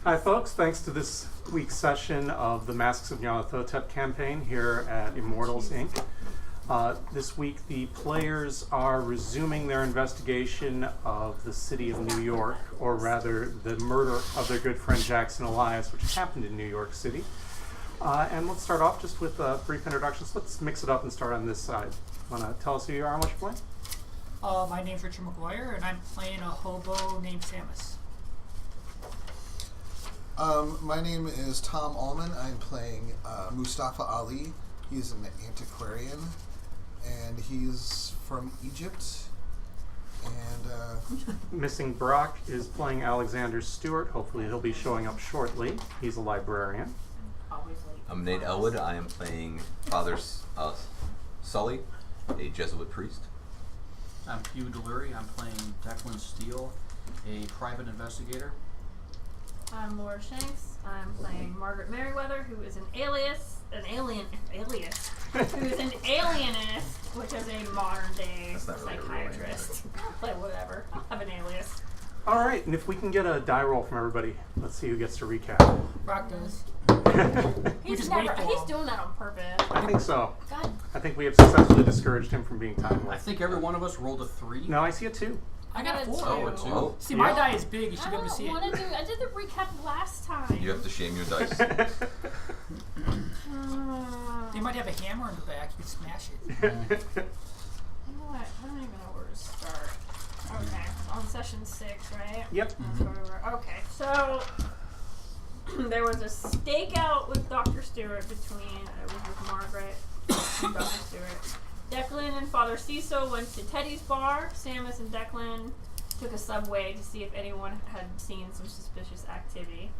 Hi folks, thanks to this week's session of the Masks of Nyarlathotep campaign here at Immortals, Inc. This week the players are resuming their investigation of the city of New York, or rather the murder of their good friend Jackson Elias, which happened in New York City. And let's start off just with brief introductions. Let's mix it up and start on this side. Want to tell us who you are and what you're playing? My name's Richard McGuire, and I'm playing a hobo named Samus. My name is Tom Allman. I'm playing Mustafa Ali. He's an antiquarian, and he's from Egypt. And Missing Brock is playing Alexander Stewart. Hopefully he'll be showing up shortly. He's a librarian. I'm Nate Elwood. I am playing Father Sully, a Jesuit priest. I'm Hugh Delury. I'm playing Declan Steele, a private investigator. I'm Laura Shanks. I'm playing Margaret Merriweather, who is an alias, who is an alienist, which is a modern day psychiatrist. Like whatever, I'll have an alias. All right, and if we can get a die roll from everybody, let's see who gets to recap. Brock does. He's doing that on purpose. I think so. God. I think we have successfully discouraged him from being time I think every one of us rolled a 3. No, I see a 2. I got a 4. Oh, a 2. Oh. See, my die is big. You should I be able to see don't it. want to do. I did the recap last time. You have to shame your dice. They might have a hammer in the back. You can smash it. You know what? I don't even know where to start. Okay, on session 6, right? Yep. That's where we were. Okay, so there was a stakeout with Dr. Stewart between, it was with Margaret and Dr. Stewart. Declan and Father Cecil went to Teddy's bar. Samus and Declan took a subway to see if anyone had seen some suspicious activity.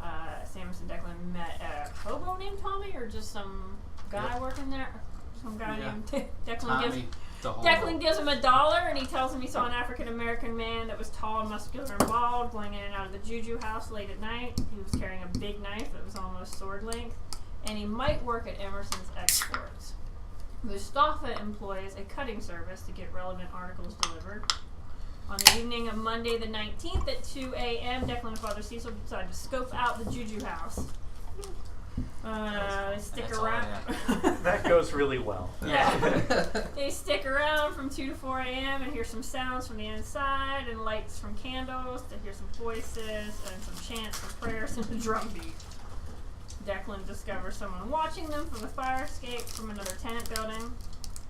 Samus and Declan met a hobo named Tommy, or just some guy working there. Some guy named Declan. Declan gives him $1 and he tells him he saw an African American man that was tall, muscular, and bald going in and out of the Juju house late at night. He was carrying a big knife that was almost sword length, and he might work at Emerson's Exports. Mustafa employs a cutting service to get relevant articles delivered. On the evening of Monday the 19th at 2 a.m., Declan and Father Cecil decide to scope out the Juju house. They stick around. That goes really well. Yeah. They stick around from 2 to 4 a.m. and hear some sounds from the inside and lights from candles to hear some voices and some chants and prayers and a drum beat. Declan discovers someone watching them from the fire escape from another tenant building.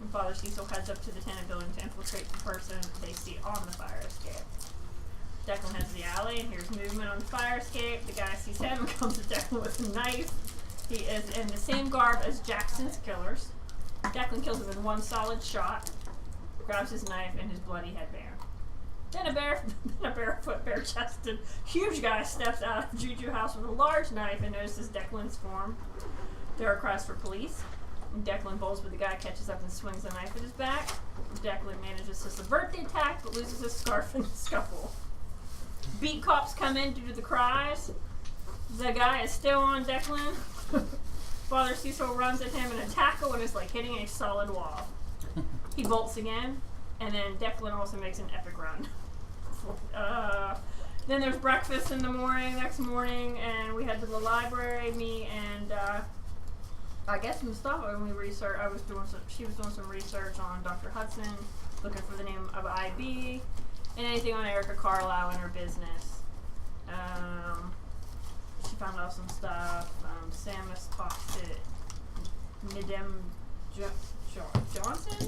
And Father Cecil heads up to the tenant building to infiltrate the person they see on the fire escape. Declan heads to the alley and hears movement on the fire escape. The guy sees him and comes to Declan with a knife. He is in the same garb as Jackson's killers. Declan kills him in one solid shot, grabs his knife and his bloody headband. Then a barefoot, bare-chested, huge guy steps out of the Juju house with a large knife and notices Declan's form. There are cries for police. Declan bowls, but the guy catches up and swings the knife at his back. Declan manages to subvert the attack, but loses his scarf in the scuffle. Beat cops come in due to the cries. The guy is still on Declan. Father Cecil runs at him in a tackle and is like hitting a solid wall. He bolts again, and then Declan also makes an epic run. Then there's breakfast in the next morning, and we head to the library. Me and I guess Mustafa, when she was doing some research on Dr. Hudson, looking for the name of IB, and anything on Erica Carlisle and her business. She found out some stuff. Samus talked to Nadem Johnson?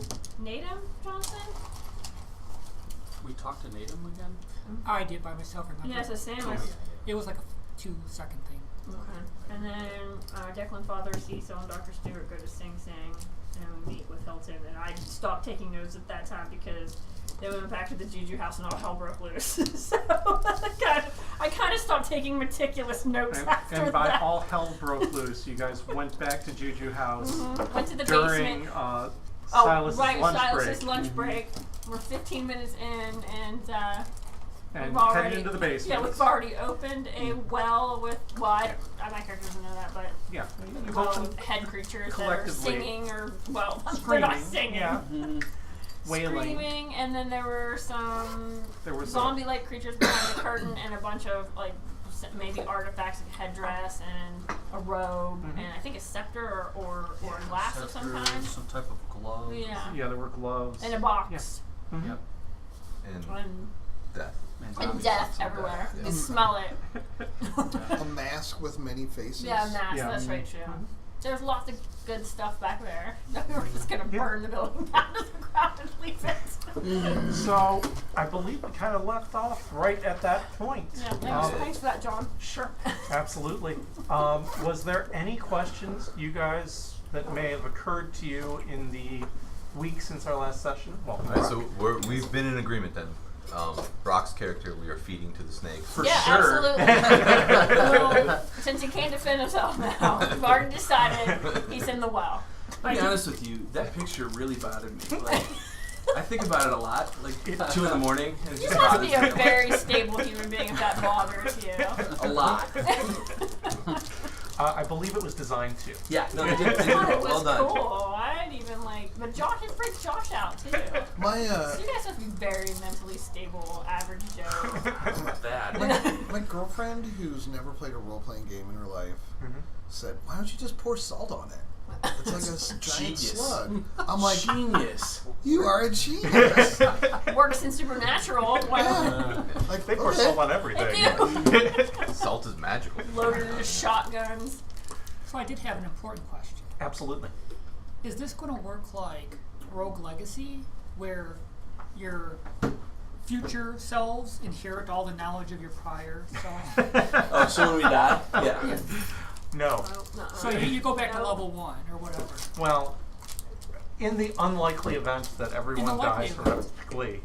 We talked to Natum again? I did by myself, remember? Yeah, so Samus. It was like a 2-second thing. Okay. And then Declan, Father Cecil, and Dr. Stewart go to Sing Sing and we meet with Hilton. And I stopped taking notes at that time because they went back to the Juju house and all hell broke loose. So I kind of stopped taking meticulous notes after that. And by all hell broke loose, you guys went back to Juju house Went to the during basement. Silas's lunch break. We're 15 minutes in, and and we've already headed into the basement. Yeah, we've already opened a well with my character doesn't know that, but Yeah, you've well opened with head creatures that are collectively singing or they're screaming. not singing. Yeah. Wailing. Screaming, and then there were some There was zombie-like creatures behind the curtain and a bunch of maybe artifacts and headdress and a robe and I think a scepter or a glass of some Scepter, kind. some type of glove. Yeah. Yeah, there were gloves. And a box. Mhm. Yep. And And, death. and death everywhere. Yeah. You smell it. A mask with many faces. Yeah, mask. Yeah. That's right, too. There's lots of good stuff back there. We're just gonna burn the building down to the ground and leave it. So I believe we kind of left off right at that point. Yeah, thanks for that, John. Sure, absolutely. Was there any questions, you guys, that may have occurred to you in the week since our last session? Well, Alright, so we've been in agreement then. Brock's character we are feeding to the snake. For Yeah, sure. absolutely. Well, since he can't defend himself now, we've already decided he's in the well. I'll be honest with you, that picture really bothered me. Like, I think about it a lot, like 2 in the morning. And it You just must bothers be a me. very stable human being if that bothers you. A lot. I believe it was designed to. Yeah, no, they did I thought it well was done. cool. I didn't even but Josh, it freaks Josh out too. My So you guys must be very mentally stable, average Joe. I'm not bad. my girlfriend, who's never played a role-playing game in her life, said, "Why don't you just pour salt on it? It's like a giant Genius. slug." I'm like, Genius. "You are a genius." Works in Supernatural. Yeah. Like, They pour okay. salt on They everything. do. Salt is magical. Loaded into shotguns. So I did have an important question. Absolutely. Is this going to work like Rogue Legacy, where your future selves inherit all the knowledge of your prior self? Oh, so when we die? Yeah. No. Oh, no. So you go back to No. level 1 or whatever. Well, in the unlikely event that everyone unlikely dies event. horrifically,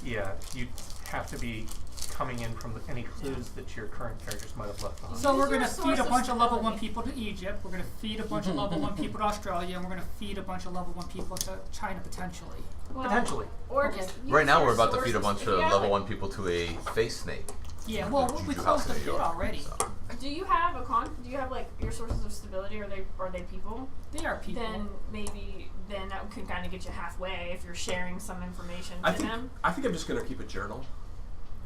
yeah, you have to be coming in from any clues that your current characters might have left behind. So we're Who's going your to source feed a of bunch of level 1 stability? people to Egypt. We're going to feed a bunch of level 1 people to Australia, and we're going to feed a bunch of level 1 people to China potentially. Well, Potentially. Or just Right now use we're your about to feed a sources. bunch If of you have, level like- 1 people to a face snake. Yeah, At well, the we Juju closed House the in New pit York, already. so. Do you have do you have like your sources of stability? Are they people? They are people. Then that could kind of get you halfway if you're sharing some information I to think them. I'm just gonna keep a journal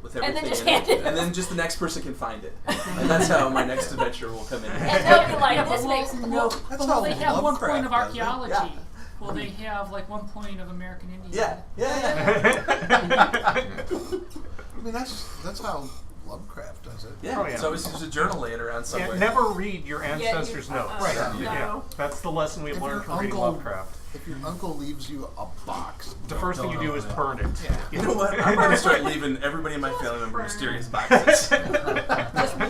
with And then everything just in hand it, it and then just the next person can find it, and that's how my next adventure will come in. And they'll be like, Yeah, this but makes no. That's But how will they have 1 point of Lovecraft does it. archaeology? Yeah. Will they have like 1 point of American Indian? Yeah. I mean, that's how Lovecraft does it. Yeah. Oh, yeah. So it's just a journal laying around Yeah, somewhere. never read your ancestors' notes. Right. No. Yeah, that's the lesson we've If learned your from reading uncle- Lovecraft. If your uncle leaves you a box, The first thing you do is burn it. You know what? I'm gonna start leaving everybody in my family member mysterious boxes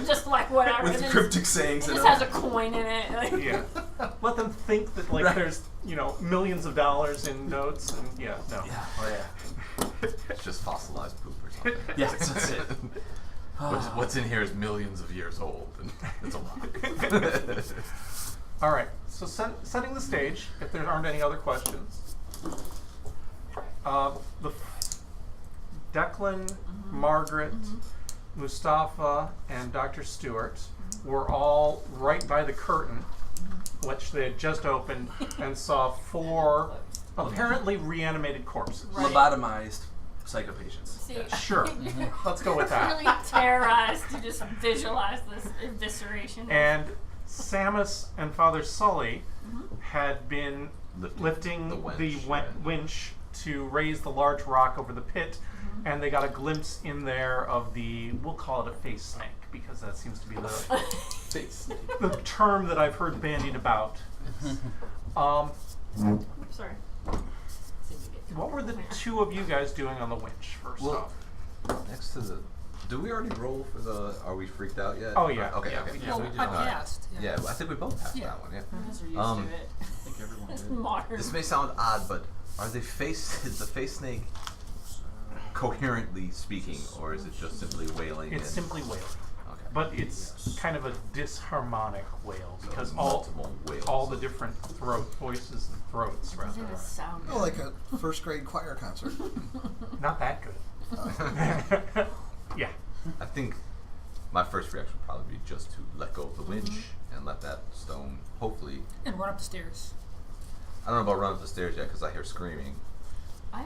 just like whatever. with and then cryptic sayings it in just has them. a coin in it. Like, Yeah. Let them think that like Right. there's millions of dollars in notes and no. Yeah. Oh yeah. It's just fossilized poop or something. Yeah, that's it. What's in here is millions of years old. And it's a lot. All right. So setting the stage. If there aren't any other questions, Declan, Margaret, Mustafa, and Dr. Stewart were all right by the curtain, which they had just opened, and saw 4 apparently reanimated corpses. Right. Lobotomized psychopatients. see, Sure. Let's go with that. really terrorized to just visualize this evisceration. And Samus and Father Sully had been lifting the the winch, winch to raise the large rock over the pit, and they got a glimpse in there of we'll call it a face snake, because that seems to be the term that I've heard bandied about. Sorry. What were the 2 of you guys doing on the winch, first Well, off? Next to the. Do we already roll for the? Are we freaked out yet? Oh, yeah. Okay. Yeah, okay. we did. Well, we did. I Alright. passed. Yeah, I think we both passed Yeah. that one. Yeah. You guys are used Um, to it. I think everyone It's did. modern. This may sound odd, but is the face snake coherently speaking, or is it just simply wailing? It's and- simply wailing. Okay. But it's kind of a disharmonic wail, because multiple wails. all the different voices and throats, rather. Doesn't sound oh, like a first grade choir concert. Not that good. Yeah. I think my first reaction would probably be just to let go of the winch and let that stone, hopefully. And run up the stairs. I don't know about run up the stairs yet because I hear screaming.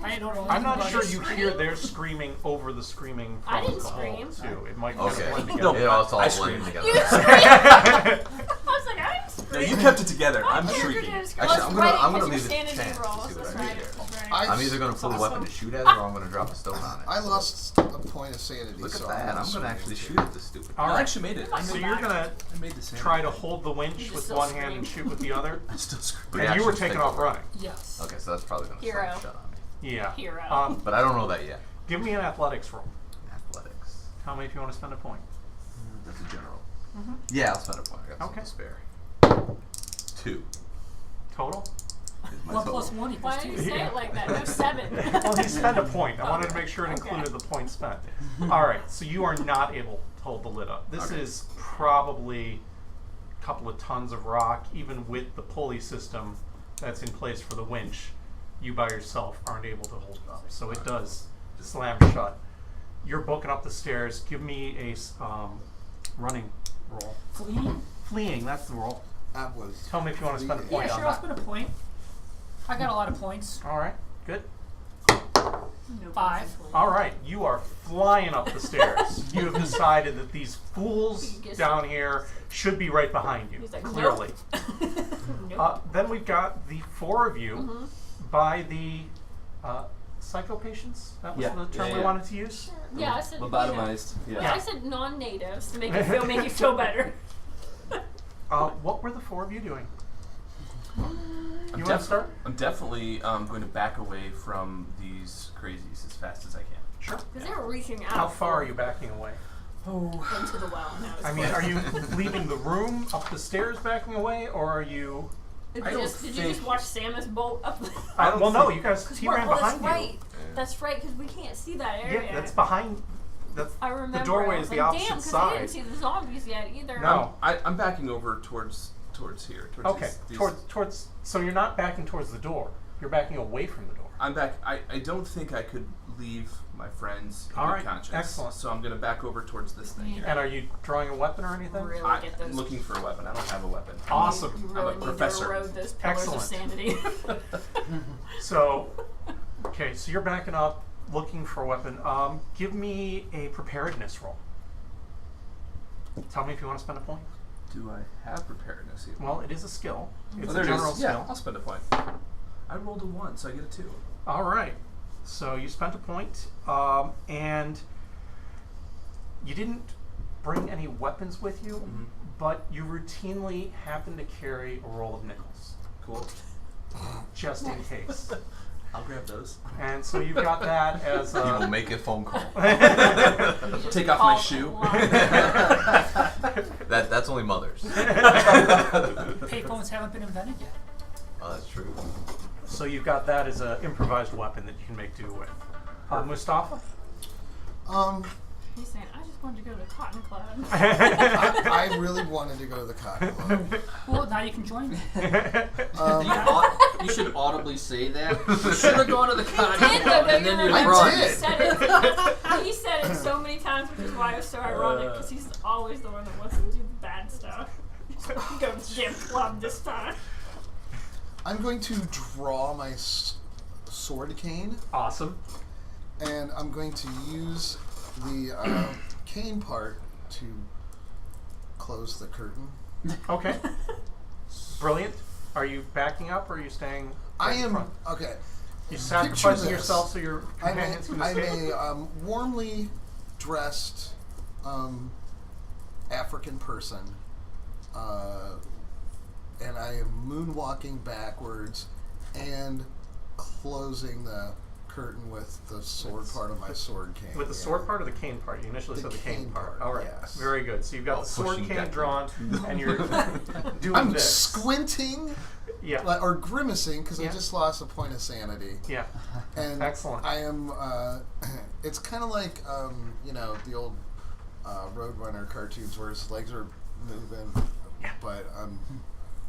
I don't know. I'm not But sure it's you hear their screaming over the screaming from I didn't the hall, scream. too. It might Okay. kind of blend No, together. It all I blending screamed. together. You screamed! I was like, I didn't No, scream. you kept it together. I'm Oh, you're shrieking. gonna scream. Actually, Well, I'm it's gonna- right, I'm gonna 'cause leave your it to sanity chance to rolls, see what that's I right. do. That's right. I'm either gonna pull a weapon to shoot at it, or I'm gonna drop a stone on it. I lost a point of sanity. Look at so that! I'm gonna swing actually into shoot at this stupid. All I right. actually made it. I So made you're it. going to I made the same. try to hold the winch You with still one hand and scream. shoot with the other? I still scream. And you were Reactions taking take off over. running. Yes. Okay, so that's probably gonna Hero. start shut on me. Yeah. Hero. But I don't know that yet. Give me an athletics roll. Athletics. Tell me if you want to spend a point. That's a general. Mm-hmm. Yeah, I'll spend a point. I got Okay. something to spare. 2 Total? is my 1 total. plus 1 equals Why 2. did you say it like that? No, 7. Well, he spent a point. I wanted to make sure it Okay. included the point spent. All right, so you are not able to hold the lid up. This Okay. is probably a couple of tons of rock, even with the pulley system that's in place for the winch. You by yourself aren't able to hold it up, so it does slam shut. You're booking up the stairs. Give me a running roll. Fleeing? Fleeing, that's the roll. That was. Tell me if you want to spend a fleeing. point Yeah, on sure, I'll that. spend a point. I got a lot of points. All right, good. No 5. possible. All right, you are flying up the stairs. You have decided that these fools You guess- down here should be right behind you, He's like, clearly. Nope. Then we've got the 4 of you Mhm. by the psycho-patients. That was Yeah. the term Yeah, we yeah. wanted to use. Yeah, I said Lobotomized. Yeah. Yeah. I said non-natives to make it feel better. What were the 4 of you doing? I'm You want to start? I'm definitely going to back away from these crazies as fast as I can. Sure. Because they were reaching out. How far are you backing away? Into the well. And that was I mean, close. are you leaving the room, up the stairs backing away, or are you... Did I you don't just think- watch Samus bolt up? well, no, you guys, he ran that's behind right. you. That's right, because we can't see that area. Yeah, that's behind... That's, I remember. doorway I is was the like, opposite damn, because side. I didn't see the zombies yet either. No. I'm backing over towards here. Towards Okay, these- towards. So you're not backing towards the door. You're backing away from the door. I'm back. I don't think I could leave my friends in All good right, conscience. excellent. So I'm going to back over towards this thing here. And are you drawing a weapon or anything? Really I'm get those. looking for a weapon. I don't have a weapon. Awesome. You I'm really a need professor. to erode those pillars Excellent. of sanity. So, okay, so you're backing up, looking for a weapon. Give me a preparedness roll. Tell me if you want to spend a point. Do I have preparedness here? Well, it is a skill. It's Oh, a there it general is. skill. Yeah, I'll spend a point. I rolled a 1, so I get a 2. All right. So you spent a point, and you didn't bring any weapons with you, Mhm. but you routinely happen to carry a roll of nickels, Cool. just in case. I'll grab those. And so you've got that as He will a... make a phone call. Take off my shoe. That's only mothers. Payphones haven't been invented yet. Oh, that's true. So you've got that as an improvised weapon that you can make do with. Mustafa? He's saying, I just wanted to go to Cotton Club. I really wanted to go to the Cotton Club. Well, now you can join me. You should audibly say that. You should have gone to the Cotton And Club, and then you I run. did. He said it so many times, which is why it's so ironic, because he's always the one that wants to do the bad stuff. Go to the damn club this time. I'm going to draw my sword cane, Awesome. and I'm going to use the cane part to close the curtain. Okay. Brilliant. Are you backing up or are you staying I right in am front? okay. You Picture sacrificing this. yourself so your I'm companions can a escape? warmly dressed African person, and I am moonwalking backwards and closing the curtain with the sword part of my sword cane. With the yeah. sword part or the cane part? You initially The said the cane cane part. part, All right. yes. Very good. So you've got Oh, the sword pushing cane that drawn and you're doing I'm this. squinting Yeah. or grimacing because Yeah. I just lost a point of sanity. Yeah. And Excellent. I am. It's kind of like the old Roadrunner cartoons where his legs are moving, Yeah. but I'm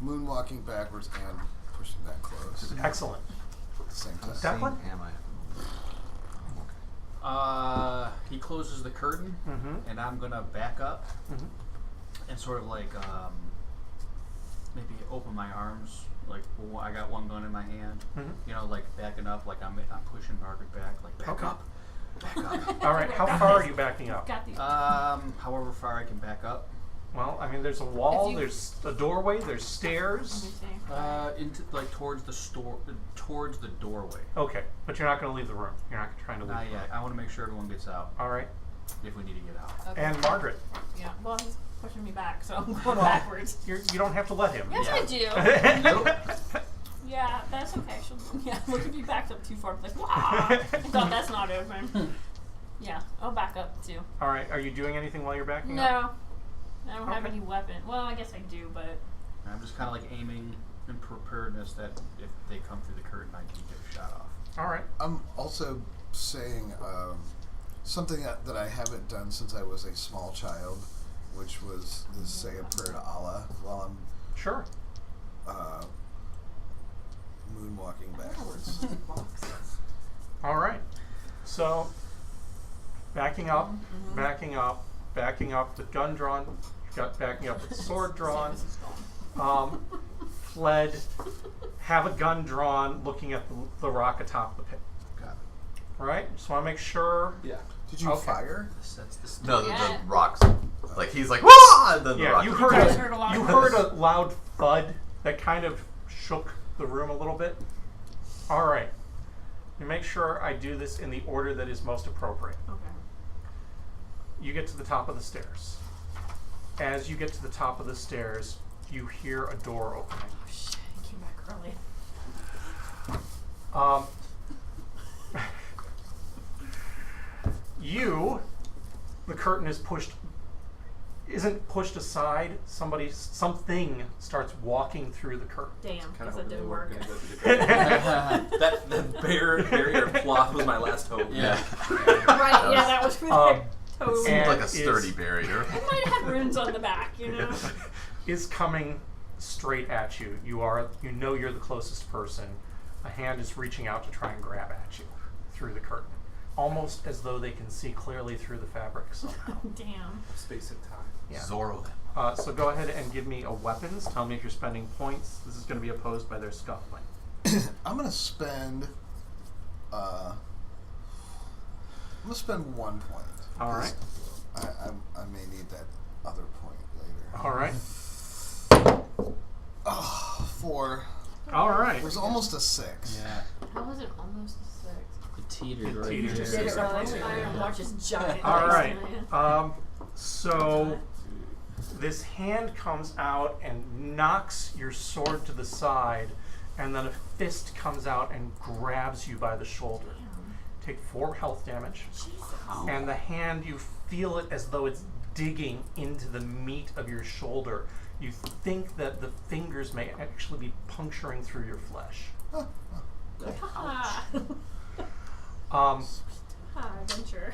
moonwalking backwards and pushing that close Excellent. at the same time. Declan? Am I? He closes the curtain, Mm-hmm. and I'm gonna back up Mm-hmm. and sort of like maybe open my arms like I got one gun in my hand. Mhm. You know, like backing up, like I'm pushing Margaret back, like back Okay. up, back up. All right. How far are you backing up? Got these. However far I can back up. Well, I mean, there's a wall, If you- there's a doorway, there's stairs. Into like towards the doorway. Okay, but you're not going to leave the room. You're not trying to leave. Not the room. yet. I want to make sure everyone gets out All right. if we need to get out. Okay. And Margaret, Yeah. Well, he's pushing me back, so I'm going backwards. you don't have to let him. Yes, I Yeah. do. Nope. Yeah, that's okay. Look if you backed up too far. I'm like, wow. God, that's not open. Yeah, I'll back up too. All right. Are you doing anything while you're backing up? No, I don't have Okay. any weapon. Well, I guess I do, but I'm just kind of like aiming in preparedness that if they come through the curtain, I can get a shot off. All right. I'm also saying something that I haven't done since I was a small child, which was to say a prayer to Allah while I'm Sure. moonwalking backwards. All right. So, backing up, backing up, backing up with gun drawn, backing up with sword drawn, fled, have a gun drawn, looking at the rock atop the pit. Got it. All right. Just want to make sure. Yeah. Did you Okay. fire? That's the No, Yeah. the rocks. Like he's like, wah! And then the Yeah, rock. you You guys heard heard a lot you of heard this. a loud thud that kind of shook the room a little bit. All right. You make sure I do this in the order that is most appropriate. okay. You get to the top of the stairs. As you get to the top of the stairs, you hear a door opening. Oh shit! He came back early. The curtain is isn't pushed aside. Something starts walking through the curtain. Damn, Kind guess of that didn't work. That barrier cloth was my last hope. Yeah. Right? Yeah, that was for Um, their toes. Seemed like a and sturdy is- barrier. It might have had runes on the back, you know. Is coming straight at you. You know you're the closest person. A hand is reaching out to try and grab at you through the curtain, almost as though they can see clearly through the fabric somehow. Damn. Space and time. Yeah. Zorro them. So go ahead and give me a weapons. Tell me if you're spending points. This is going to be opposed by their scuffling. I'm gonna spend. I'm gonna spend 1 point. All right. I may need that other point later. All right. Oh, 4. All right. It was almost a 6. Yeah. How was it almost a 6? It teetered It right teetered. there. Just did it really. I didn't watch this giant. All dice, right. man. So this hand comes out and knocks your sword to the side, and then a fist comes out and grabs you by the shoulder. Take 4 health damage, and the hand, you feel it as though it's digging into the meat of your shoulder. You think that the fingers may actually be puncturing through your flesh. Ha adventure.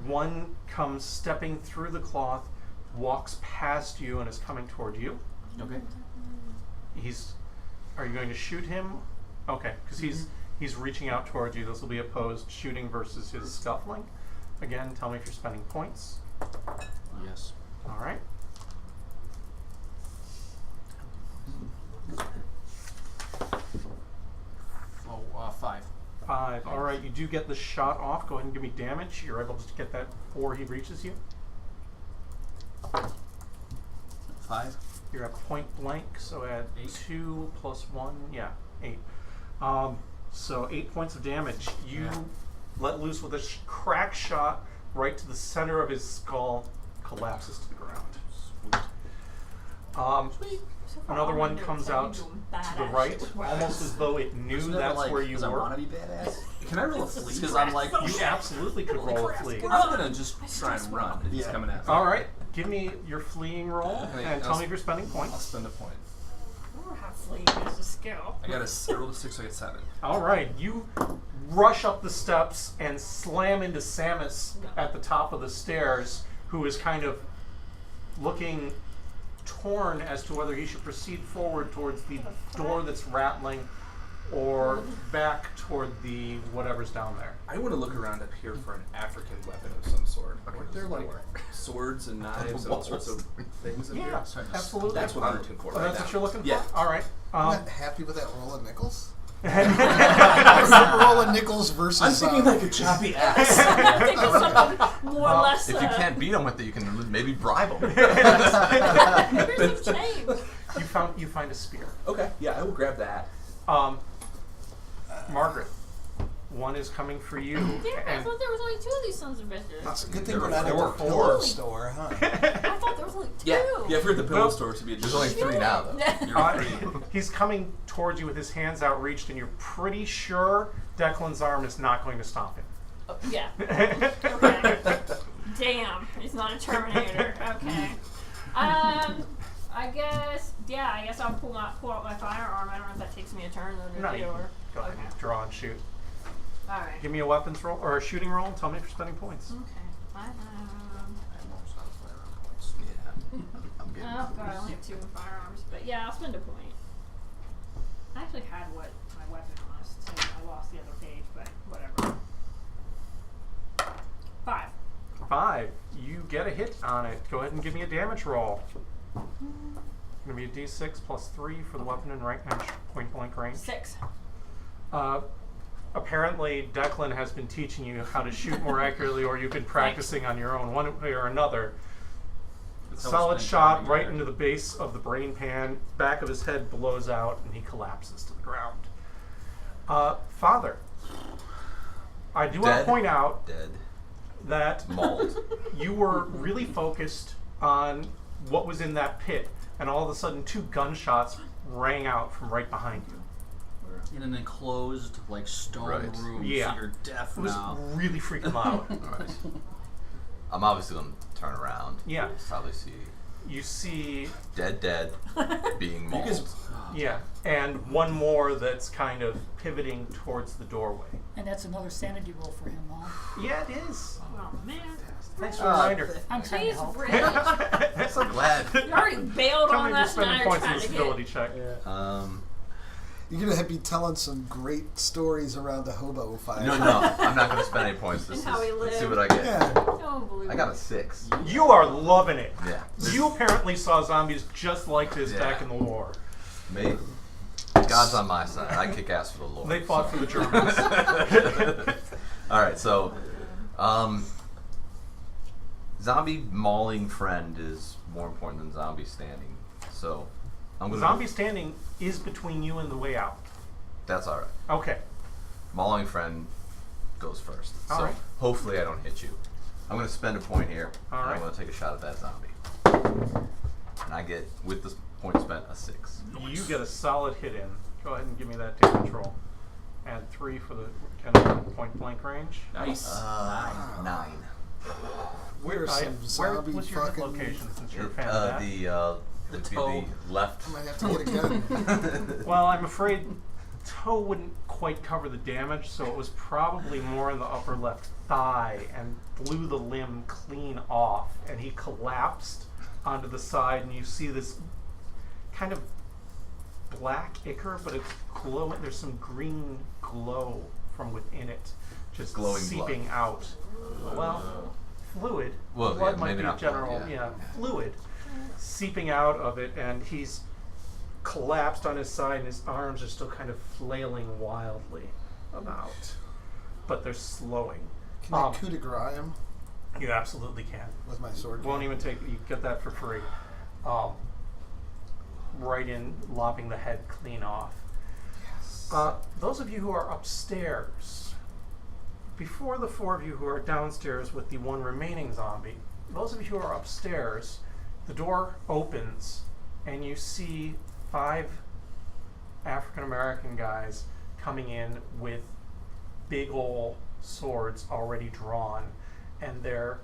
One comes stepping through the cloth, walks past you, and is coming toward you. Okay. Are you going to shoot him? Okay, because he's reaching out towards you. This will be opposed shooting versus his scuffling. Again, tell me if you're spending points. Yes. All right. Oh, 5. 5. All right, you do get the shot off. Go ahead and give me damage. You're able to get that before he reaches you. 5. You're at point blank, so add 8. 2 plus 1, yeah, 8. So 8 points of damage. You let loose with a crack shot right to the center of his skull, collapses to the ground. Sweet. So far, Another all one I'm doing comes is out doing to the badass right, shit with almost weapons. as though it knew Isn't that that's like, where you I were. want to be badass. Can I roll a fleet? Because I'm like, You absolutely could roll a flee. I'm gonna just try and run. If he's Yeah. coming at me. All right, give me your fleeing roll Okay, and tell I'll me if you're spending I'll points. spend a point. Or have fleeing as a skill. I rolled a 6, so I get 7. All right, you rush up the steps and slam into Samus at the top of the stairs, who is kind of looking torn as to whether he should proceed forward towards the door that's rattling or back toward the whatever's down there? I want to look around up here for an African weapon of some sort. Aren't there like swords and knives and all sorts of things in here? Yeah, absolutely. That's what I'm looking for. Right That's now. what you're looking for? Yeah. All right. I'm not happy with that roll of nickels. Roll of nickels versus. I'm thinking like a choppy ass. I think it's something more or less. If you can't beat them with it, you can maybe bribe them. Here's some change. You find a spear. Okay, yeah, I will grab that. Margaret, one is coming for you. Damn it, I and thought there was only 2 of these sons of bitches. It's a good thing There we're were not at four. the pillow store, huh? I thought there was only 2. Yeah, I've heard the pillow Well, store to be a There's only 3 now, though. Uh, he's coming towards you with his hands outreached, and you're pretty sure Declan's arm is not going to stop him. Oh, yeah. Okay. Damn, he's not a Terminator. Okay. I guess I'll pull out my firearm. I don't know if that takes me a turn though. No, you or go ahead and draw and shoot. all right. Give me a weapons roll or a shooting roll. And tell me if you're spending points. Okay. I have. I'm almost out of firearm points. Yeah. I'm getting Oh god, I only have 2 in firearms, but yeah, I'll spend a point. I actually had what my weapon was, so I lost the other page, but whatever. 5. 5. You get a hit on it. Go ahead and give me a damage roll. Gonna be a d6 plus 3 for the weapon in point blank range. 6. Apparently, Declan has been teaching you how to shoot more accurately, or you've been practicing on your own, one way or another. That's how Solid it's been shot turning right out. into the base of the brain pan. Back of his head blows out, and he collapses to the ground. Father, I do want to Dead? point out dead. that Mauled. you were really focused on what was in that pit, and all of a sudden 2 gunshots rang out from right behind you. In an enclosed, like, stone Right. room, Yeah. so you're deaf It was now. really freaking loud. Alright. I'm obviously going to turn around. Yeah. Probably see You see, dead, being mauled. yeah, and one more that's kind of pivoting towards the doorway. And that's another sanity roll for him, huh? Yeah, it is. Oh man. Thanks for the reminder. I'm trying to Jeez, help. really? I'm so glad. You already bailed Tell on me if you're us, now spending you're points in trying this to ability get... check. You're gonna be telling some great stories around the hobo fire. No, I'm not going to spend any points. And how we Let's see live. what I get. Yeah. Don't believe I got it. a 6. You are loving it. Yeah. You apparently saw zombies just like this Yeah. back in the war. Me? God's on my side. I kick ass for the Lord. They fought for the Germans. Alright, so zombie mauling friend is more important than zombie standing. So I'm gonna Zombie standing is between you and the way out. That's alright. Okay. Mauling friend goes first. All so right. hopefully I don't hit you. I'm gonna spend a point here. All and right. I'm gonna take a shot at that zombie. And I get, with this point spent, a 6. You get a solid hit in. Go ahead and give me that damage roll. Add 3 for the point blank range. Nice. 9. Where's I- some where zombie was your hit fucking? location since you're a fan of that? The toe. left. I might have to get a gun. Well, I'm afraid toe wouldn't quite cover the damage, so it was probably more in the upper left thigh and blew the limb clean off, and he collapsed onto the side, and you see this kind of black ichor, but it's glowing. There's some green glow from within it, just Glowing seeping blood. out. Well, fluid. Well, blood yeah, might maybe be not blood, general. yeah. Fluid seeping out of it, and he's collapsed on his side, and his arms are still kind of flailing wildly about, but they're slowing. Can I coup de grace him You absolutely can. with my sword? Won't even take. You get that for free. Right in, lopping the head clean off. Yes. Those of you who are upstairs, before the 4 of you who are downstairs with the 1 remaining zombie, those of you who are upstairs, the door opens and you see 5 African American guys coming in with big ol' swords already drawn, and they're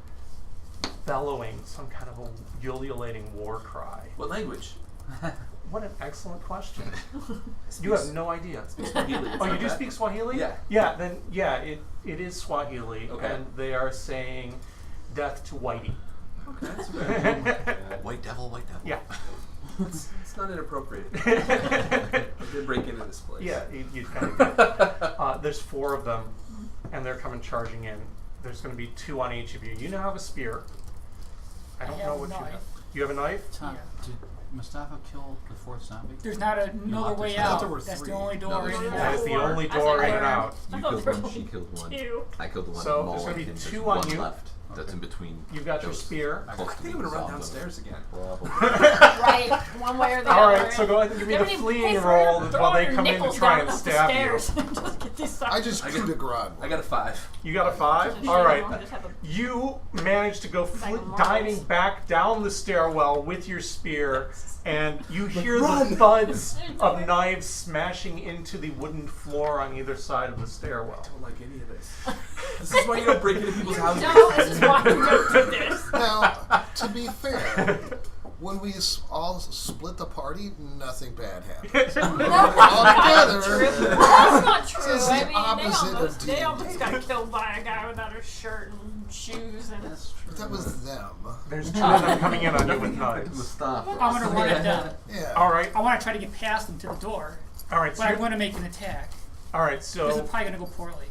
bellowing some kind of a ululating war cry. What language? What an excellent question. You have no idea. Swahili. Oh, you do speak Swahili? Yeah. Yeah, then, yeah, it is Swahili, Okay. and they are saying death to Whitey. Okay, that's good. White devil, white devil. Yeah. It's not inappropriate. I did break into this place. Yeah, you kind of. There's 4 of them, and they're coming charging in. There's going to be 2 on each of you. You now have a spear. I don't know have what a you have. knife. You have a knife? Tom, Yeah. did Mustafa kill the 4th zombie? There's not another way I thought out. there were That's 3. the only door No, in there's and That is out. the only I was door like, in and out. I You thought killed there one, were she killed one. 2. I killed the one So in the there's mall. gonna be and there's 2 on one you. left. That's in between. You've got your those spear. I close to think I'm gonna being run solved. downstairs again. Probably. Right, one way or the other. Alright, so go ahead and give me the Everybody fleeing pay for roll it. while Throw they your come in to nickels try down and the stab you. stairs and just get these I just coup de grace. I got a 5. You got a 5? Just Alright. just have a You manage to go Bag of marbles. diving back down the stairwell with your spear, and you hear the Run! thuds of knives smashing into the wooden floor on either side of the stairwell. I don't like any of this. This is why you don't break into people's houses. No, this is why you don't do this. Now, to be fair, when we all split the party, nothing bad happened. Altogether, That's not true. This is the I mean, opposite they of almost got killed by a guy without a shirt and shoes and. That's true. that was them. There's 2 of them coming in on you with knives. Mustafa. I'm gonna run it down. Yeah. Alright, I want to try to get past them to the door, alright, so but I'm you're- going to make an attack. alright, This is so probably going to go poorly.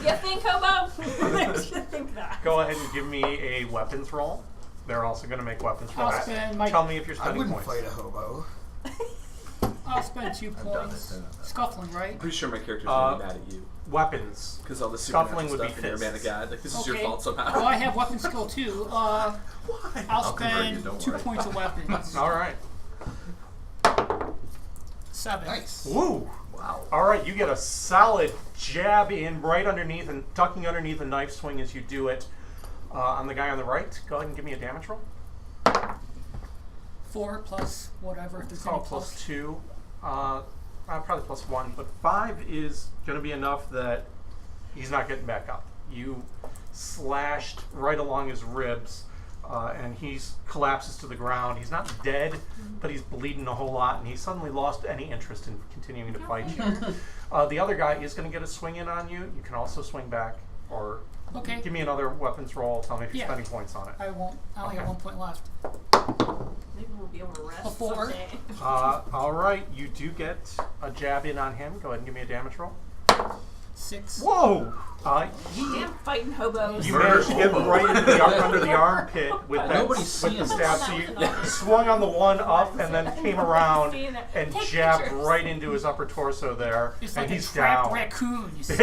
You think, Hobo? Makes you think that. go ahead and give me a weapons roll. They're also going to make weapons rolls. I'll spend my. Tell me if you're I spending wouldn't points. fight a hobo. I'll spend 2 done points. it, done it. Scuffling, right? I'm pretty sure my character's gonna be mad at you. Weapons. Because all the Scuffling supernatural would be stuff and you're a man of fists. God. Like, this is your Okay. fault somehow. Well, I have weapon skill too. I'll I'll convert you, spend don't 2 worry. points of weapons. Alright. 7. Nice. Woo! Wow. Alright, you get a solid jab in right underneath and tucking underneath a knife swing as you do it. On the guy on the right, go ahead and give me a damage roll. 4 plus whatever if there's Oh, any plus plus. 2. Probably plus 1, but 5 is going to be enough that he's not getting back up. You slashed right along his ribs, and he collapses to the ground. He's not dead, but he's bleeding a whole lot, and he suddenly lost any interest in continuing to fight you. The other guy is going to get a swing in on you. You can also swing back, or Okay. give me another weapons roll. Tell me if you're Yeah. spending points on it. I won't. I only got Okay. 1 point left. Maybe we'll be able to rest A 4. someday. All right, you do get a jab in on him. Go ahead and give me a damage roll. 6. Whoa! He Damn fighting hobos. You Murder managed to get hobo. right into the under the armpit with that Nobody's with the seeing stab. this. So you swung on the one up and then came around Seeing it. and Take jabbed pictures. right into his upper torso there, It's and like a he's trapped down. raccoon. You see.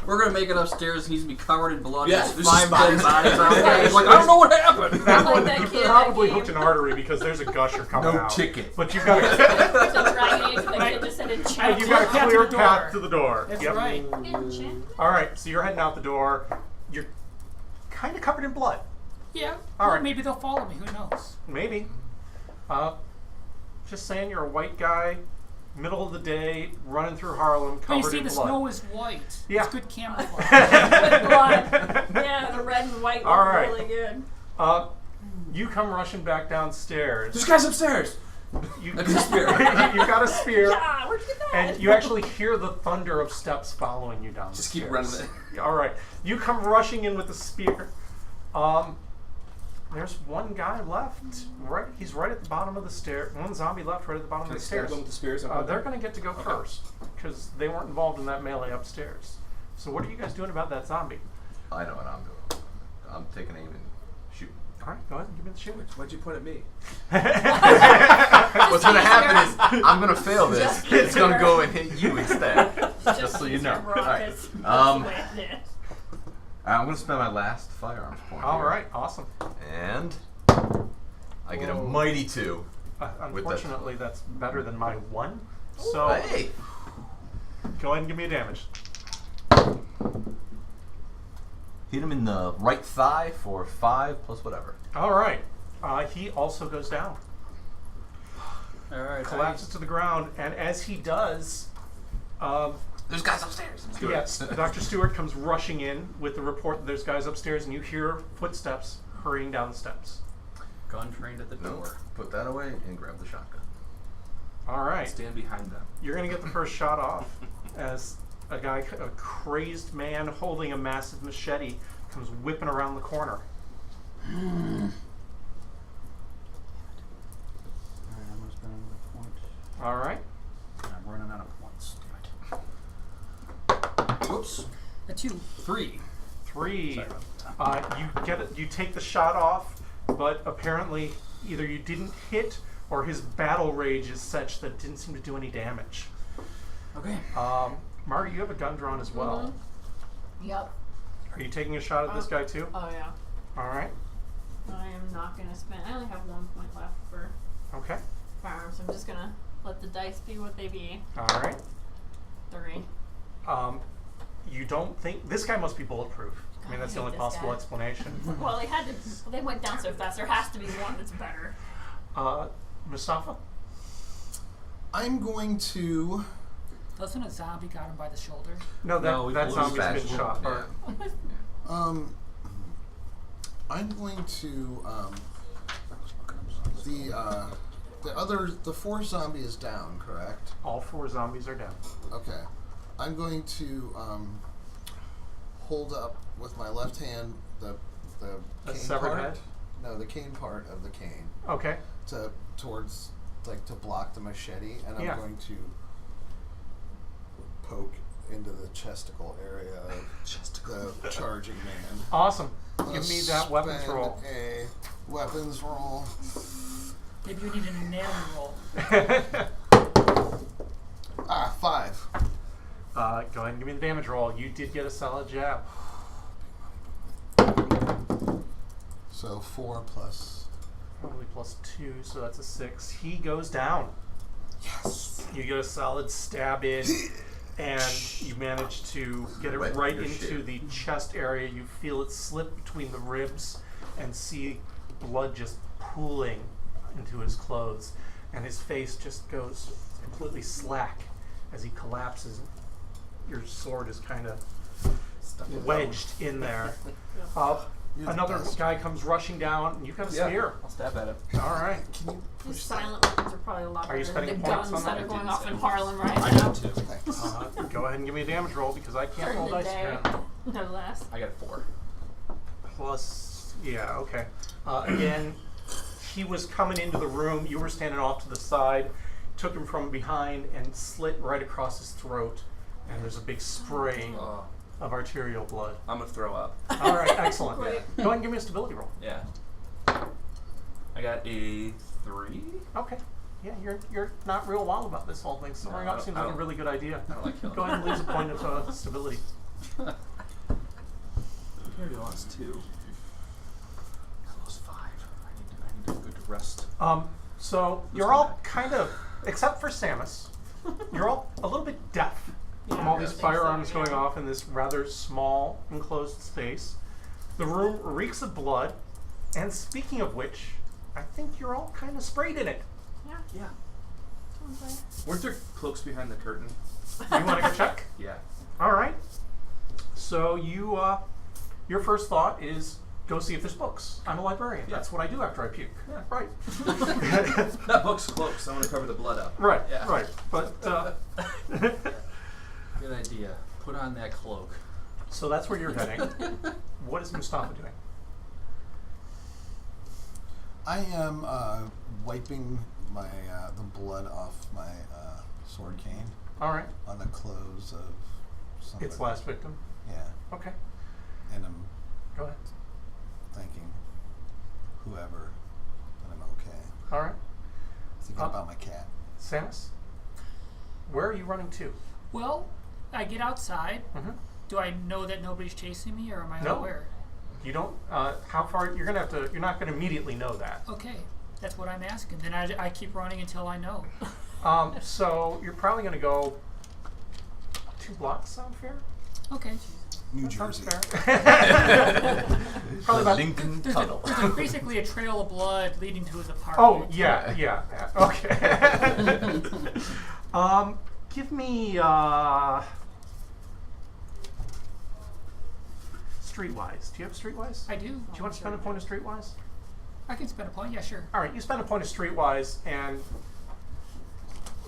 We're gonna make it upstairs. He's gonna be covered in blood. Yeah, There's there's 5 just dead bodies out Yeah. there. He's like, I don't know what happened. That Like one, that you kid probably that hooked game. an artery because there's a gusher coming No out. ticket. But you've got There's a a Dragon Age and the kid just said a and you've got a Path to clear the path door. to the door. That's Yep. right. Enchantment? All right, so you're heading out the door. You're kind of covered in blood. Yeah. All Well, right. maybe they'll follow me. Who knows? Maybe. Just saying, you're a white guy, middle of the day, running through Harlem, But you covered see, in the blood. snow is white. Yeah. It's good camouflage. With blood. Yeah, the red and white All look right. really good. You come rushing back downstairs. This guy's upstairs. You, I got a spear. you got a spear, Yeah, where'd you get that? and you actually hear the thunder of steps following you down the Just stairs. keep running it. All right, you come rushing in with the spear. There's one guy left. Right, he's right at the bottom of the stairs. One zombie left, right at the bottom Can I of the stab stairs. them with the spears? They're going to get to go first because they weren't involved in that melee upstairs. So what are you guys doing about that zombie? I know what I'm doing. I'm taking aim and shooting. All right, go ahead and give me the shoot. Why'd you point at me? What's gonna happen is I'm gonna fail this. Just It's gonna easier. go and hit you instead. Just so you know. Rockets. All right. That's the way it is. I'm gonna spend my last firearms point. All here. right, awesome. And I get a Whoa. mighty 2. With that- Unfortunately, that's better than my 1. So Hey! go ahead and give me a damage. Hit him in the right thigh for 5 plus whatever. All right. He also goes down, All right. collapses to the ground, and as he does, There's guys upstairs. yes, Dr. Stewart comes rushing in with the report that there's guys upstairs, and you hear footsteps hurrying down the steps. Gun trained at the No, door. put that away and grab the shotgun. All right. Stand behind them. You're going to get the first shot off as a guy, a crazed man holding a massive machete, comes whipping around the corner. All right. I'm running out of points. Damn it. Whoops. A 2. 3. 3. Sorry about that. You get it. You take the shot off, but apparently either you didn't hit or his battle rage is such that it didn't seem to do any damage. Okay. Marty, you have a gun drawn as well. Yep. Are you taking a shot at this guy too? Oh yeah. All right. I am not gonna spend. I only have 1 point left for Okay. firearms. I'm just gonna let the dice be what they be. All right. 3. You don't think this guy must be bulletproof? I mean, that's the I hate only this possible guy. explanation. Well, they had to. They went down so fast. There has to be one that's better. Mustafa. I'm going to. Doesn't a zombie got him by the shoulder? No, No, we that blew zombie's his been fast. shot. Or, I'm going to. The 4 zombie is down, correct? all 4 zombies are down. Okay. I'm going to hold up with my left hand the A cane severed part. head? No, the cane part of the cane Okay. towards to block the machete, and I'm Yeah. going to poke into the chesticle area of the charging man. Awesome. I'll Give me that weapons spend roll. A weapons roll. Maybe you need an anatomy roll. 5. Go ahead and give me the damage roll. You did get a solid jab. So 4 plus. Probably +2, so that's a 6. He goes down. Yes. You get a solid stab in, and you manage to get it Right right in your into shit. the chest area. You feel it slip between the ribs and see blood just pooling into his clothes. And his face just goes completely slack as he collapses. Your sword is kind of wedged in there. You're the Another best. guy comes rushing down, and you've got a spear. I'll stab at it. All right. Can you These push silent weapons are probably a lot Are you better than the spending points guns on that that? are going I off didn't in say. Harlem right I now. got 2. Thanks. Go ahead and give me a damage roll because I can't roll During the dice day. again. No less. I got 4. Plus, yeah, okay. Again, he was coming into the room. You were standing off to the side. Took him from behind and slit right across his throat. And there's a big spray Oh, of arterial blood. I'm gonna throw up. All right, excellent. Great. Go ahead and give me a stability roll. Yeah. I got a 3. Okay. Yeah, you're not real wild about this whole thing. Soaring No, up seems I like a don't- really good idea. I don't like killing Go ahead and lose a point of stability. I already lost 2. I lost 5. I need to go to rest. So you're come all back. kind of, except for Samus, you're all a little bit deaf from Yeah, all I these think firearms so, going yeah. off in this rather small enclosed space. The room reeks of blood, and speaking of which, I think you're all kind of sprayed in it. Yeah. Yeah. Sounds like- Weren't there cloaks behind the curtain? You want to go check? Yeah. All right. So you, your first thought is go see if there's books. I'm a librarian. Yeah. That's what I do after I puke. Yeah. Right. Not books, cloaks. I want to cover the blood up. Right. Yeah. Right. But Good idea. Put on that cloak. so that's where you're heading. What is Mustafa doing? I am wiping my the blood off my sword cane All right. on the clothes of somebody. Its last victim. Yeah, Okay. and I'm Go ahead. thanking whoever that I'm okay. All right. Thinking about my cat. Samus, where are you running to? Well, I get outside. Mm-hmm. Do I know that nobody's chasing me, or am I No. unaware? You don't. How far? You're gonna have to. You're not gonna immediately know that. Okay, that's what I'm asking. Then I keep running until I know. So you're probably gonna go 2 blocks. Sound fair? Okay. New That sounds Jersey. fair. Probably about. Lincoln There's Tunnel. basically a trail of blood leading to his apartment. Oh yeah, yeah. Okay. Give me Streetwise. Do you have Streetwise? I do. Do you want to spend a point of Streetwise? I can spend a point. Yeah, sure. All right, you spend a point of Streetwise, and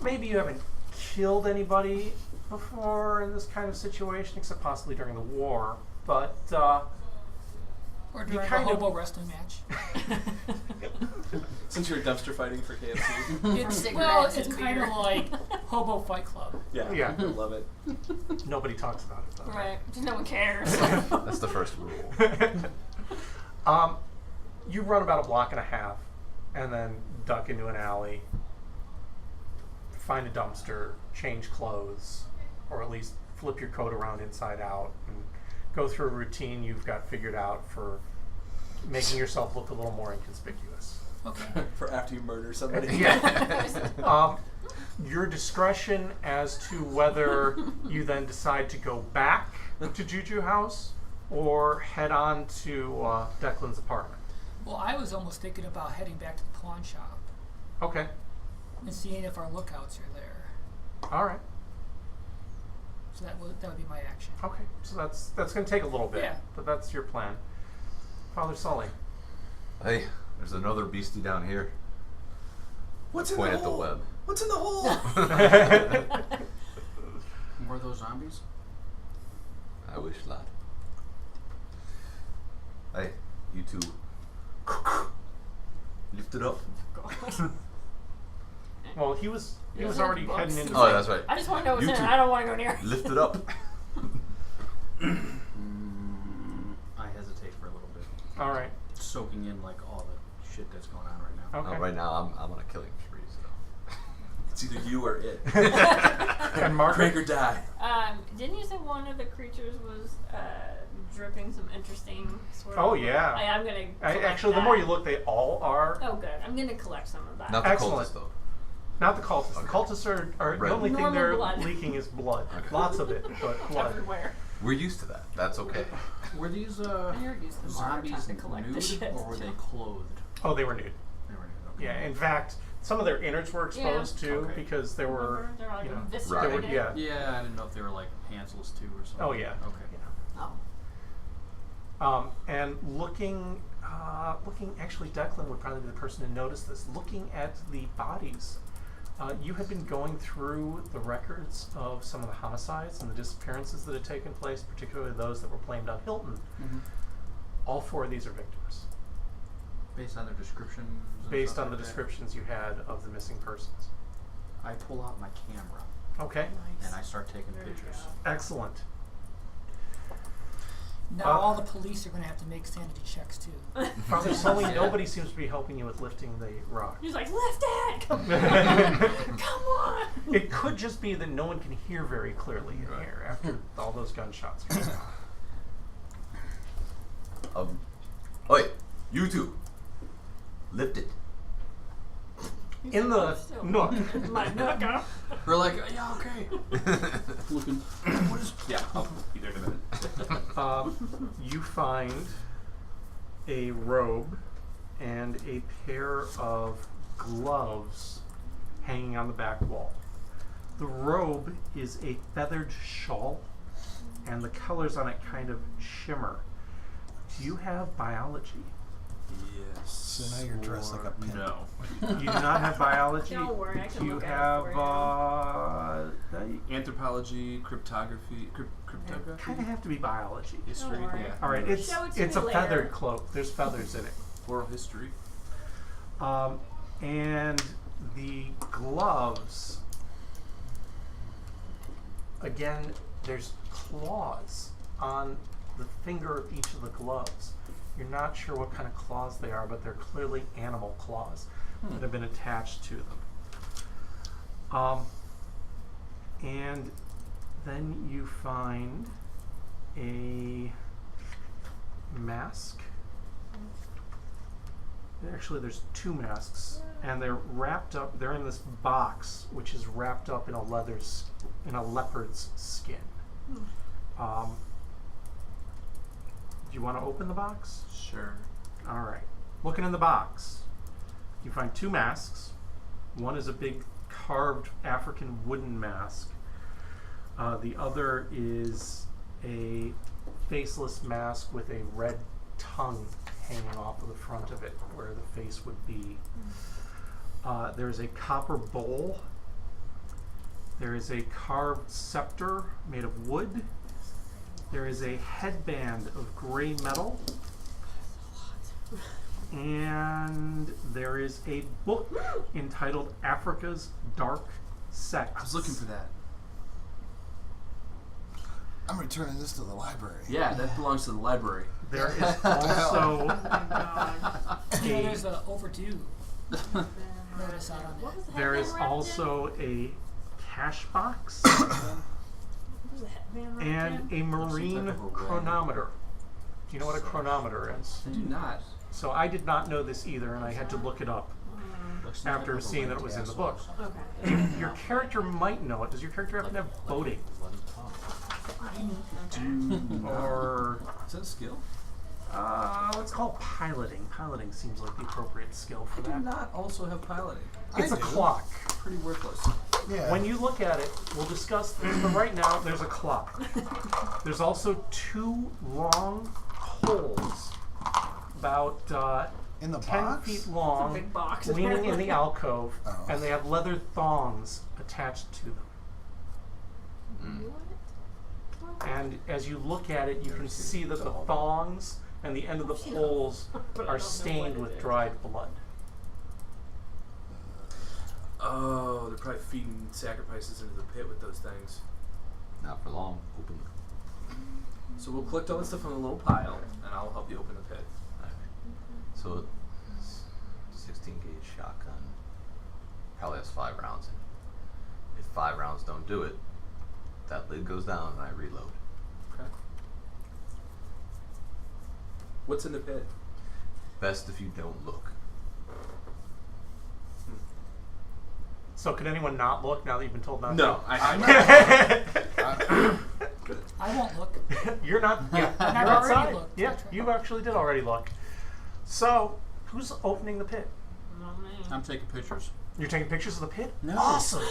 maybe you haven't killed anybody before in this kind of situation, except possibly during the war. But Or You during a kind of- hobo wrestling match. Since you're dumpster fighting for KFC. It's kind of like Hobo Fight Club. Yeah. Yeah. I love it. Nobody talks about it though. Right. Just no one cares. That's the first rule. You run about a block and a half, and then duck into an alley, find a dumpster, change clothes, or at least flip your coat around inside out, and go through a routine you've got figured out for making yourself look a little more inconspicuous. Okay. For after you murder somebody. Yeah. Your discretion as to whether you then decide to go back to Juju House or head on to Declan's apartment. Well, I was almost thinking about heading back to the pawn shop Okay. and seeing if our lookouts are there. All right. So that would be my action. Okay. So that's going to take a little bit, Yeah. but that's your plan. Father Sully. Hey, there's another beastie down here. What's in Point the at the hole? web. What's in the hole? Were those zombies? I wish, lad. Hey, you two. Lift it up. Well, he was Those are already books. heading into. Oh, that's right. I just want to know what's You in it. two. I don't want to go near it. Lift it up. I hesitate for a little bit, All right. soaking in like all the shit that's going on right now. Okay. Right now, I'm on a killing spree, so. It's either you or it. And Margaret. Break or die. Didn't you say one of the creatures was dripping some interesting sort Oh, of... yeah. I'm going to collect Actually, the that. more you look, they all are. Oh, good. I'm going to collect some of that. Not the Excellent. cultists, though. Not the cultists. The Okay. cultists are Red. the only thing Normal they're blood. leaking is blood. Okay. Lots of it, but blood. Everywhere. We're used to that. That's okay. Were these You're used to zombies trying to collect the nude shit. or were they clothed? Oh, they were nude. They were nude. Okay. Yeah. In fact, some of their innards were exposed too, Okay. because there were, They're all you know, eviscerated. Rotting. yeah. Yeah, I didn't know if they were like pantsless too or something. Oh yeah. Okay. Oh. And looking, actually, Declan would probably be the person to notice this. Looking at the bodies, you had been going through the records of some of the homicides and the disappearances that had taken place, particularly those that were claimed on Hilton. Mm-hmm. All 4 of these are victims, Based on their descriptions? and based stuff on the like that? descriptions you had of the missing persons. I pull out my camera Okay, and I start taking There you pictures. go. excellent. Now all the police are going to have to make sanity checks too. Father Sully, nobody seems to be helping you with lifting the rock. He's like, lift it! Come on! It could just be that no one can hear very clearly in Right. here after all those gunshots. Oi, you two. Lift it. In the nook. My nook, huh? We're like, yeah, okay. Looking. What is? Yeah, I'll be there in a minute. You find a robe and a pair of gloves hanging on the back wall. The robe is a feathered shawl, and the colors on it kind of shimmer. Do you have biology? Yes. So now you're dressed like a pimp. No. You do not have biology. Don't worry, I can Do you look at it have for you. Anthropology, cryptography, cryptography, kind of have to be biology. history. Don't worry. Yeah. All right, it's Show it to it's me a later. feathered cloak. There's feathers in it. Oral history. And the gloves, again, there's claws on the finger of each of the gloves. You're not sure what kind of claws they are, but they're clearly animal claws that have been attached to them. And then you find a mask. Actually, there's 2 masks, and they're wrapped up. They're in this box, which is wrapped up in a leopard's skin. Do you want to open the box? Sure. All right. Looking in the box, you find 2 masks. One is a big carved African wooden mask. The other is a faceless mask with a red tongue hanging off of the front of it where the face would be. There's a copper bowl. There is a carved scepter made of wood. There is a headband of gray metal. And there is a book entitled Africa's Dark Sects. I was looking for that. I'm returning this to the library. Yeah, that belongs to the library. There is also Oh my god. Yeah, there's a overdue. Notice out on What that. was the there headband is wrapped also a cash box in? What was the headband wrapped and in? a marine type of a ring. chronometer. Do you know what a chronometer is? I do not. So I did not know this either, and I had to look it up Looks like after a seeing that it ring was in the tassel book. or something. Okay. Your character might know it. Does your character happen to have boating? Or Is that a skill? let's call it piloting. Piloting seems like the appropriate skill for I do that. not also have piloting. It's I a do. clock. Pretty worthless. Yeah. When you look at it, we'll discuss this, but right now there's a clock. There's also 2 long poles, about in the 10 box? feet long, Big box. leaning in the alcove, Oh. and they have leather thongs attached to them. And as you look at it, you can see that the thongs and the end of the poles are stained with dried blood. Oh, they're probably feeding sacrifices into the pit with those things. Not for long. Open. So we'll collect all that stuff on a little pile, and I'll help you open the pit. Alright. So, 16 gauge shotgun probably has 5 rounds in it. If 5 rounds don't do it, that lid goes down and I reload. Okay. What's in the pit? Best if you don't look. So can anyone not look now that you've been told not No, to? I won't look. You're not. Yeah, And you're I've already outside. looked. Yeah, That's right. you actually did already look. So, who's opening the pit? Not me. I'm taking pictures. You're taking pictures of the pit? No. Awesome.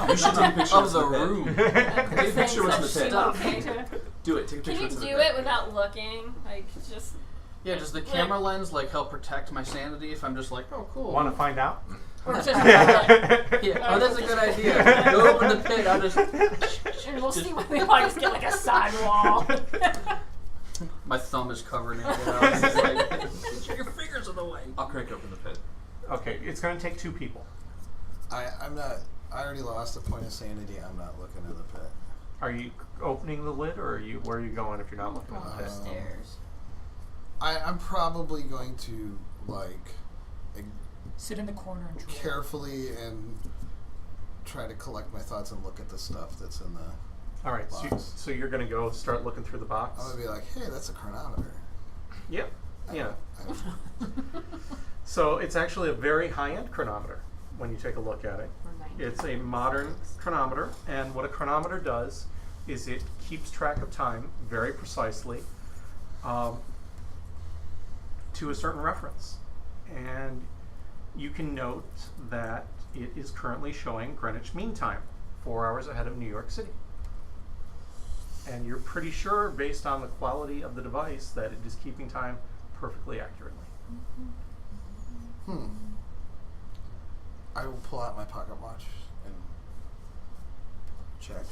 You should take a picture Of the pit. room. Take a picture what's in the pit. Stuff. Do it. Take a Can picture you what's in the do pit. it without looking? Like, just. Yeah, does the camera lens like help protect my sanity if I'm just like, oh cool. Want to find out? Or just. like, Yeah, oh, that's a good idea. Go open the pit. I'll just. and we'll see when we might just get like a sidewall. My thumb is covering it. You know? It's just like, get your fingers in the way. I'll crank open the pit. Okay, it's going to take 2 people. I'm not. I already lost a point of sanity. I'm not looking in the pit. Are you opening the lid, or are you? Where are you going if you're not looking in the pit? Stairs. I'm probably going to Sit in the corner and draw. carefully and try to collect my thoughts and look at the stuff that's in the. All right, Box. so you're going to go start looking through the box. I'm gonna be like, hey, that's a chronometer. Yep. Yeah. I- So it's actually a very high-end chronometer when you take a look at it. It's a modern chronometer, and what a chronometer does is it keeps track of time very precisely to a certain reference. And you can note that it is currently showing Greenwich Mean Time, 4 hours ahead of New York City. And you're pretty sure, based on the quality of the device, that it is keeping time perfectly accurately. I will pull out my pocket watch and check.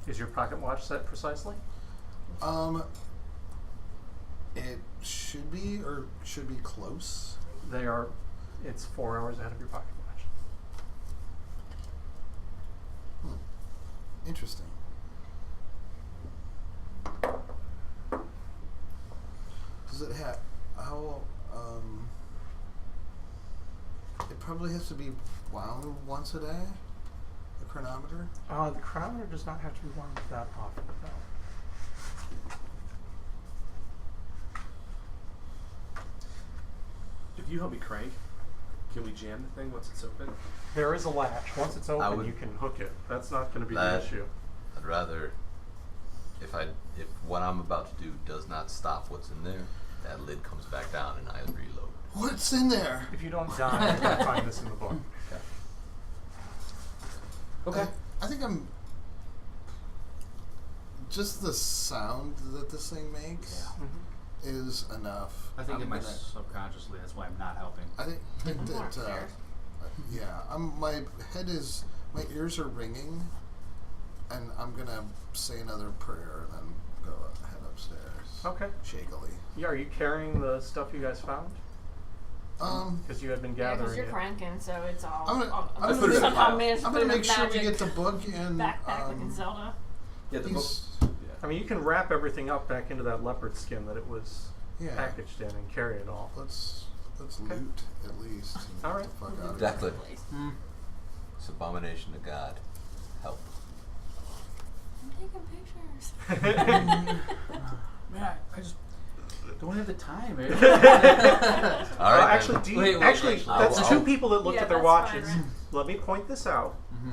Is your pocket watch set precisely? It should be or should be close. They are. It's 4 hours ahead of your pocket watch. Interesting. Does it have how? It probably has to be wound once a day. The chronometer. The chronometer does not have to be wound that often, though. If you help me crank, can we jam the thing once it's open? There is a latch. Once it's open, would- you can hook it. That's not going to be the That- issue. I'd rather, if what I'm about to do does not stop what's in there, that lid comes back down and I reload. What's in there? If you don't die, you can find this in the book. Okay. I think I'm. Just the sound that this thing makes is enough. I think I'm in my gonna- subconsciously, that's why I'm not helping. I think that. Yeah, my ears are ringing, and I'm gonna say another prayer and then go head upstairs. Okay. Shakily. Yeah, are you carrying the stuff you guys found? Because you had been Yeah, gathering because you're it. cranking, so it's all. I'm gonna- I'm gonna put it in a somehow pile. managed to I'm put gonna it in make a sure we magic get the book and backpack like in Zelda. Yeah, the book. he's- I mean, you can wrap everything up back into that leopard skin that it was yeah. packaged in and carry it all. Let's Okay. loot at least. And All get right. the fuck out of here. Declan, Mm. it's abomination to God. Help. I'm taking pictures. Man, I just don't have the time, man. All right. Actually, do you, Wait, actually, that's I'll- two people that looked Yeah, at their that's watches. fine, right? Let me point this out. Mm-hmm.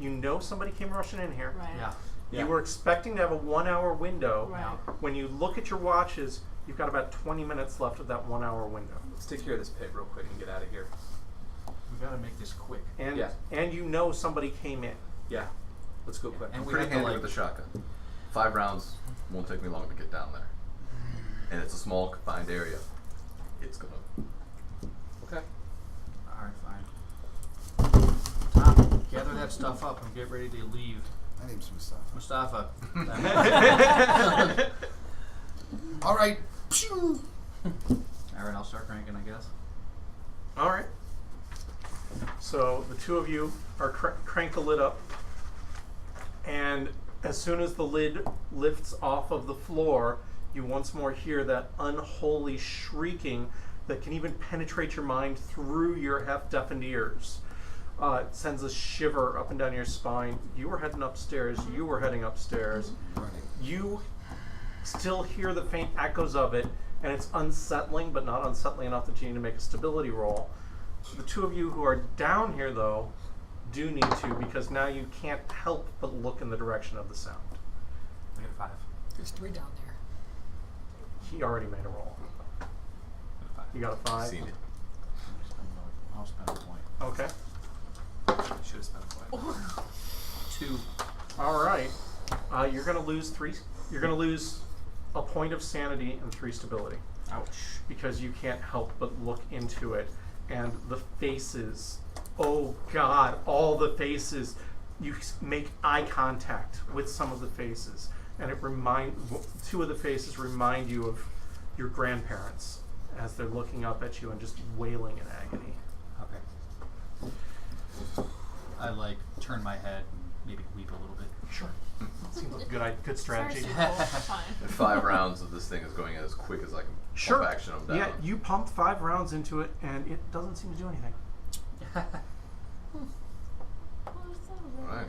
You know somebody came rushing in here. Right. Yeah. Yeah. You were expecting to have a 1 hour window. Right. When you look at your watches, you've got about 20 minutes left of that 1 hour window. Let's take care of this pit real quick and get out of here. We gotta make this quick. And Yeah. and you know somebody came in. Yeah. Let's go quick. And we Pretty have to handy like. with the shotgun. 5 rounds won't take me long to get down there. And it's a small confined area. It's gonna. Okay. Alright, fine. Tom, gather that stuff up and get ready to leave. My name's Mustafa. Mustafa. All right. Pshoo. Alright, I'll start cranking, I guess. All right. So the two of you are crank the lid up, and as soon as the lid lifts off of the floor, you once more hear that unholy shrieking that can even penetrate your mind through your half-deafened ears. It sends a shiver up and down your spine. You were heading upstairs. You were heading upstairs. Running. You still hear the faint echoes of it, and it's unsettling, but not unsettling enough that you need to make a stability roll. The two of you who are down here, though, do need to, because now you can't help but look in the direction of the sound. I got a 5. There's 3 down there. He already made a roll. I got a 5. You got a 5? Seen it. I'll spend a point. Okay. Should have spent a point. 2. All right. You're gonna lose 3. You're gonna lose a point of sanity and 3 stability, Ouch. because you can't help but look into it, and the faces. Oh God! All the faces. You make eye contact with some of the faces, and it 2 of the faces remind you of your grandparents as they're looking up at you and just wailing in agony. Okay. I like turn my head and maybe weep a little bit. Sure. Seems like a good strategy. Fine. And 5 rounds of this thing is going as quick as I can Sure. pump action them down. Yeah, you pumped 5 rounds into it, and it doesn't seem to do anything. Alright.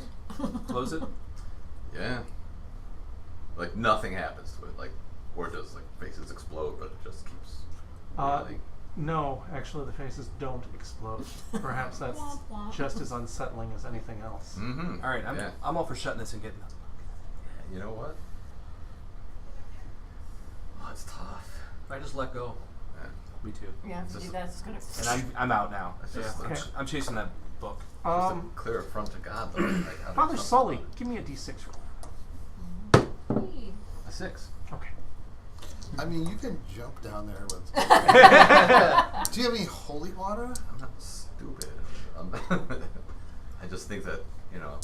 Close it. Yeah. Like nothing happens to it. Like, or does like faces explode, but it just keeps. Really. No, actually, the faces don't explode. Perhaps that's Womp womp. just as unsettling as anything else. Mm-hmm. All right. Yeah. I'm all for shutting this and getting. Yeah, you know what? Oh, it's tough. I just let go. Yeah. Me too. Yeah, if you do that, it's gonna. And I'm out now. It's Yeah. just, Okay. I'm chasing that book. just a clear affront to God, though. Like, how do Father something Sully, about give me a d6 roll. it. A 6. Okay. I mean, you can jump down there with. Do you have any holy water? I'm not stupid. I just think that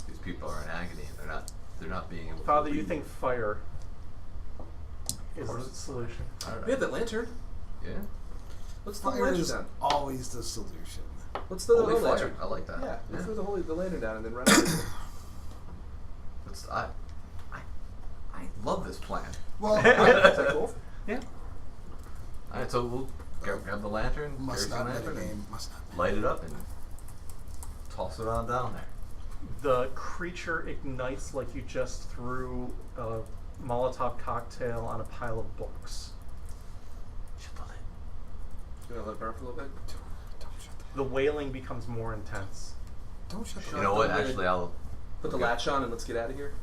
these people are in agony and they're not being able. Father, to you breathe. think fire is the solution? All right. We have that lantern. Yeah. Let's throw the Fire lantern is down. always the solution. Let's throw the Holy whole fire. lantern. I like that. Yeah. Let's Yeah. throw the lantern down and then run out. I love this plan. Well, Is that cool? Yeah. All right, so we'll grab the lantern, must carry not the be a lantern, game. Must not. and light it up, and toss it on down there. The creature ignites like you just threw a Molotov cocktail on a pile of books. Shut the lid. You want to let it burn for a little bit? Don't shut the. The wailing becomes more intense. Don't shut the. You know what? the lid. Actually, I'll Put the okay. latch on and let's get out of here.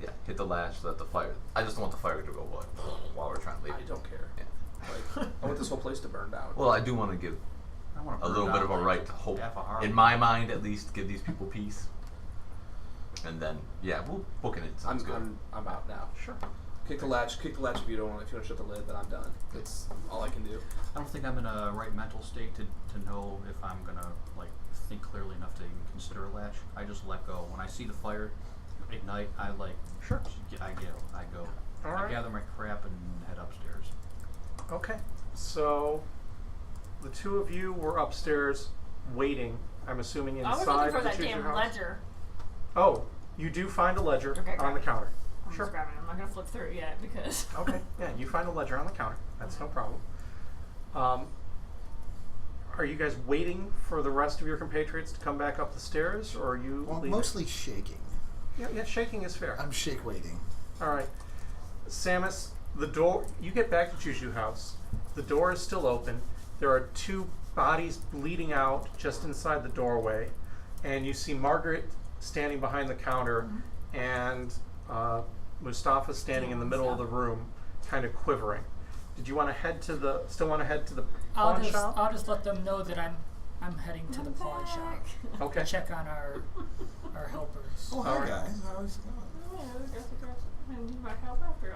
Yeah, hit the latch. Let the fire. I just want the fire to go while we're trying to leave. I don't care. Yeah. Like, I want this whole place to burn down. Well, I do want to give I want a little bit of a right to hope. Half a heart. In my mind, at least, give these people peace. And then, yeah, we'll book it. Sounds good. I'm out now. Sure. Kick the latch if you don't want. If you want to shut the lid, then I'm done. That's all I can do. I don't think I'm in a right mental state to know if I'm gonna like think clearly enough to even consider a latch. I just let go. When I see the fire ignite, I like Sure. I go. All I right. gather my crap and head upstairs. Okay. So the two of you were upstairs waiting. I'm assuming I was inside looking for the that Choose Your damn House. ledger. Oh, you do find a ledger Okay, on grab the it. counter. I'm Sure. just grabbing it. I'm not gonna flip through it yet because. Okay, yeah, you find a ledger on the counter. That's no problem. Are you guys waiting for the rest of your compatriots to come back up the stairs, or are you Well, leaving? mostly shaking. Yeah, shaking is fair. I'm shake waiting. All right. Samus, the door, you get back to Juju House. The door is still open. There are two bodies bleeding out just inside the doorway. And you see Margaret standing behind the counter and Mustafa standing in the middle of the room, kind of quivering. Did you want to head to the, still want to head to the pawn shop? I'll just let them know that I'm heading to the pawn shop Okay. to check on our helpers. Oh, hi All right. guys. How's it going? Yeah, I guess I need my help after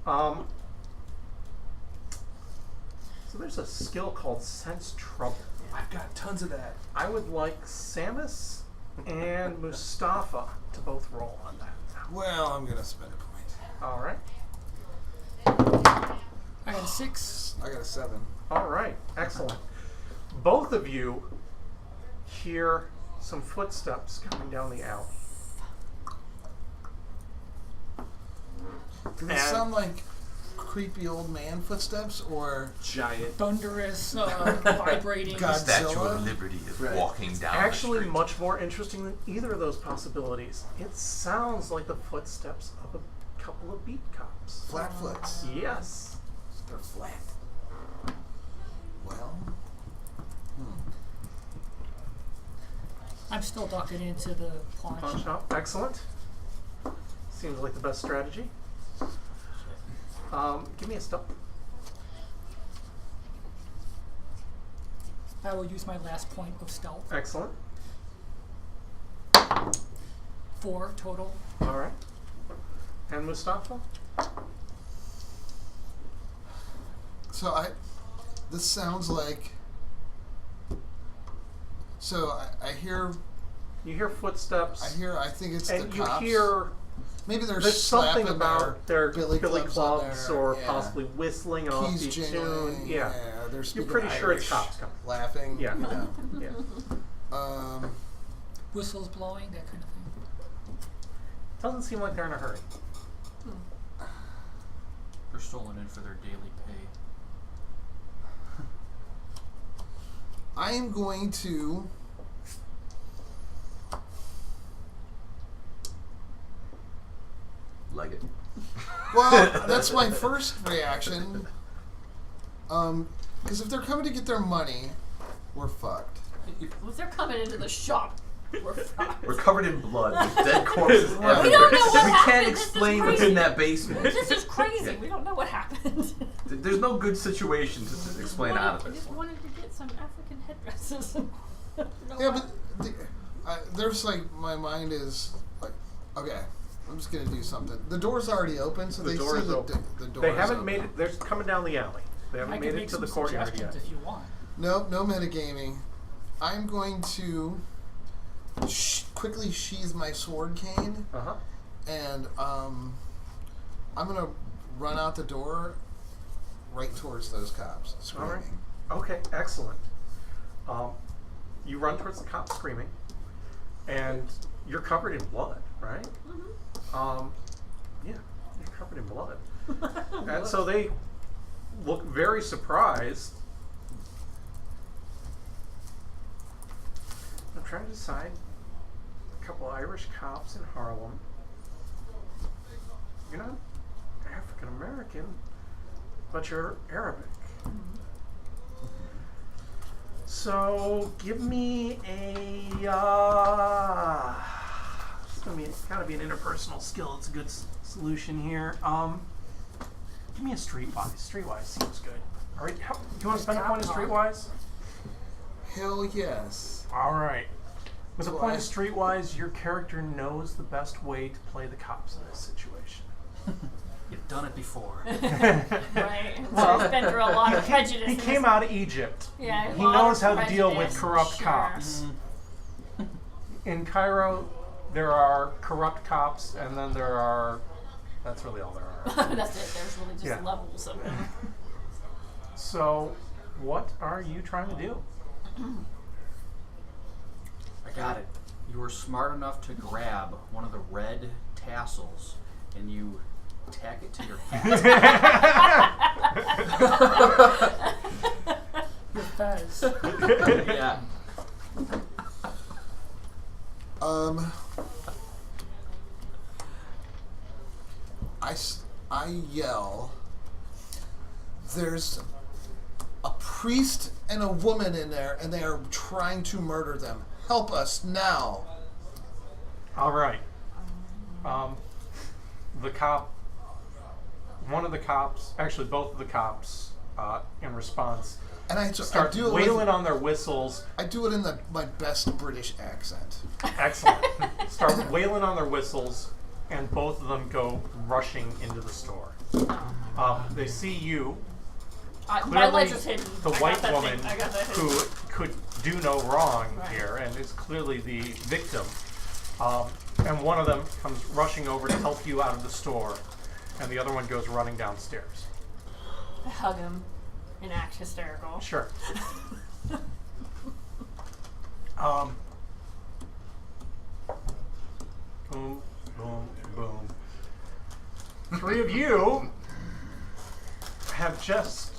all. So there's a skill called Sense Trouble. I've got tons of that. I would like Samus and Mustafa to both roll on that. Well, I'm gonna spend a point. All right. I got a 6. I got a 7. All right. Excellent. Both of you hear some footsteps coming down the alley. Do they And- sound like creepy old man footsteps or Giant. Thunderous, vibrating. God. Statue Godzilla? of Liberty is Right. walking down Actually, the street. much more interesting than either of those possibilities. It sounds like the footsteps of a couple of beat cops. flatfoots? Yes. They're flat. Well, I'm still ducking into the pawn Pawn shop. shop. Excellent. Seems like the best strategy. Give me a stealth. I will use my last point of stealth. Excellent. 4 total. All right. And Mustafa? so this sounds like. So I hear, You hear footsteps. I think it's and the you cops. hear Maybe they're there's something slapping about their billy clubs on clubs there, or yeah. possibly whistling an keys offbeat jingling. tune. Yeah. They're You're speaking pretty sure it's Irish, cops coming. laughing. Yeah. You know. Yeah. Whistles blowing, that kind of thing. Doesn't seem like they're in a hurry. They're stolen in for their daily pay. I am going to. Like it. Well, that's my first reaction. Because if they're coming to get their money, we're fucked. If they're coming into the shop, we're fucked. We're covered in blood. There's dead corpses Right. everywhere. We don't know what We happened. can't This is explain what's crazy. in that basement. This is crazy. We don't know what happened. There's no good situation to explain out of I this just one. wanted to get some African headdresses. Yeah, but there's like my mind is like, okay, I'm just gonna do something. The door's already open, so The they door see is open. the door. They is haven't open. made it. They're coming down the alley. They haven't I made can it make to some the courtyard suggestions yet. if you want. No metagaming. I'm going to quickly sheathe my sword cane, Uh-huh. and I'm gonna run out the door right towards those cops, All right. screaming. Okay, excellent. You run towards the cop screaming, and you're covered in blood, right? Yeah, you're covered in blood. And so they look very surprised. I'm trying to decide. A couple Irish cops in Harlem. You're not African American, but you're Arabic. So give me a. It's gotta be an interpersonal skill. It's a good solution here. Give me a streetwise. Streetwise seems good. All right. Do you want to spend a point of streetwise? Hell yes. All right. With a So point I- of streetwise, your character knows the best way to play the cops in this situation. You've done it before. Right. So he's been through a lot of prejudice. He in came his- out of Egypt. Yeah, a He lot knows of how to deal with prejudice, corrupt sure. cops. In Cairo, there are corrupt cops, and then there are. That's really all there are. That's it. There's really just Yeah. levels of them. So, What are you trying to do? I got it. You were smart enough to grab one of the red tassels and you tack it to your hat. Your fez. Yeah. I yell, there's a priest and a woman in there, and they are trying to murder them. Help us now. All right. The cop, one of the cops, actually both of the cops, in response, And I start do it wailing with, on their whistles. I do it in my best British accent. Excellent. Start wailing on their whistles, and both of them go rushing into the store. They see you, My clearly ledge is hidden. the I got white that woman thing. I got that who hidden. could do no wrong Right. here and is clearly the victim. And one of them comes rushing over to help you out of the store, and the other one goes running downstairs. I hug him and act hysterical. Sure. Boom, boom, boom. Three of you have just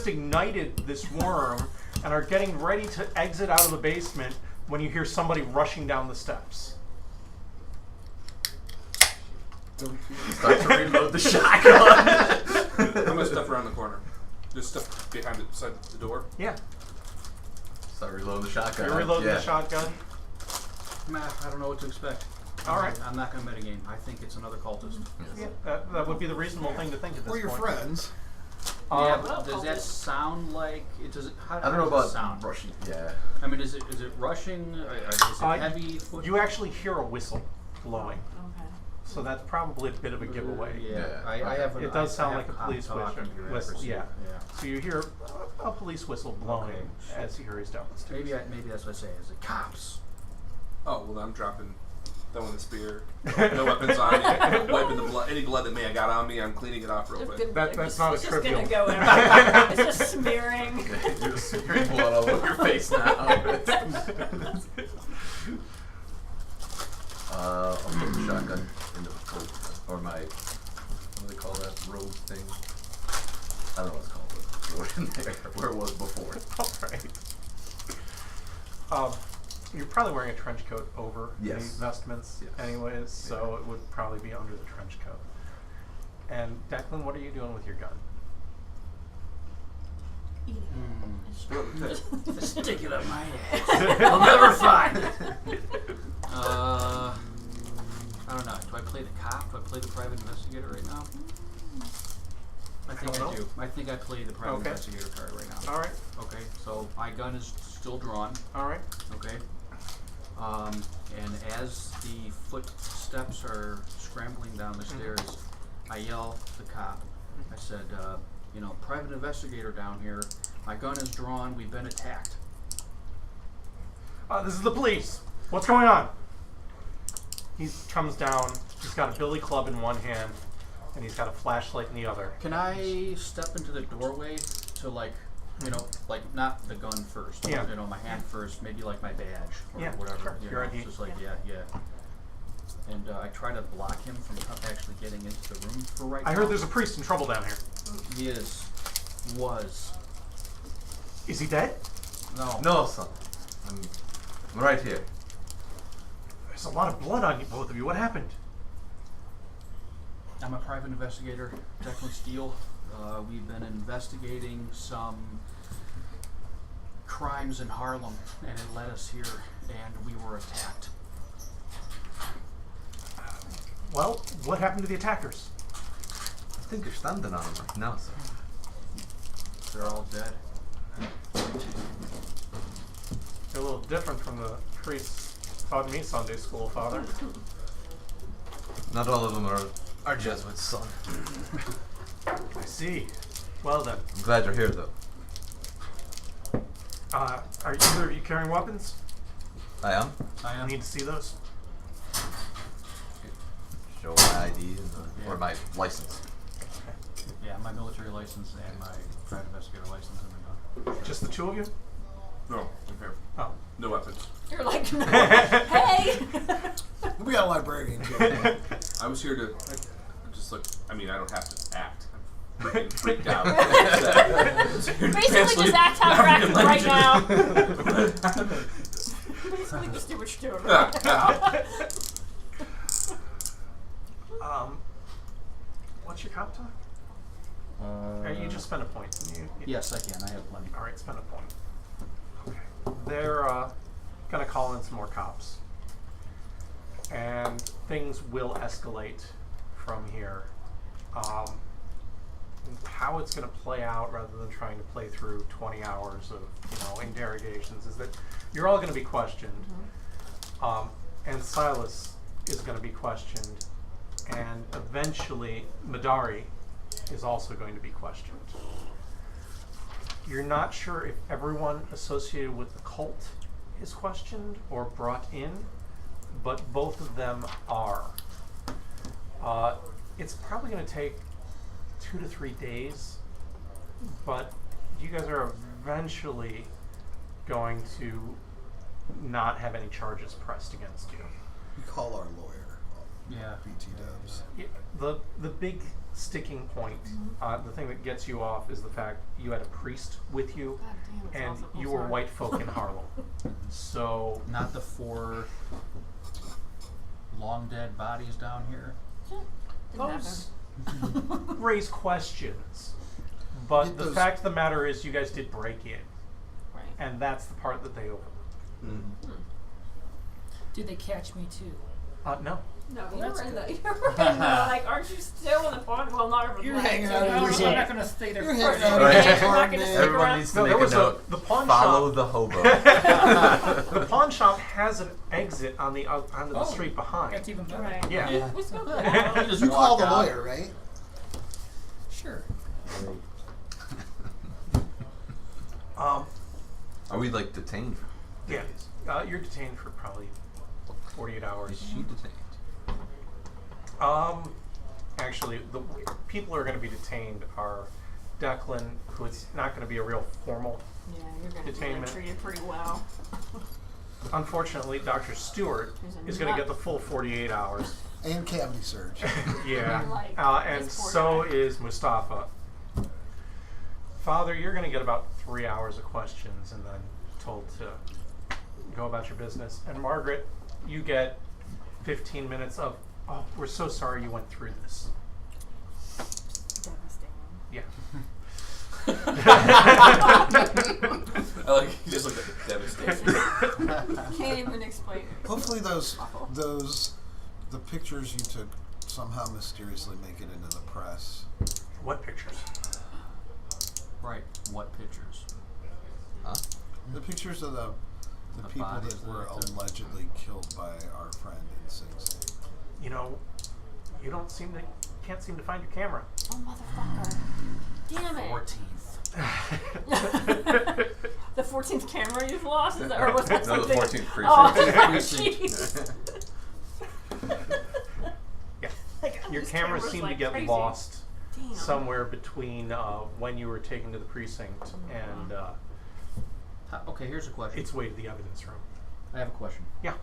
ignited this worm and are getting ready to exit out of the basement when you hear somebody rushing down the steps. Start to reload the shotgun. I'm gonna step around the corner. Just step behind it, beside the door. Yeah. Start reloading the shotgun. You're reloading yeah. the shotgun. I don't know what to expect. All right. I'm not going to metagame. I think it's another cultist. Yeah, that would be the reasonable thing to think at this We're your point. friends. Yeah, well, but does that cultist. sound like it? Does it? How, I don't how know does it about sound. Russian. Yeah. I mean, is it rushing? Is it heavy? Foot? You actually hear a whistle blowing, Okay. so that's probably a bit of a giveaway. Yeah, Yeah. I have. It does sound I like have a police talk whistle. and your Whistle, accuracy. yeah. So you hear a police whistle blowing Okay. as he hurries down the stairs. Maybe that's what I say. Is it cops? Oh well, I'm throwing the spear. No weapons on me. Wiping the blood. Any blood that may have got on me, I'm cleaning it off real quick. That's not a it's trivial. just gonna go everywhere. It's just smearing. You're just smearing blood all over your face now. I'll put the shotgun into the coat, or my, what do they call that, robe thing? I don't know what it's called, but throw it in there where it was before. All right. You're probably wearing a trench coat over Yes. the vestments Yes. anyways, so Yeah. it would probably be under the trench coat. And Declan, what are you doing with your gun? Stick it up my ass. I'll never find it. I don't know. Do I play the cop? Do I play the private investigator right now? I think don't I know. do. I think I play the private Okay. investigator card right now. All right. Okay, so my gun is still drawn. All right. Okay. And as the footsteps are scrambling down the stairs, I yell at the cop. I said, private investigator down here. My gun is drawn. We've been attacked. This is the police. What's going on? He comes down. He's got a billy club in one hand, and he's got a flashlight in the other. Can I step into the doorway to not the gun first? Yeah. My hand first, maybe like my badge or Yeah, whatever. sure. You Your know, ID. just like yeah. And I try to block him from actually getting into the room for right now. I heard there's a priest in trouble down here. He was. Is he dead? No. No, son. I'm right here. There's a lot of blood on you, both of you. What happened? I'm a private investigator, Declan Steele. We've been investigating some crimes in Harlem, and it led us here, and we were attacked. Well, what happened to the attackers? I think you're standing on him right now, sir. They're all dead. They're a little different from the priests taught me Sunday school, Father. Not all of them are Jesuits, son. I see. Well then, I'm glad you're here, though. are either of you carrying weapons? I am. I need to see those. Show my ID and, or my license. Yeah, my military license and my private investigator license have been done. Just the two of you? No, okay. Oh. No weapons. You're like, no. Hey! We got a librarian too. I was here to just look. I mean, I don't have to act. I'm freaking freaked out. Basically, just act how you're acting right now. Basically, just do what you're doing right now. What's your comp talk? You just spend a point. Yes, I can. I have plenty. All right, spend a point. Okay. They're gonna call in some more cops, and things will escalate from here. How it's gonna play out, rather than trying to play through 20 hours of interrogations, is that you're all gonna be questioned, and Silas is gonna be questioned, and eventually Madari is also going to be questioned. You're not sure if everyone associated with the cult is questioned or brought in, but both of them are. It's probably going to take 2 to 3 days, but you guys are eventually going to not have any charges pressed against you. We call our lawyer. Yeah. BT dubs. The big sticking point, the thing that gets you off, is the fact you had a priest with you, God damn, it's and awesome. you were white folk in Harlem. So Not the 4 long dead bodies down here. those raise questions, but Get the those- fact of the matter is you guys did break in, Right. and that's the part that they overlook. Did they catch me too? No. No, Well, you that's were in the, good. you were in the, like, aren't you still in the pond? Well, not over You're the hanging out No, in I'm your not gonna stay there. You're for hanging forever. out Right. in your You're not apartment. gonna stick Everyone around. needs to No, make there a was note. the pawn Follow shop. the hobo. The pawn shop has an exit on the onto the Oh, street behind. That's even better. Right. Yeah. Let's go put out. Just You call walk the out. lawyer, right? Sure. Are we like detained for Yeah. days? You're detained for probably 48 hours. Is she detained? Actually, the people who are going to be detained are Declan, who it's not going to be a real formal. Yeah, you're gonna be Detainment. like, treated pretty well. Unfortunately, Dr. Stewart Who's a is going to nut. get the full 48 hours. And cavity surge. Yeah. Like, And this poor so guy. is Mustafa. Father, you're going to get about 3 hours of questions and then told to go about your business. And Margaret, you get 15 minutes of, oh, we're so sorry you went through this. Devastating. Yeah. I like he just looked at the devastation. Can't even explain it. Hopefully the pictures you took somehow mysteriously make it into the press. What pictures? Right. What pictures? Huh? The pictures of the The people bodies that were that are- allegedly killed by our friend in Sing Sing. You know, you can't seem to find your camera. Oh, motherfucker. Damn it. 14th. The 14th camera you've lost? Is that, or was that No, the something? 14th Oh, precinct. jeez. Yeah. Like, Your this cameras camera's seem like to get crazy. lost Damn. somewhere between when you were taken to the precinct and Okay, here's a question. its way to the evidence room. I have a question. Yeah,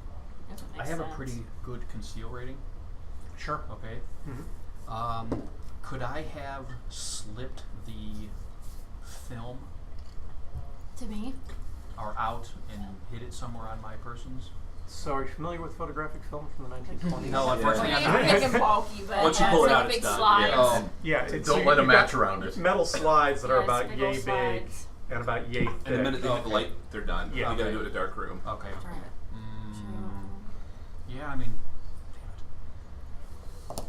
That would I make have sense. a pretty good conceal rating. sure. Okay. Mm-hmm. Could I have slipped the film To me? or out and hid it somewhere on my persons? So, are you familiar with photographic film from the 1920s? No, unfortunately It's I'm not. big and bulky, but Once you yeah, pull it's it like out, big it's done. slides. Yeah. Yeah, Don't let a you've match got around it. Metal slides that are Yeah, it's about big yay old big slides. and about yay thick. And the minute they hit the light, they're done. Yeah. You gotta Okay. do it in a dark room. Okay. That's right. Yeah, I mean, damn it.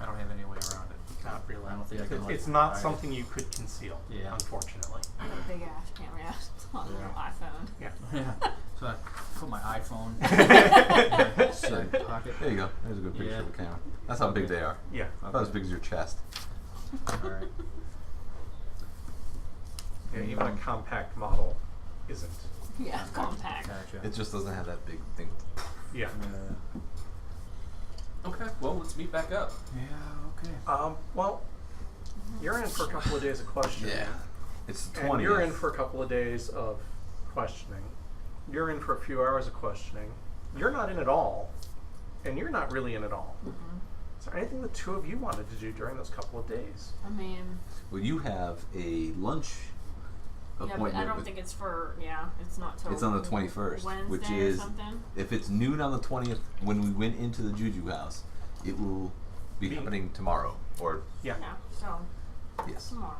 I don't have any way around it. Not really. I don't think I can, like, It's not hide it. something you could conceal, Yeah. unfortunately. I got a big ass camera on the little iPhone. Yeah. Yeah. So I put my iPhone in my side pocket. There you go. There's a good picture Yeah. of the camera. That's how big Okay. they are. Yeah. About as big as your chest. Alright. Yeah, even a compact model isn't. Yeah, it's compact. Gotcha. It just doesn't have that big thing. Yeah. Okay, well, let's meet back up. Yeah, okay. Well, you're in for a couple of days of questioning. Yeah. It's the 20th. And you're in for a couple of days of questioning. You're in for a few hours of questioning. You're not in at all. And you're not really in at all. Is there anything the two of you wanted to do during those couple of days? I mean, Well, you have a lunch yeah, appointment. but I don't with- think it's for, it's not till It's on the 21st, Wednesday which or is something. if it's noon on the 20th when we went into the Juju house, it will be happening tomorrow. Or Yeah. Yeah, so yes. tomorrow.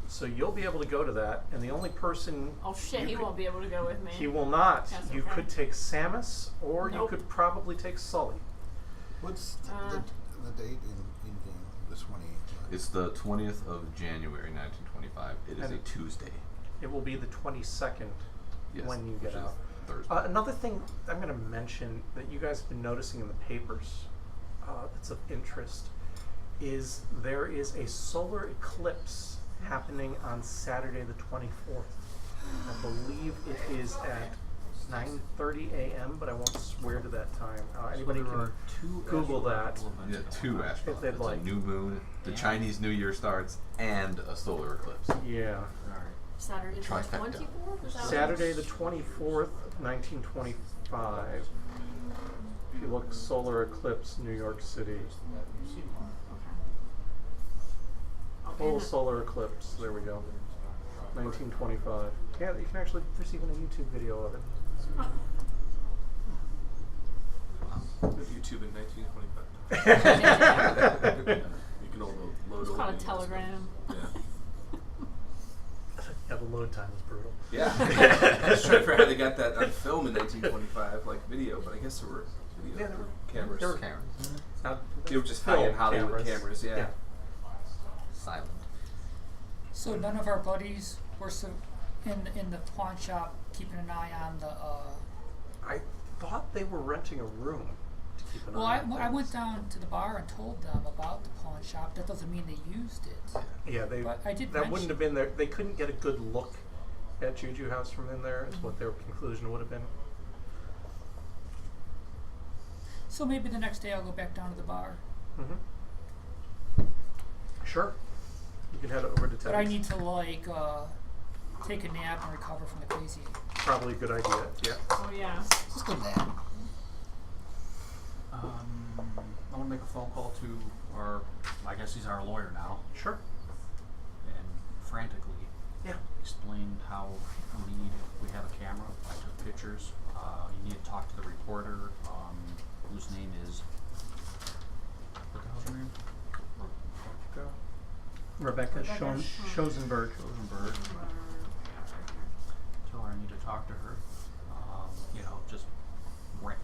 So you'll be able to go to that, and the only person Oh shit, you he could- won't be able to go with me. he will not. That's You okay. could take Samus, or you Nope. could probably take Sully. What's the date in game? The 28th. It's the 20th of January, 1925. It is And a Tuesday. It will be the 22nd Yes, when you which get is out. Thursday. Another thing I'm going to mention that you guys have been noticing in the papers that's of interest is there is a solar eclipse happening on Saturday the 24th. I believe it is at 9:30 a.m., but I won't swear to that time. Anybody there can are two Google that. astronomical events Yeah, two going on. astrological. they'd It's like- a new moon, the Yeah. Chinese New Year starts, and a solar eclipse. Yeah. Alright. Saturday the Trifecta. 24th? Is that what Saturday it the is? 24th, 1925. If you look, solar eclipse, New York City. Full Okay. solar eclipse. There we go. 1925. Yeah, you can actually. There's even a YouTube video of it. YouTube in 1925. You can all load It's old called a videos. telegram. Yeah. Yeah, the load time is brutal. Yeah. I was trying to figure out how they got that on film in 1925, like video, but I guess there were video Yeah, there were- cameras. there were Cameras. They were just Film high-end Hollywood cameras, yeah. Silent. So none of our buddies were in the pawn shop keeping an eye on the. I thought they were renting a room to keep an Well, eye I on went things. down to the bar and told them about the pawn shop. That doesn't mean they used it. Yeah, they. But I did that mention- wouldn't have been there. They couldn't get a good look at Juju House from in there. Is what their conclusion would have been. So maybe the next day I'll go back down to the bar. Mm-hmm. Sure. You can head over to Teddy's. But I need to take a nap and recover from the crazy. Probably a good idea. Yeah. Oh yeah. Just go nap. I want to make a phone call to our, I guess he's our lawyer now, Sure. and frantically Yeah. explained how we have a camera. I took pictures. You need to talk to the reporter, whose name is, what the hell's her name? Rebecca Rebecca Schosenberg. Rosenberg. Tell her I need to talk to her. Just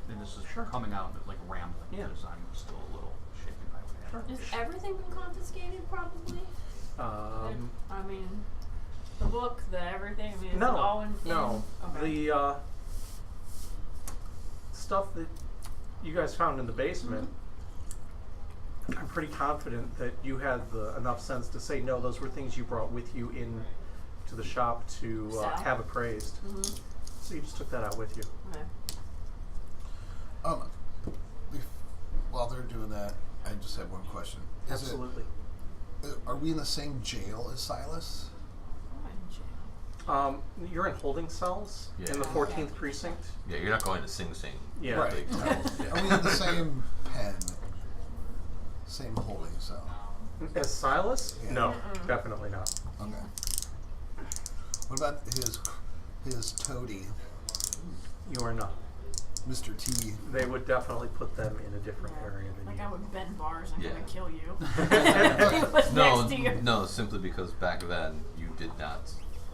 and this is Sure. coming out like rambling Yeah. because I'm still a little shaken by what happened. Has everything been confiscated? Probably. I mean, the book, the everything. I mean, is it all in? No. Okay. The stuff that you guys found in the basement, I'm pretty confident that you had enough sense to say no. Those were things you brought with you in to the shop to Sell. have appraised. Mhm. So you just took that out with you. Okay. While they're doing that, I just have one question. Is it- Absolutely. are we in the same jail as Silas? I'm in jail. You're in holding cells Yeah. in the 14th precinct. Yeah, you're not going to Sing Sing. Yeah. Right. Are we in the same pen? Same holding cell? As Silas? Yeah. No, definitely not. Okay. What about his toady, You are not. Mr. T? They would definitely put them in a different area than Like you. I would bend bars and Yeah. gonna kill you. No, Next to you. no, simply because back then you did not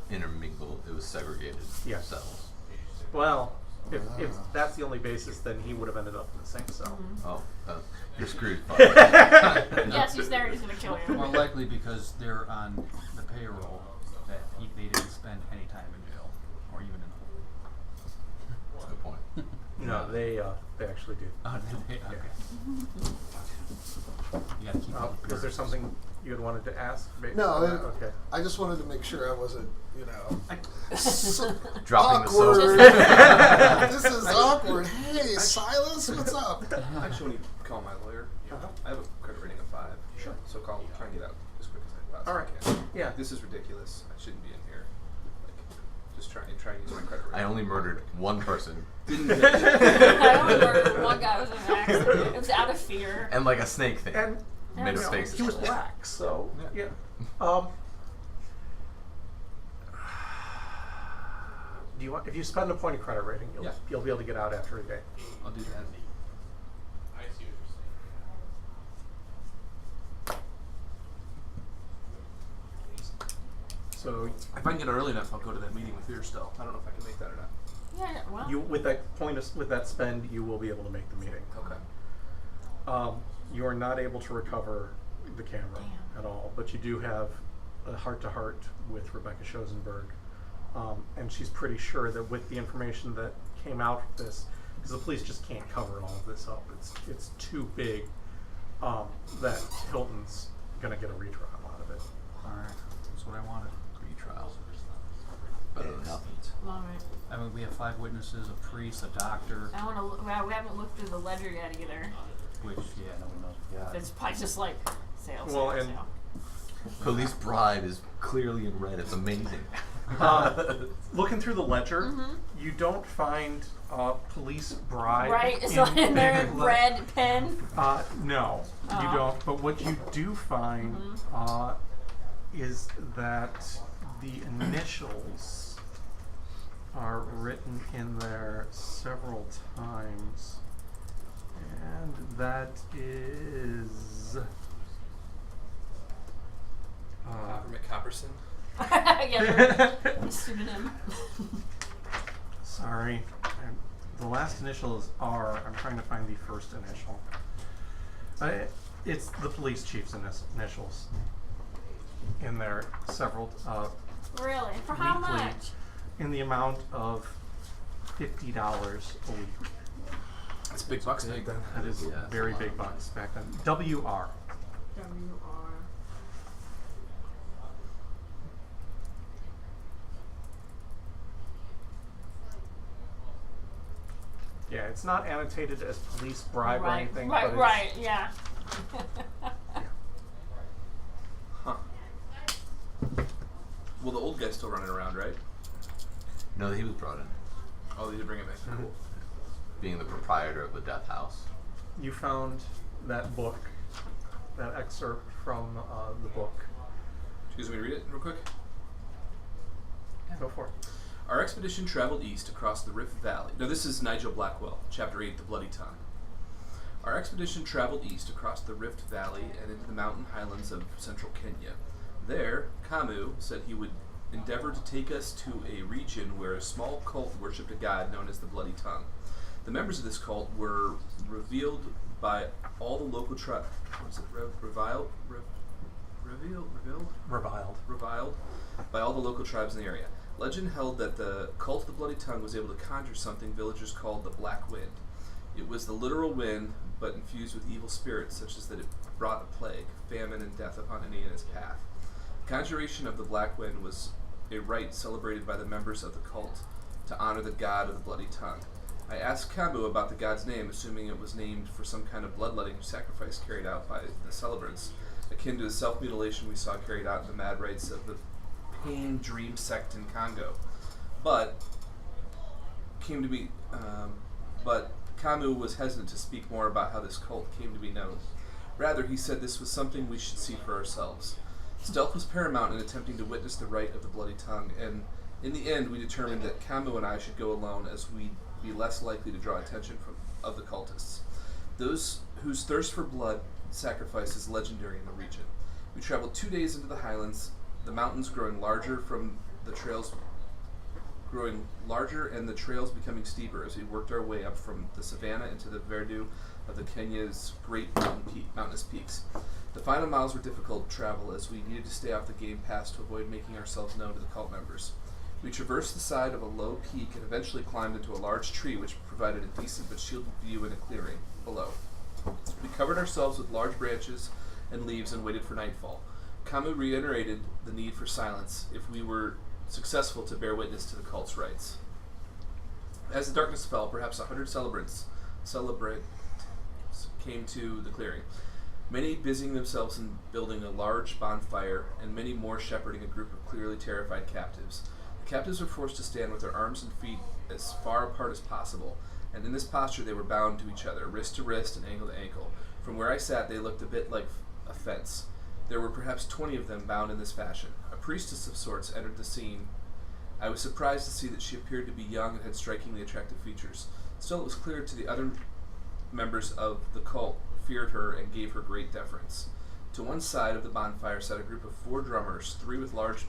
intermingle. It was segregated Yeah. cells. Well, if that's the only basis, then he would have ended up in the same cell. Oh, you're screwed. bud. Yes, he's there and he's gonna kill you. More likely because they're on the payroll that they didn't spend any time in jail or even in the That's a good point. No, they actually do. okay. Yeah, gotta keep up Is there appearances. something you had wanted to ask? based No, on that? it- Okay. I just wanted to make sure I wasn't, so Dropping the awkward. soap. This is awkward. Hey, Silas, what's up? Actually, when you call my lawyer, I have a credit rating of 5. Sure. So try and get out as quick as I possibly All right. can. Yeah. This is ridiculous. I shouldn't be in here. Like, just try and use my credit rating. I only murdered one person Didn't I only murdered one guy. It was an accident. It was out of fear. and like a snake thing. And Made you his know, face. he was black, so Yeah. yeah. Do you want? If you spend a point of credit rating, you'll be able to get out after a day. I'll do that. So If I can get out early enough, I'll go to that meeting with Fear still. I don't know if I can make that or not. Yeah, well. you, with that with that spend, you will be able to make the meeting. Okay. You are not able to recover the camera at all, but you do have a heart-to-heart with Rebecca Schosenberg, and she's pretty sure that with the information that came out of this, because the police just can't cover all of this up, it's too big, that Hilton's gonna get a retrial out of it. Alright, that's what I wanted. Retrial. Better than nothing. Love it. I mean, we have 5 witnesses, a priest, a doctor, I want to. Well, we haven't looked through the ledger yet either. which, yeah, no one knows. Yeah. It's probably just like sales. Well, sales, and- sale. Police bride is clearly in red. It's amazing. Looking through the ledger, Mhm. you don't find police bribe. Right, it's like in there in red pen. No, you Oh. don't. But what you do find is that the initials are written in there several times, and that is. McCopperson. Yeah, pseudonym. Sorry, the last initial is R. I'm trying to find the first initial. It's the police chief's initials in there. Several. Really? For how Weekly. much? In the amount of $50 a week. That's big bucks back then. That is Yeah, that's very a lot big of money. bucks back then. WR. WR. Yeah, it's not annotated as police bribe or Right, anything. right, but right, yeah. Huh. Well, the old guy's still running around, right? No, he was brought in, Oh, they did bring him in. Cool. being the proprietor of the death house. You found that book, that excerpt from the book. Excuse me, read it real quick. Go for it. Our expedition traveled east across the Rift Valley. No, this is Nigel Blackwell, Chapter 8, The Bloody Tongue. Our expedition traveled east across the Rift Valley and into the mountain highlands of central Kenya. There, Kamu said he would endeavor to take us to a region where a small cult worshipped a god known as the Bloody Tongue. The members of this cult were revealed by all the local tribes. Was it reviled by all the local tribes in the area. Legend held that the cult of the Bloody Tongue was able to conjure something villagers called the Black Wind. It was the literal wind, but infused with evil spirits, such as that it brought a plague, famine, and death upon any in its path. The conjuration of the Black Wind was a rite celebrated by the members of the cult to honor the god of the Bloody Tongue. I asked Kambu about the god's name, assuming it was named for some kind of bloodletting sacrifice carried out by the celebrants, akin to the self-mutilation we saw carried out in the mad rites of the Pain Dream sect in Congo. But Kamu was hesitant to speak more about how this cult came to be known. Rather, he said this was something we should see for ourselves. Stealth was paramount in attempting to witness the rite of the Bloody Tongue, and in the end we determined that Kamu and I should go alone, as we'd be less likely to draw attention of the cultists. Those whose thirst for blood sacrifice is legendary in the region. We traveled 2 days into the highlands, the mountains growing larger and the trails becoming steeper as we worked our way up from the savannah into the verdure of the Kenya's great mountainous peaks. The final miles were difficult to travel as we needed to stay off the game paths to avoid making ourselves known to the cult members. We traversed the side of a low peak and eventually climbed into a large tree which provided a decent but shielded view in a clearing below. We covered ourselves with large branches and leaves and waited for nightfall. Camus reiterated the need for silence if we were successful to bear witness to the cult's rites. As the darkness fell, perhaps 100 celebrants came to the clearing, many busying themselves in building a large bonfire, and many more shepherding a group of clearly terrified captives. The captives were forced to stand with their arms and feet as far apart as possible, and in this posture they were bound to each other, wrist to wrist and ankle to ankle. From where I sat, they looked a bit like a fence. There were perhaps 20 of them bound in this fashion. A priestess of sorts entered the scene. I was surprised to see that she appeared to be young and had strikingly attractive features. Still, it was clear to the other members of the cult feared her and gave her great deference. To one side of the bonfire sat a group of 4 drummers, 3 with large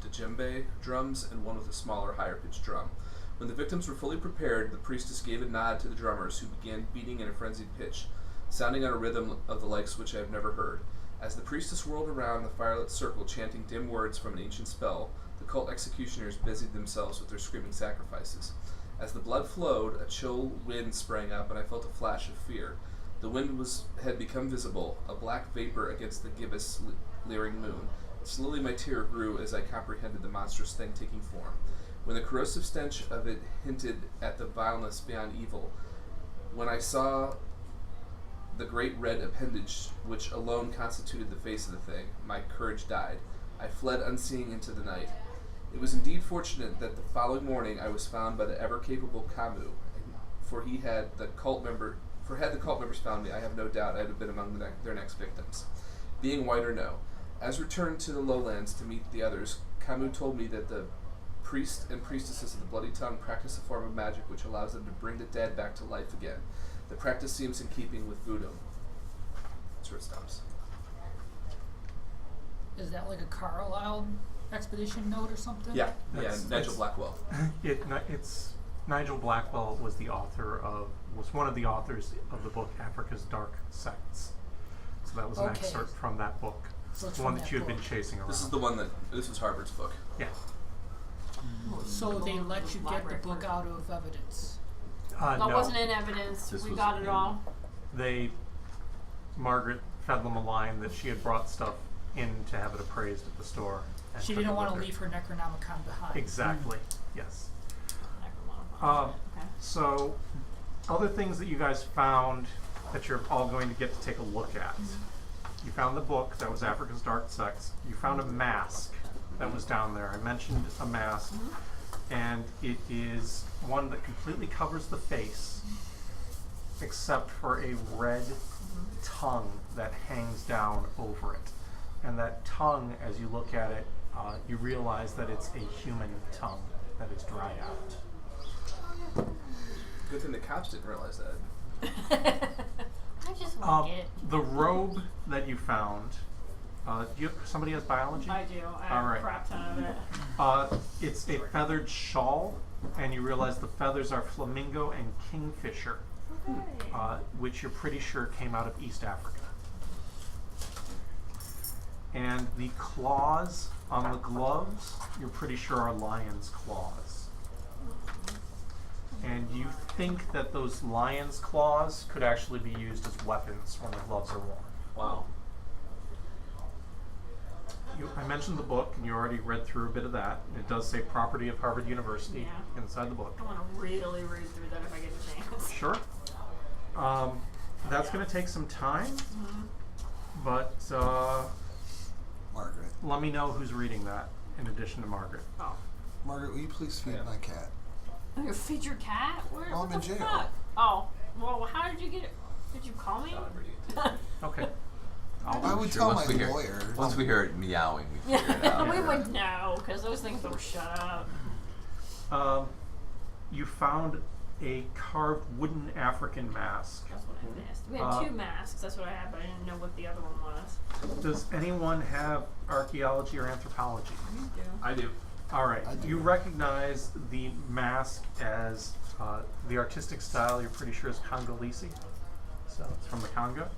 djembe drums and 1 with a smaller, higher-pitched drum. When the victims were fully prepared, the priestess gave a nod to the drummers, who began beating in a frenzied pitch, sounding on a rhythm of the likes which I have never heard. As the priestess whirled around the firelit circle, chanting dim words from an ancient spell, the cult executioners busied themselves with their screaming sacrifices. As the blood flowed, a chill wind sprang up, and I felt a flash of fear. The wind had become visible, a black vapor against the gibbous, leering moon. Slowly my terror grew as I comprehended the monstrous thing taking form. When the corrosive stench of it hinted at the vileness beyond evil, when I saw the great red appendage which alone constituted the face of the thing, my courage died. I fled unseeing into the night. It was indeed fortunate that the following morning I was found by the ever-capable Camus, for had the cult members found me, I have no doubt I would have been among their next victims. Being white or no. As returned to the lowlands to meet the others, Camus told me that the priests and priestesses of the Bloody Tongue practice a form of magic which allows them to bring the dead back to life again. The practice seems in keeping with voodoo. That's where it stops. Is that like a Carlisle expedition note or something? Yeah, That's- Nigel Blackwell. It's Nigel Blackwell was one of the authors of the book Africa's Dark Sects. So that was an Okay. excerpt from that book. So it's The one from that that you had been book. chasing around. This was Harvard's book. Yeah. So they let you get the book out of evidence. That No. wasn't in evidence. This We was got it in- all. Margaret fed them a line that she had brought stuff in to have it appraised at the store. and She took didn't it want to with her. leave her Necronomicon behind. Exactly. Yes. Okay. So, other things that you guys found that you're all going to get to take a look at. You found the book that was Africa's Dark Sects. You found a mask that was down there. I mentioned a mask, and it is one that completely covers the face, except for a red tongue that hangs down over it. And that tongue, as you look at it, you realize that it's a human tongue that is dried out. Good thing the cops didn't realize that. I just like it. The robe that you found, somebody has biology? I do. I All have right. a crap ton of it. It's a feathered shawl, and you realize the feathers are flamingo and kingfisher, which you're pretty sure came out of East Africa. And the claws on the gloves, you're pretty sure are lion's claws. And you think that those lion's claws could actually be used as weapons when the gloves are worn. Wow. I mentioned the book, and you already read through a bit of that. It does say property of Harvard University Yeah. inside the book. I want to really read through that if I get a chance. Sure. That's going to take some time, but Margaret. let me know who's reading that in addition to Margaret. Oh. Margaret, will you please feed Yeah. my cat? You feed your cat? Where? Well, what I'm the in jail. fuck? Oh. Well, how did you get it? Did you call me? Okay. I would Sure, tell my once we hear- lawyer. Once we hear it meowing, we figure it out. We would know, because those things don't shut up. You found a carved wooden African mask. That's what I missed. We had 2 masks, that's what I had, but I didn't know what the other one was. Does anyone have archaeology or anthropology? I do. All right. I do. You recognize the mask as the artistic style. You're pretty sure is Congolese, so it's from the Congo.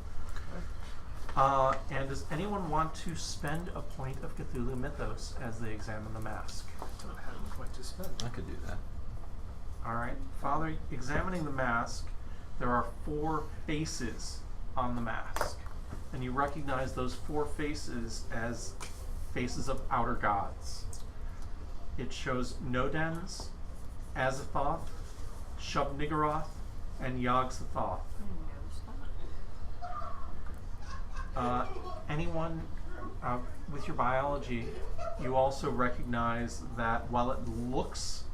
And does anyone want to spend a point of Cthulhu Mythos as they examine the mask? Don't have a point to spend. I could do that. All right, Father, examining the mask, there are 4 faces on the mask. and you recognize those 4 faces as faces of outer gods. It shows Nodens, Azathoth, Shub-Niggurath, and Yog-Sothoth. Anyone with your biology, you also recognize that while it looks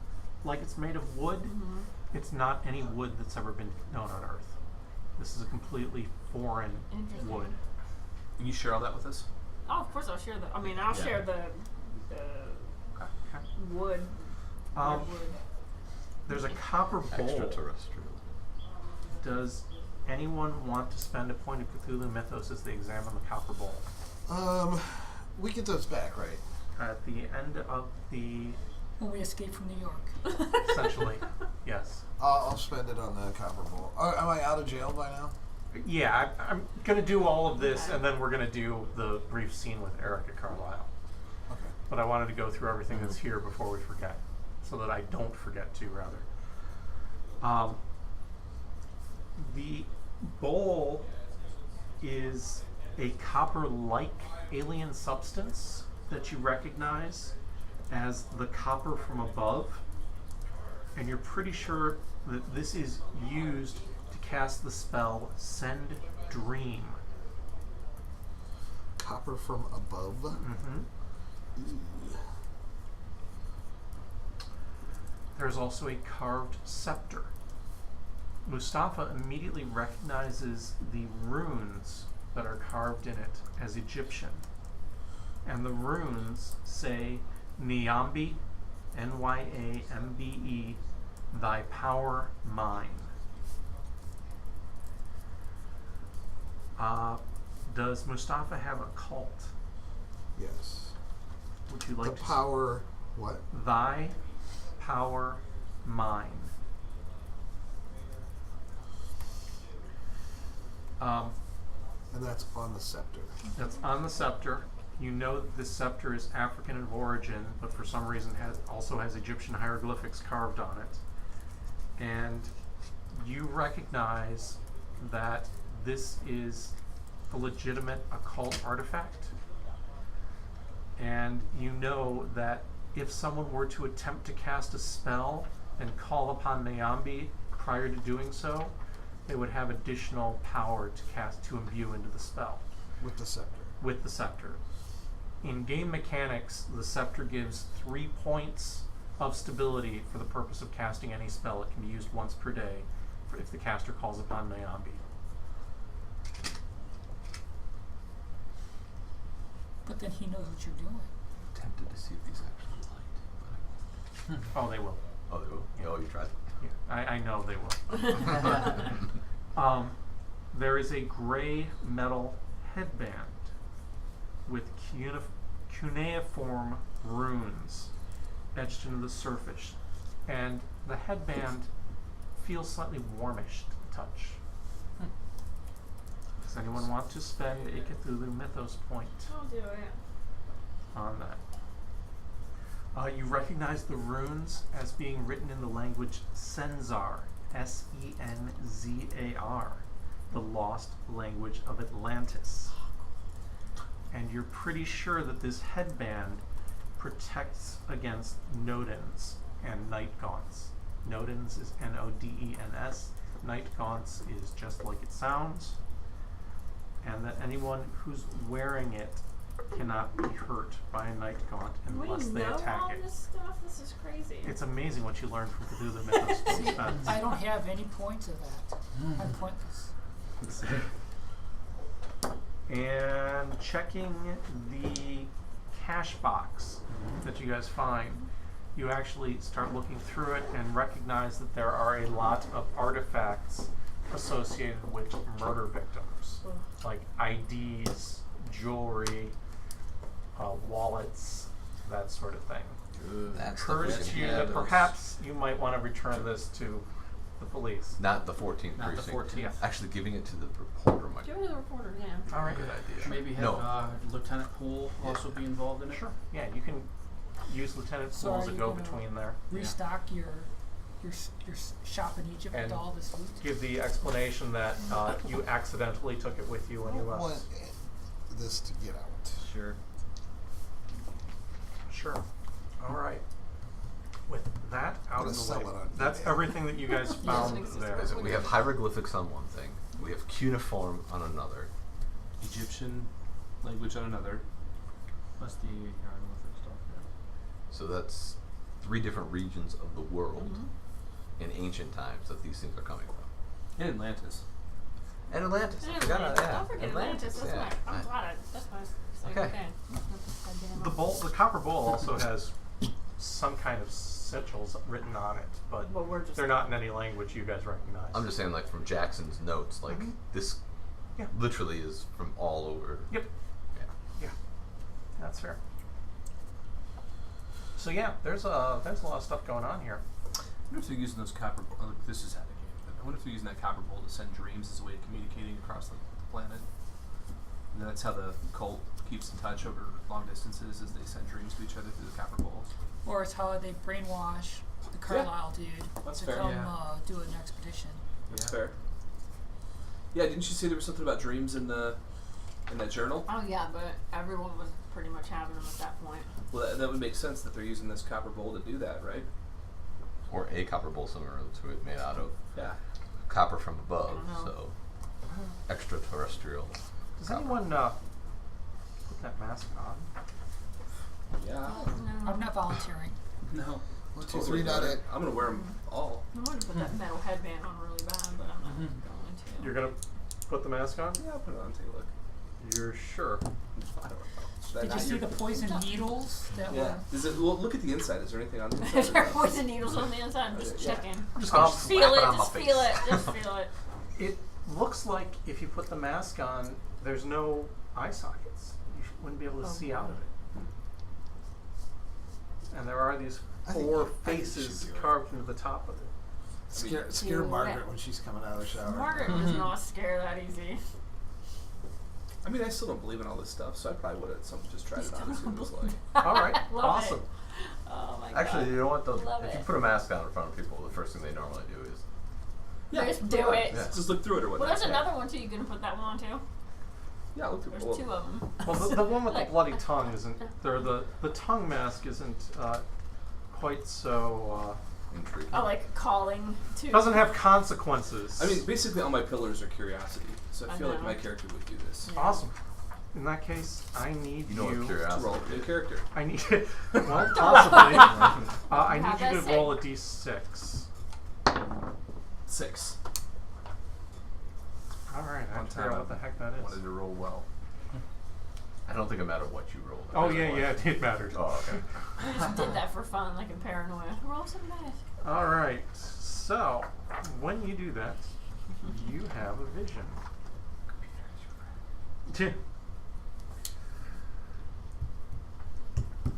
like it's made of wood, it's not any wood that's ever been known on Earth. This is a completely foreign Interesting. wood. Can you share all that with us? Oh, of course I'll share the. I mean, I'll share the wood. Um, wood. There's a copper bowl. Extraterrestrial. Does anyone want to spend a point of Cthulhu Mythos as they examine the copper bowl? We get those back, right? At the end of the, When we escape from New York. essentially, yes. I'll spend it on the copper bowl. Am I out of jail by now? Yeah, I'm going to do all of this, and then we're going to do the brief scene with Eric at Carlisle. Okay. But I wanted to go through everything that's here before we forget, so that I don't forget to, rather. The bowl is a copper-like alien substance that you recognize as the copper from above, and you're pretty sure that this is used to cast the spell Send Dream. Copper from above? Ooh. There's also a carved scepter. Mustafa immediately recognizes the runes that are carved in it as Egyptian. And the runes say Nyambi, Nyambe, thy power mine. Does Mustafa have a cult? Yes. Would you like The to power... What? Thy power mine. And that's on the scepter. That's on the scepter. You know that this scepter is African in origin, but for some reason also has Egyptian hieroglyphics carved on it. And you recognize that this is a legitimate occult artifact. And you know that if someone were to attempt to cast a spell and call upon Nyambi prior to doing so, they would have additional power to imbue into the spell. With the scepter. With the scepter. In game mechanics, the scepter gives 3 points of stability for the purpose of casting any spell. It can be used once per day if the caster calls upon Nyambi. But then he knows what you're doing. Tempted to see if these actually light, but I won't. Oh, they will. Oh, they will? Yeah. Oh, you tried? Yeah, I know they will. There is a gray metal headband with cuneiform runes etched into the surface, and the headband feels slightly warmish to the touch. Does anyone want to spend a Cthulhu Mythos point I'll do it. on that? You recognize the runes as being written in the language Senzar, Senzar, the lost language of Atlantis. And you're pretty sure that this headband protects against Nodens and Night Gaunts. Nodens is Nodens. Night Gaunts is just like it sounds. And that anyone who's wearing it cannot be hurt by a Night Gaunt unless they attack all it. this stuff? This is crazy. It's amazing what you learn from Cthulhu Mythos full spends. I don't have any points of that. I'm pointless. And checking the cache box that you guys find, you actually start looking through it and recognize that there are a lot of artifacts associated with murder victims, like IDs, jewelry, wallets, that sort of thing. That's Occurs the to you that perhaps you might want to return this to the police. Not the 14th Not the precinct. 14th. Yeah. Actually, giving it to the reporter might be Give it to the reporter, yeah. All right. a good idea. Maybe have No. Lieutenant Poole also be involved in it. Sure. Yeah, you can use Lieutenant So Poole as are a you go-between there. Restock your your shop in Egypt And with all this loot. give the explanation that you accidentally took it with you when I you don't want left. this to get out. Sure. Sure. All right. With that out Gonna of the sell way, it on that's eBay. everything that you guys found exist. there. Listen, we have hieroglyphics on one thing. We have cuneiform on another. Egyptian language on another. Plus the hieroglyphic stuff. Yeah. So that's 3 different regions of the world in ancient times that these things are coming from. In Atlantis. And Atlantis. I Atlantis. forgot, Don't yeah. forget Atlantis. That's yeah. my. I'm glad. That's my. Like, Okay. okay. The bowl, the copper bowl, also has some kind of sigils written on it, but But we're just. they're not in any language you guys recognize. I'm just saying, like, from Jackson's notes, like, this Yeah. literally is from all over. Yep. Yeah. Yeah. That's fair. So yeah, there's a lot of stuff going on here. I wonder if they're using those copper. This is how they game, but I wonder if they're using that copper bowl to send dreams as a way of communicating across the planet. And that's how the cult keeps in touch over long distances, as they send dreams to each other through the copper bowls. Or it's how they brainwash the Carlisle dude That's to fair. come Yeah. do an expedition. That's Yeah. fair. Yeah, didn't you say there was something about dreams in that journal? Oh yeah, but everyone was pretty much having them at that point. Well, that would make sense that they're using this copper bowl to do that, right? Or a copper bowl similar to it made out of Yeah. copper from above, I don't know. so extraterrestrial. Does copper. anyone put that mask on? Yeah. No. I'm not volunteering. No. 1, 2, 3, not it. I'm gonna wear them all. I wanted to put that metal headband on really bad, but I'm not going to. You're gonna put the mask on? Yeah, I'll put it on. Take a look. You're sure? I don't know. Did you see the poison needles that Yeah. were? Does it? Well, look at the inside. Is there anything on the inside? Is there poison needles on the inside? I'm just Yeah. checking. I'm just gonna Just feel slap it. it on my Just face. feel it. Just feel it. It looks like if you put the mask on, there's no eye sockets. You wouldn't be able to see out of it. And there are these I think 4 you should faces do it. carved into the top of it. Scare Yeah. Margaret when she's coming out of the shower. Margaret does not scare that easy. I mean, I still don't believe in all this stuff, so I probably would have just tried it on and see what it was like. All right, Love awesome. It. Oh my god. Actually, you know what? Though, Love if you it. put a mask on in front of people, the first thing they normally do is Just do it. Yeah. Just look through it or Well, whatnot. there's another one too. You gonna put that one on too? Yeah, look through it. There's 2 of them. Well, the one with the Like- bloody tongue isn't. The tongue mask isn't quite so. intriguing. Oh, like calling to. Doesn't have consequences. I mean, basically, all my pillars are curiosity, so I I feel like know. my character would do this. Yeah. awesome. In that case, I need You know what To curiosity roll is. a character. I need. Well, possibly. I How'd need you that to say? roll a d6. 6. All right, I One figure out time what the heck that Wanted is. to roll well. I don't think it mattered what you rolled. Oh yeah, it mattered. Oh, okay. I just did that for fun, like in Paranoia. Roll some dice. All right. So when you do that, you have a vision.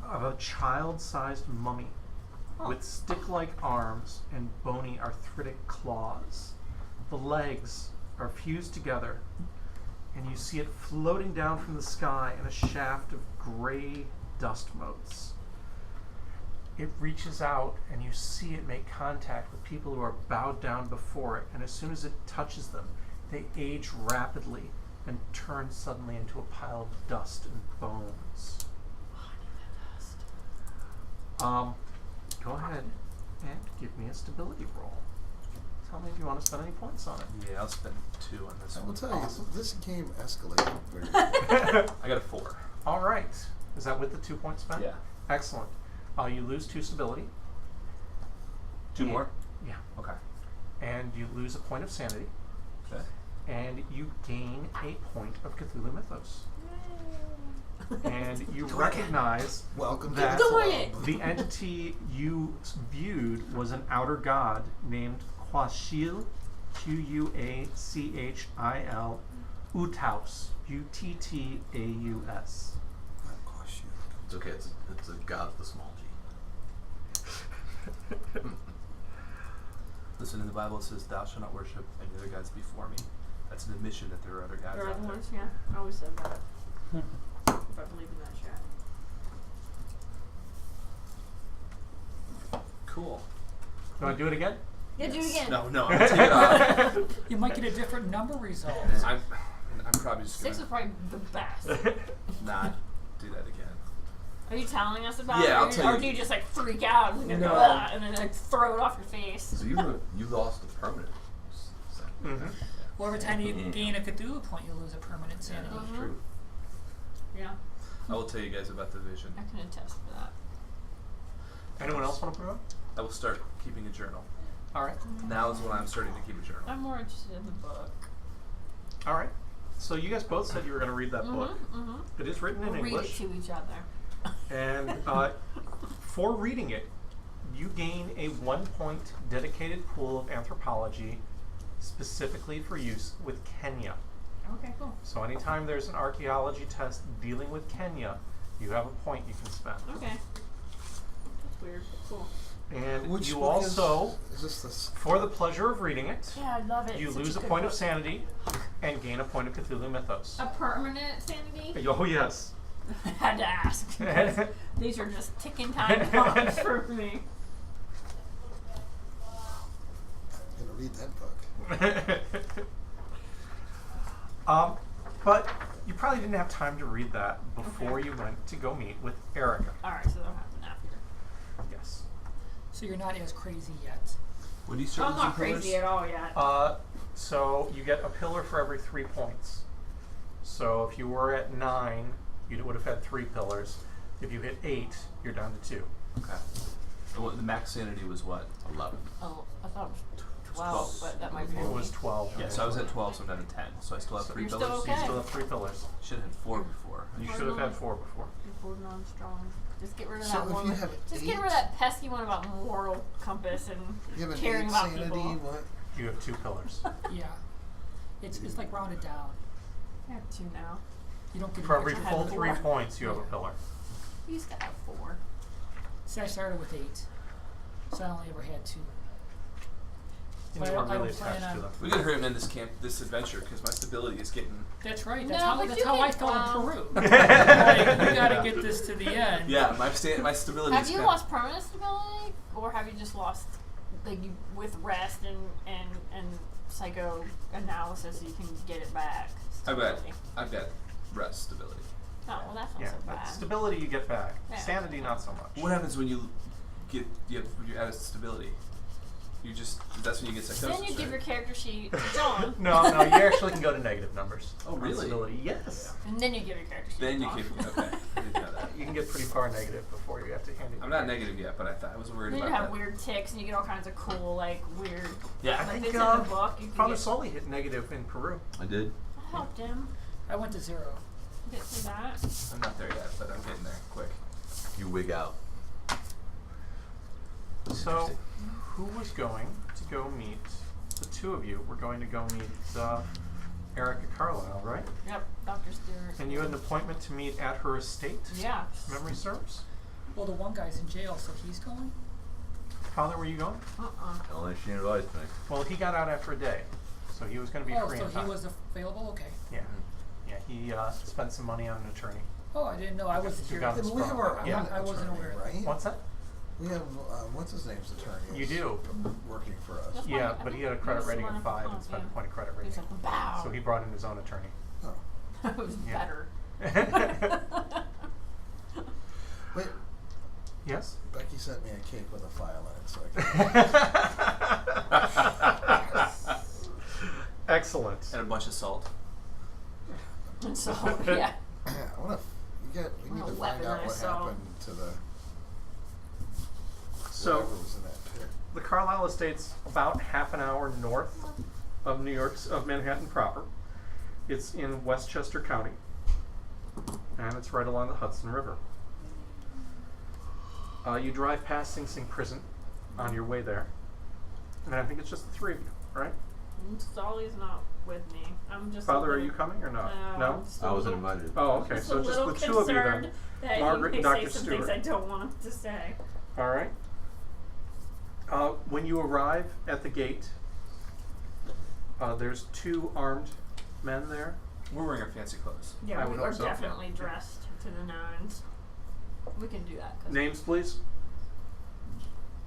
Of a child-sized mummy with stick-like arms and bony arthritic claws. The legs are fused together, and you see it floating down from the sky in a shaft of gray dust motes. It reaches out, and you see it make contact with people who are bowed down before it, and as soon as it touches them, they age rapidly and turn suddenly into a pile of dust and bones. Go ahead and give me a stability roll. Tell me if you want to spend any points on it. Yeah, I'll spend 2 on this I will one. tell you, this game escalated very I got a 4. All right. Is that with the 2 points spent? Yeah. Excellent. You lose 2 stability. 2 Yeah. more? Yeah. Okay. And you lose a point of sanity. Okay. And you gain a point of Cthulhu Mythos. And you recognize Welcome to that the Doing club. it. the entity you viewed was an outer god named Quashil, Quachil, Utaus, Uttaus. It's okay. It's a god of the small g. Listen, in the Bible it says, "Thou shalt not worship any other gods before me." That's an admission that there are other gods There are out other there. ones, yeah. I always said that. If I believe in that shit. Cool. You want to do it again? Yeah, do it again. No, I'm gonna take it off. You might get a different number result. I'm probably just 6 is gonna probably the best. not do that again. Are you telling us about Yeah, it? I'll tell or you. do you just like freak out and, No. and then like throw it off your face? So you lost the permanent. Mm-hmm. Well, every time you gain a Cthulhu point, you lose a permanent sanity. Mhm. True. Yeah, I will tell you guys about the vision. I can attest for that. Anyone else want to put it on? I will start keeping a journal. All right. Now is when I'm starting to keep a journal. I'm more interested in the book. All right. So you guys both said you were going to read that book. Mm-hmm. It is written in We'll read it English. to each other. And for reading it, you gain a 1-point dedicated pool of anthropology specifically for use with Kenya. Okay, cool. So anytime there's an archaeology test dealing with Kenya, you have a point you can spend. Okay. That's weird, but cool. And Which you book also, is this? for the pleasure of reading it, Yeah, I love it. you It's such lose a good point of book. sanity and gain a point of Cthulhu Mythos. A permanent sanity? Oh, yes. I had to ask. because These are just ticking time bombs for me. I'm gonna read that book. But you probably didn't have time to read that before Okay. you went to go meet with Erica. Alright, so that'll happen after. Yes. So you're not as crazy yet. When do you So start I'm losing not crazy pillars? at all yet. So you get a pillar for every 3 points. So if you were at 9, you would have had 3 pillars. If you hit 8, you're down to 2. Okay. And what, the max sanity was what? 11. Oh, I thought it was 12, 12. but that might be It was 12. Yeah, so I was at 12, so I'm down to 10. So I still have So 3 you're still pillars. okay. You still have 3 pillars. Should have had 4 before. You should have had 4 before. You're holding on strong. Just get rid of So that if one. you have Just get 8 rid of that pesky one about moral compass and You have an caring 8 about sanity. people. What? You have 2 pillars. Yeah. It's like rounded down. I have 2 now. You don't get For an every extra I have full four. 3 points, you have a pillar. You used to have 4. See, I started with 8. So I only ever had 2. And But you I weren't don't really plan attached to on- them. We gotta hurry up and end this adventure because my stability is getting. That's right. No, That's how, but that's you how I can, felt in Peru. Like, you gotta get this to the end. Yeah, my stability Have is you kinda- lost permanent stability? Or have you just lost, like, you, with rest and psychoanalysis, you can get it back? I've got Stability. rest stability. Oh, well, that's not Yeah, so but bad. stability you get back. Yeah. Sanity, not so much. What happens when you you're out of stability? That's when you get psychosis. Then you give right? your character sheet to John. No, you actually can go to negative numbers. Oh, on really? stability. Yes. And then you give your character sheet Then to you John. keep okay. I didn't know that. You can get pretty far negative before you have to hand it. I'm not negative yet, but I was worried Then you about have that. weird ticks and you get all kinds of cool, like, weird. Yeah. I Like think it's in the book. You can Father get. Sully hit negative in Peru. I did. I helped him I went to 0. get through that. I'm not there yet, but I'm getting there quick. You wig out. So, Interesting. who was going to go meet the 2 of you? Were going to go meet Erica Carlisle, right? Yep, Dr. Stewart. And you had an appointment to meet at her estate. Yeah. Memory serves. Well, the one guy's in jail, so he's going? Father, were you going? Only she advised me. Well, he got out after a day, so he was going to be Oh, free so in time. he was available? Okay. Yeah, yeah. He spent some money on an attorney. Oh, I didn't know. I wasn't You here. got Then this we have from- our yeah. own I wasn't attorney, aware. right? What's that? We have what's his name's attorney? You is do. working for us. That's Yeah, fine. I but he think had a he credit was the rating one of at the 5 and pump, spent yeah. a point of credit He was rating. like, wow. So he brought in his own attorney. Oh. It was Yeah. better. Wait, Yes? Becky sent me a cake with a file in it, so I can. Excellent. And a bunch of salt. And so, yeah. I want to. We need to find out what weaponize salt. happened to the. So, whatever was in that pit. the Carlisle Estate's about half an hour north of Manhattan proper. It's in Westchester County, and it's right along the Hudson River. You drive past Sing Sing Prison on your way there, and I think it's just the 3 of you, right? Solly's not with me. I'm just. Father, a are little, you coming or not? No. I'm still I a wasn't little- invited. Oh, okay. Just So a just little the 2 of you then. concerned that Margaret he and may Dr. say some things Stewart. I don't want him to say. All right. When you arrive at the gate, there's 2 armed men there. We're wearing our fancy clothes. I Yeah, would we are hope so. definitely dressed to the nines. We can do that. 'cause Names, please.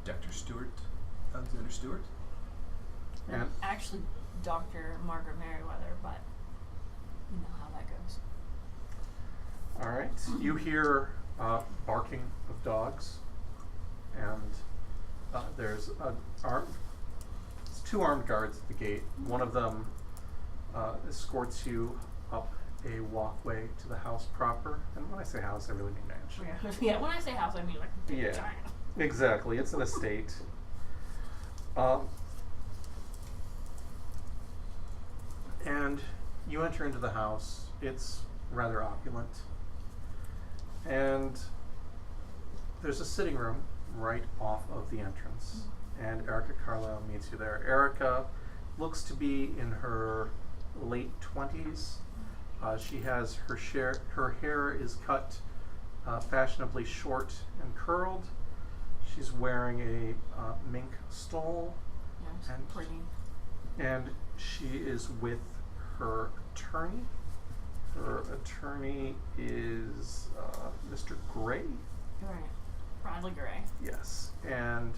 Dr. Stewart, Alexander Stewart. And Actually, Dr. Margaret Merriweather, but you know how that goes. all right, you hear barking of dogs, and there's two armed guards at the gate. One of them escorts you up a walkway to the house proper. And when I say house, I really mean mansion. Yeah. Yeah. When I say house, I mean like big Yeah. giant. Exactly, it's an estate. And you enter into the house. It's rather opulent. And there's a sitting room right off of the entrance. And Erica Carlisle meets you there. Erica looks to be in her late 20s. She has her hair is cut fashionably short and curled. She's wearing a mink stole. Yeah, it's And- pretty. And she is with her attorney. Her attorney is Mr. Gray. Right. Bradley Gray. Yes. And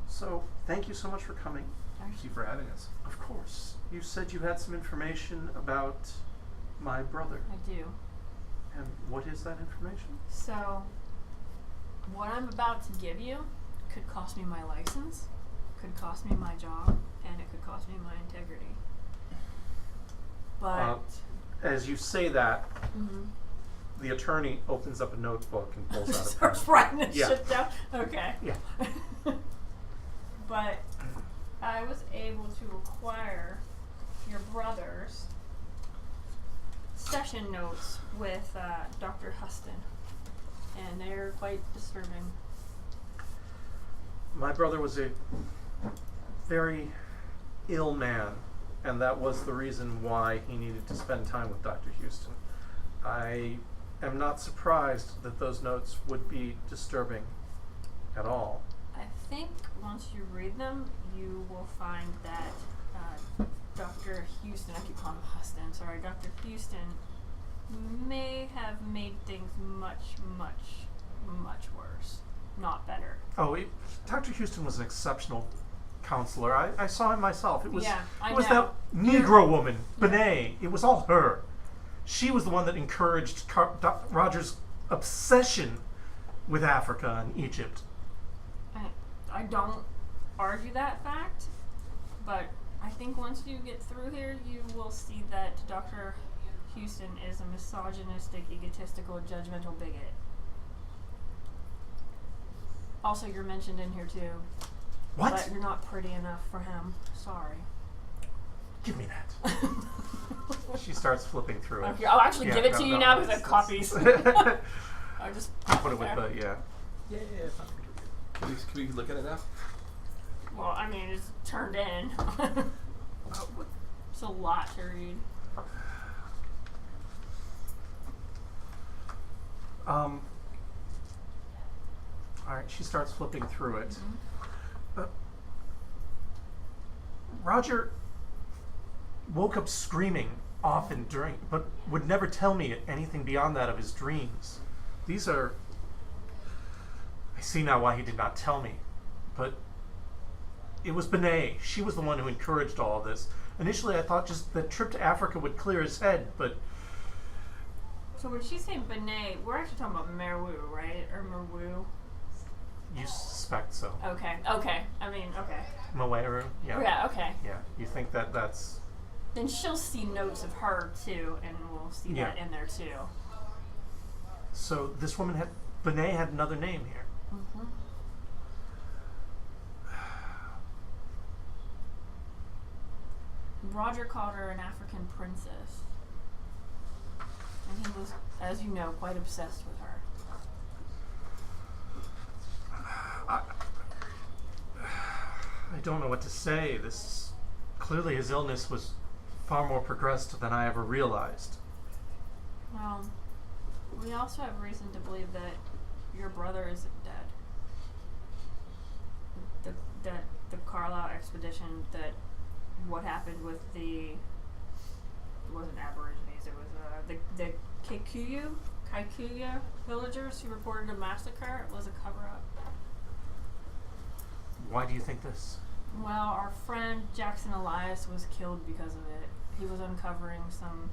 so, thank you so much for coming. Thank you for having us. Of course. You said you had some information about my brother. I do. And what is that information? So, what I'm about to give you could cost me my license, could cost me my job, and it could cost me my integrity. But As you say that, mhm. the attorney opens up a notebook and pulls out a pen. starts writing this Yeah. shit down. Okay. Yeah. But I was able to acquire your brother's session notes with Dr. Huston, and they're quite disturbing. My brother was a very ill man, and that was the reason why he needed to spend time with Dr. Houston. I am not surprised that those notes would be disturbing at all. I think once you read them, you will find that Dr. Houston, I keep calling him Huston, sorry, Dr. Houston may have made things much, much, much worse, not better. Oh, Dr. Houston was an exceptional counselor. I saw him myself. It was Yeah, I it was know. that Negro woman, Benet. It was all her. She was the one that encouraged Roger's obsession with Africa and Egypt. I don't argue that fact, but I think once you get through here, you will see that Dr. Houston is a misogynistic, egotistical, judgmental bigot. Also, you're mentioned in here too. What? But you're not pretty enough for him. Sorry. Give me that. She starts flipping through it. Okay, I'll actually Yeah, give it no, to you no, now because I it's- have copies. it's- I just Put it with there. the, yeah. Yeah. Can we look at it now? Well, I mean, it's turned in. It's a lot to read. Alright, she starts flipping through it. Mm-hmm. Roger woke up screaming often during, but would never tell me anything beyond that of his dreams. These are... I see now why he did not tell me. But it was Benet. She was the one who encouraged all of this. Initially, I thought just the trip to Africa would clear his head, but So when she's saying Benet, we're actually talking about Merwu, right? Or Merwu? you suspect so. Okay. I mean, okay. Moeru? Yeah. Yeah, okay. Yeah. You think that that's... Then she'll see notes of her too, and we'll see Yeah. that in there too. So this woman had... Benet had another name here. Mm-hmm. Roger called her an African princess. And he was, as you know, quite obsessed with her. I don't know what to say. This... Clearly his illness was far more progressed than I ever realized. Well, we also have reason to believe that your brother isn't dead. The Carlisle expedition, that what happened with it wasn't Aborigines, it was the Kikuyu villagers who reported a massacre. It was a cover-up. why do you think this? Well, our friend Jackson Elias was killed because of it. He was uncovering some.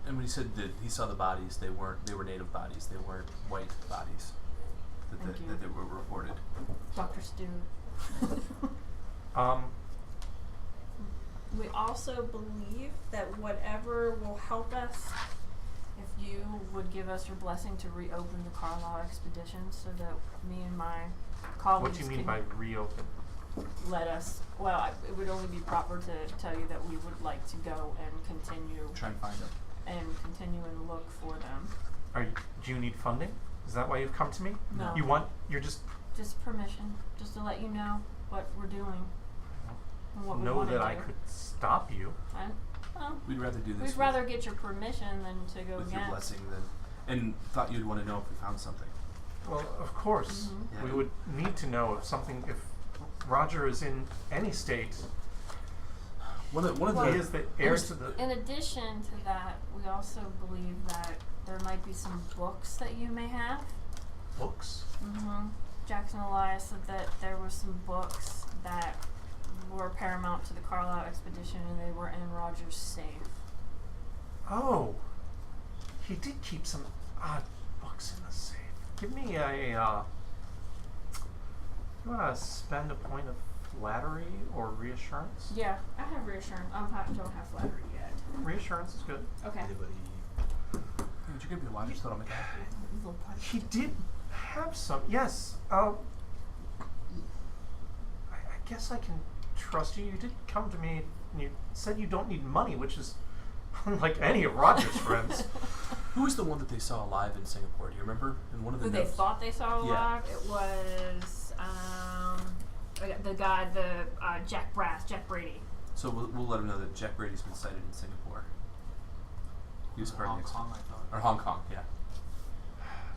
And when he said that he saw the bodies, they were native bodies. They weren't white bodies Thank you. that they were reported. Dr. Stewart. We also believe that whatever will help us, if you would give us your blessing to reopen the Carlisle expedition so that me and my colleagues What do you mean by reopen? let us, it would only be proper to tell you that we would like to go and continue Try and find them. and look for them. Do you need funding? Is that why you've come to me? No. You're just Just permission, just to let you know what we're doing. And what we know wanna that do. I could stop you. Well, We'd rather do this we'd rather get your permission than to go with your against. blessing than, and thought you'd want to know if we found something. Well, of course. Mhm. Yeah. We would need to know if Roger is in any state. One of Well, He the is the heir to the. In addition to that, we also believe that there might be some books that you may have. Books. Mm-hmm. Jackson Elias said that there were some books that were paramount to the Carlisle expedition, and they were in Roger's safe. Oh, he did keep some odd books in the safe. Give me a. You want to spend a point of flattery or reassurance? Yeah, I have reassurance. I don't have flattery yet. Reassurance is good. Okay. anybody. Would you give me a watch? Just thought I'll make it happy. Little punch. He did have some. Yes. I guess I can trust you. You did come to me and you said you don't need money, which is unlike any of Roger's friends. Who was the one that they saw alive in Singapore? Do you remember? In one of the Who they notes. thought they saw Yeah. alive? It was the guy, Jack Brady. So we'll let him know that Jack Brady's been sighted in Singapore. He was part of Hong the Kong, I thought. or Hong Kong, yeah.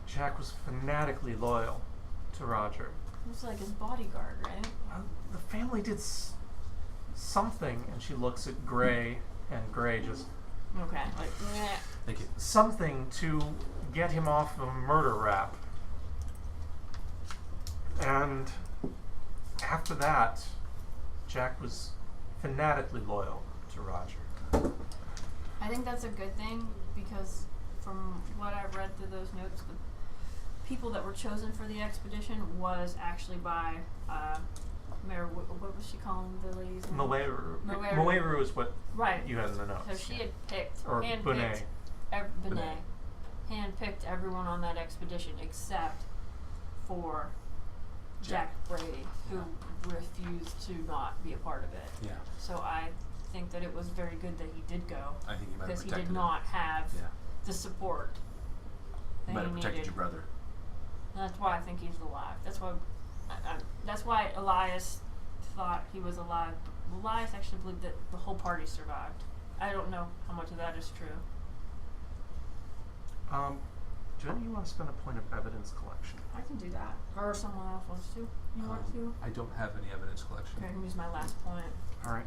Jack was fanatically loyal to Roger. It was like his bodyguard, right? The family did something, and she looks at Gray, and Gray just Okay. Like, meh. Thank you. something to get him off of a murder rap. And after that, Jack was fanatically loyal to Roger. I think that's a good thing because from what I've read through those notes, the people that were chosen for the expedition was actually by Mayor. What was she calling the lady's name? Moeru. Moeru. Moeru is what Right. you had in the notes. So she had picked, Or handpicked, Bonet. Bonet, handpicked everyone on that expedition except for Jack Brady, who refused to not be a part of it. Yeah. So I think that it was very good that he did go I think he might have because he protected did not have him. Yeah. the support He that might he have protected needed. your brother. And that's why I think he's alive. That's why Elias thought he was alive. Elias actually believed that the whole party survived. I don't know how much of that is true. Do any of you want to spend a point of evidence collection? I can do that. Or someone else wants to. You want to? I don't have any evidence collection. Okay, I can use my last point. All right.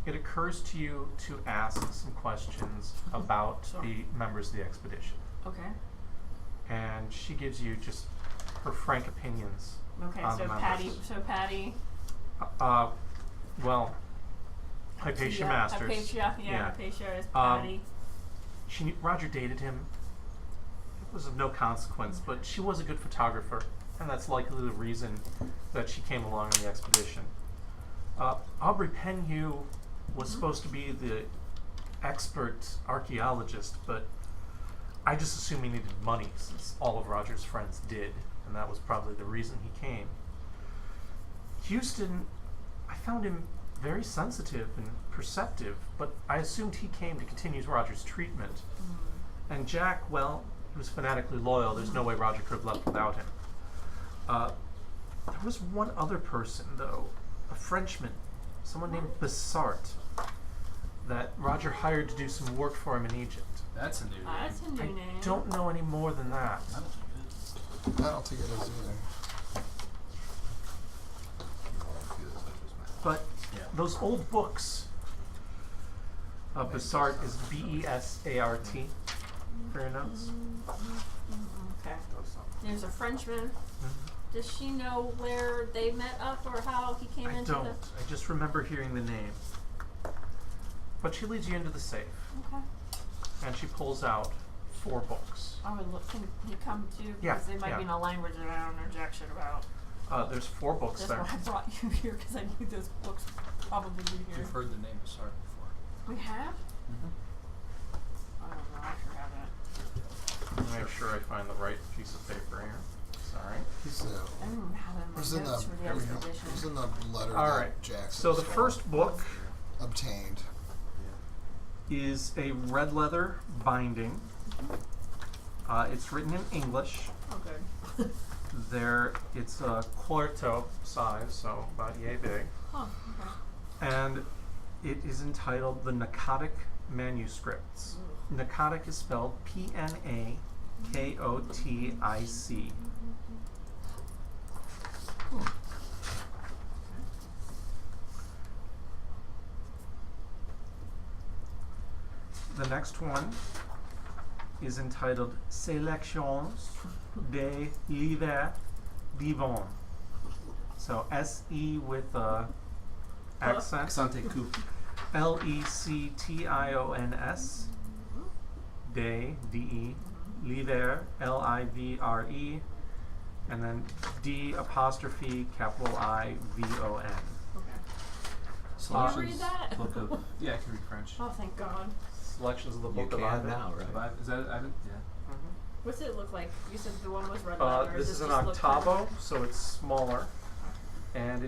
It occurs to you to ask some questions about Sure. the members of the expedition. Okay. And she gives you just her frank opinions. Okay, on so the Patty members. Well, Hypatia Masters. Hypatia, Yeah. Hypatia is Um, Patty. Roger dated him. It was of no consequence, but she was a good photographer, and that's likely the reason that she came along on the expedition. Aubrey Penhew was supposed to be the expert archaeologist, but I just assume he needed money, since all of Roger's friends did, and that was probably the reason he came. Houston, I found him very sensitive and perceptive, but I assumed he came to continue Roger's treatment. And Jack, well, he was fanatically loyal. There's no way Roger could have left without him. There was one other person, though, a Frenchman, someone named Bessart, that Roger hired to do some work for him in Egypt. That's a new name. That's a new I name. don't know any more than that. I don't think it is. I don't think it is either. But Yeah. those old books, Bessart is B-E-S-A-R-T for your notes. Okay. There's a Frenchman. Does she know where they met up or how he came I into don't. the? I just remember hearing the name. But she leads you into the safe, Okay. and she pulls out 4 books. I would look. Can you come too? Because Yeah, they might yeah. be in a language that I don't know jack shit about. There's 4 books That's there. why I brought you here, because I knew those books would probably be here. You've heard the name of Sark before. We have? Mm-hmm. I don't know. I sure haven't. Let me make sure I find the right piece of paper here. Sorry. So, I don't even have it in my it was in notes the, for the it expedition. was in the letter All that right. Jackson So the stole, first book obtained. is a red leather binding. It's written in English. Oh, good. It's a quarto size, so about yay big. Huh. Okay. And it is entitled The Necrotic Manuscripts. Necrotic is spelled Pnakotic. The next one is entitled Sélections des livres divins. So S-E with a accent. Accente coupe. Lections, de, D-E, livre, L-I-V-R-E, and then D apostrophe capital I-V-O-N. Okay. Can you read that? Book of, yeah, I can read French. Oh, thank God. Selections of the You Book of can Ivan. now, right? Is that Ivan? Yeah. What's it look like? You said the one was red leather. This Does is it an just look octavo, so it's smaller, and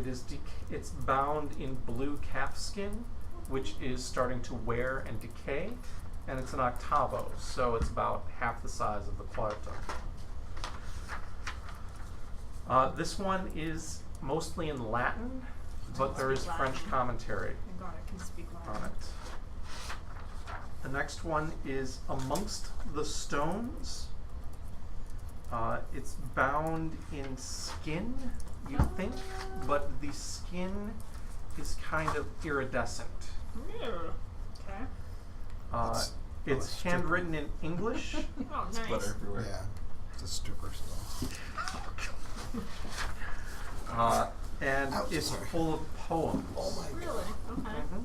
it's bound in blue calfskin, which is starting to wear and decay, and it's an octavo, so it's about half the size of the quarto. This one is mostly in Latin, but there is Speak French Latin. commentary Thank God I can speak on Latin. it. The next one is Amongst the Stones. It's bound in skin, you think, but the skin is kind of iridescent. Yeah. Okay. It's It's stripper. handwritten in English. Oh, nice. Glitter everywhere. Yeah, it's a stripper spell. And Ouch, it's sorry. full of poems. Oh my Really? Okay. Mhm.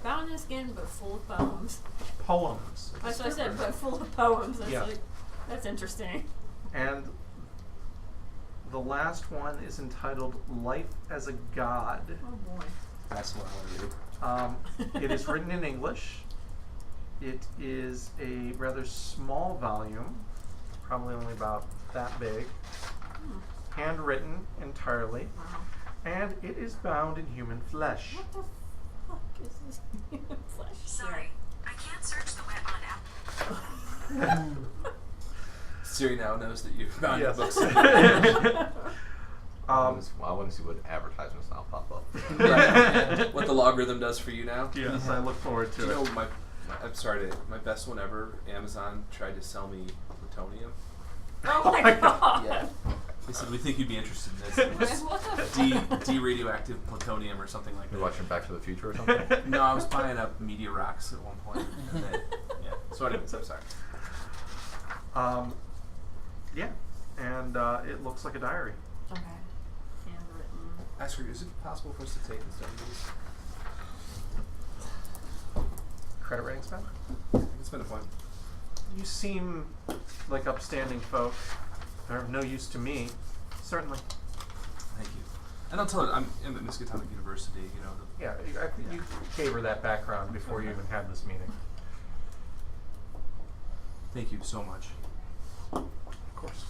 Bound in skin, but full of poems. Poems. That's what I said, but full of poems. That's Yeah. like, that's interesting. And the last one is entitled Life as a God. Oh boy. That's what I want to read. It is written in English. It is a rather small volume, probably only about that big, handwritten entirely, Wow. and it is bound in human flesh. What the fuck is this human flesh? Sorry, I can't search the web on Apple. Siri now knows that you've found Yes. the books. I want to see what advertisements now pop up. Right. What the logarithm does for you now. Yes, I look forward Do to you it. know I'm sorry, my best one ever, Amazon tried to sell me plutonium. Oh my god. Yeah. They said, we think you'd be interested in this. It was What the fuck? de-radioactive plutonium or something like You're that. watching Back to the Future or something? No, I was buying up media rocks at one point. And then, yeah. So anyways, I'm sorry. Yeah, and it looks like a diary. Okay. Handwritten. Ask her, is it possible for us to take this down, please? Credit rating spend? It's been a fun. You seem like upstanding folk. They're of no use to me. Certainly. Thank you. And I'll tell her, I'm at Miskatonic University, you know. Yeah, you gave her that background before you even had this meeting. Thank you so much. Of course.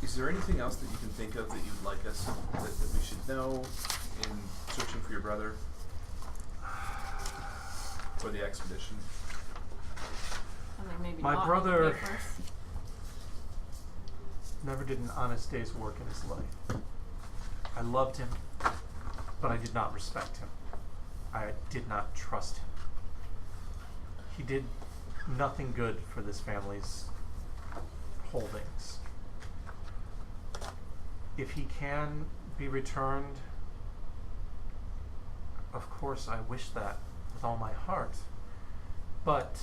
Is there anything else that you can think of that you'd like us, that we should know in searching for your brother? For the expedition? I mean, maybe My not brother- papers. Never did an honest day's work in his life. I loved him, but I did not respect him. I did not trust him. He did nothing good for this family's holdings. If he can be returned, of course I wish that with all my heart. But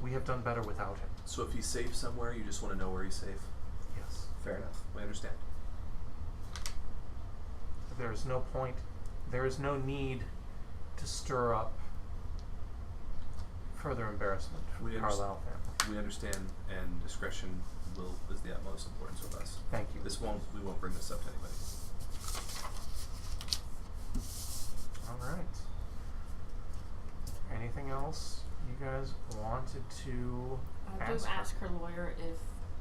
we have done better without him. So if he's safe somewhere, you just want to know where he's safe. Yes. Fair enough. I understand. There is no point, there is no need to stir up further embarrassment for the Carlisle family. We understand, and discretion is the utmost importance with us. Thank you. We won't bring this up to anybody. All right. Anything else you guys wanted to I do ask? ask her lawyer if,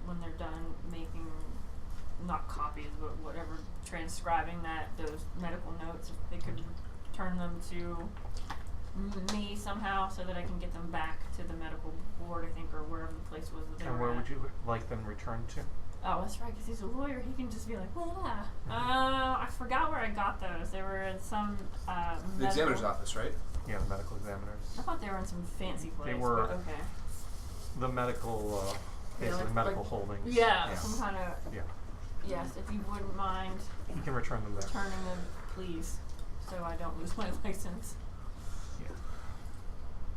when they're done making, not copies, but whatever, transcribing those medical notes, if they could turn them to me somehow so that I can get them back to the medical board, I think, or wherever the place was that they And were where at. would you like them returned to? Oh, that's right, because he's a lawyer. He can just be like, I forgot where I got those. They were in some The examiner's office, right? Yeah, the medical examiners. I thought they were in some fancy place. They were but okay. the medical, basically like- medical like- holdings. Yeah, some kind of. Yeah. Yes, if you wouldn't mind You can return them there. turning them, please, so I don't lose my license. Yeah.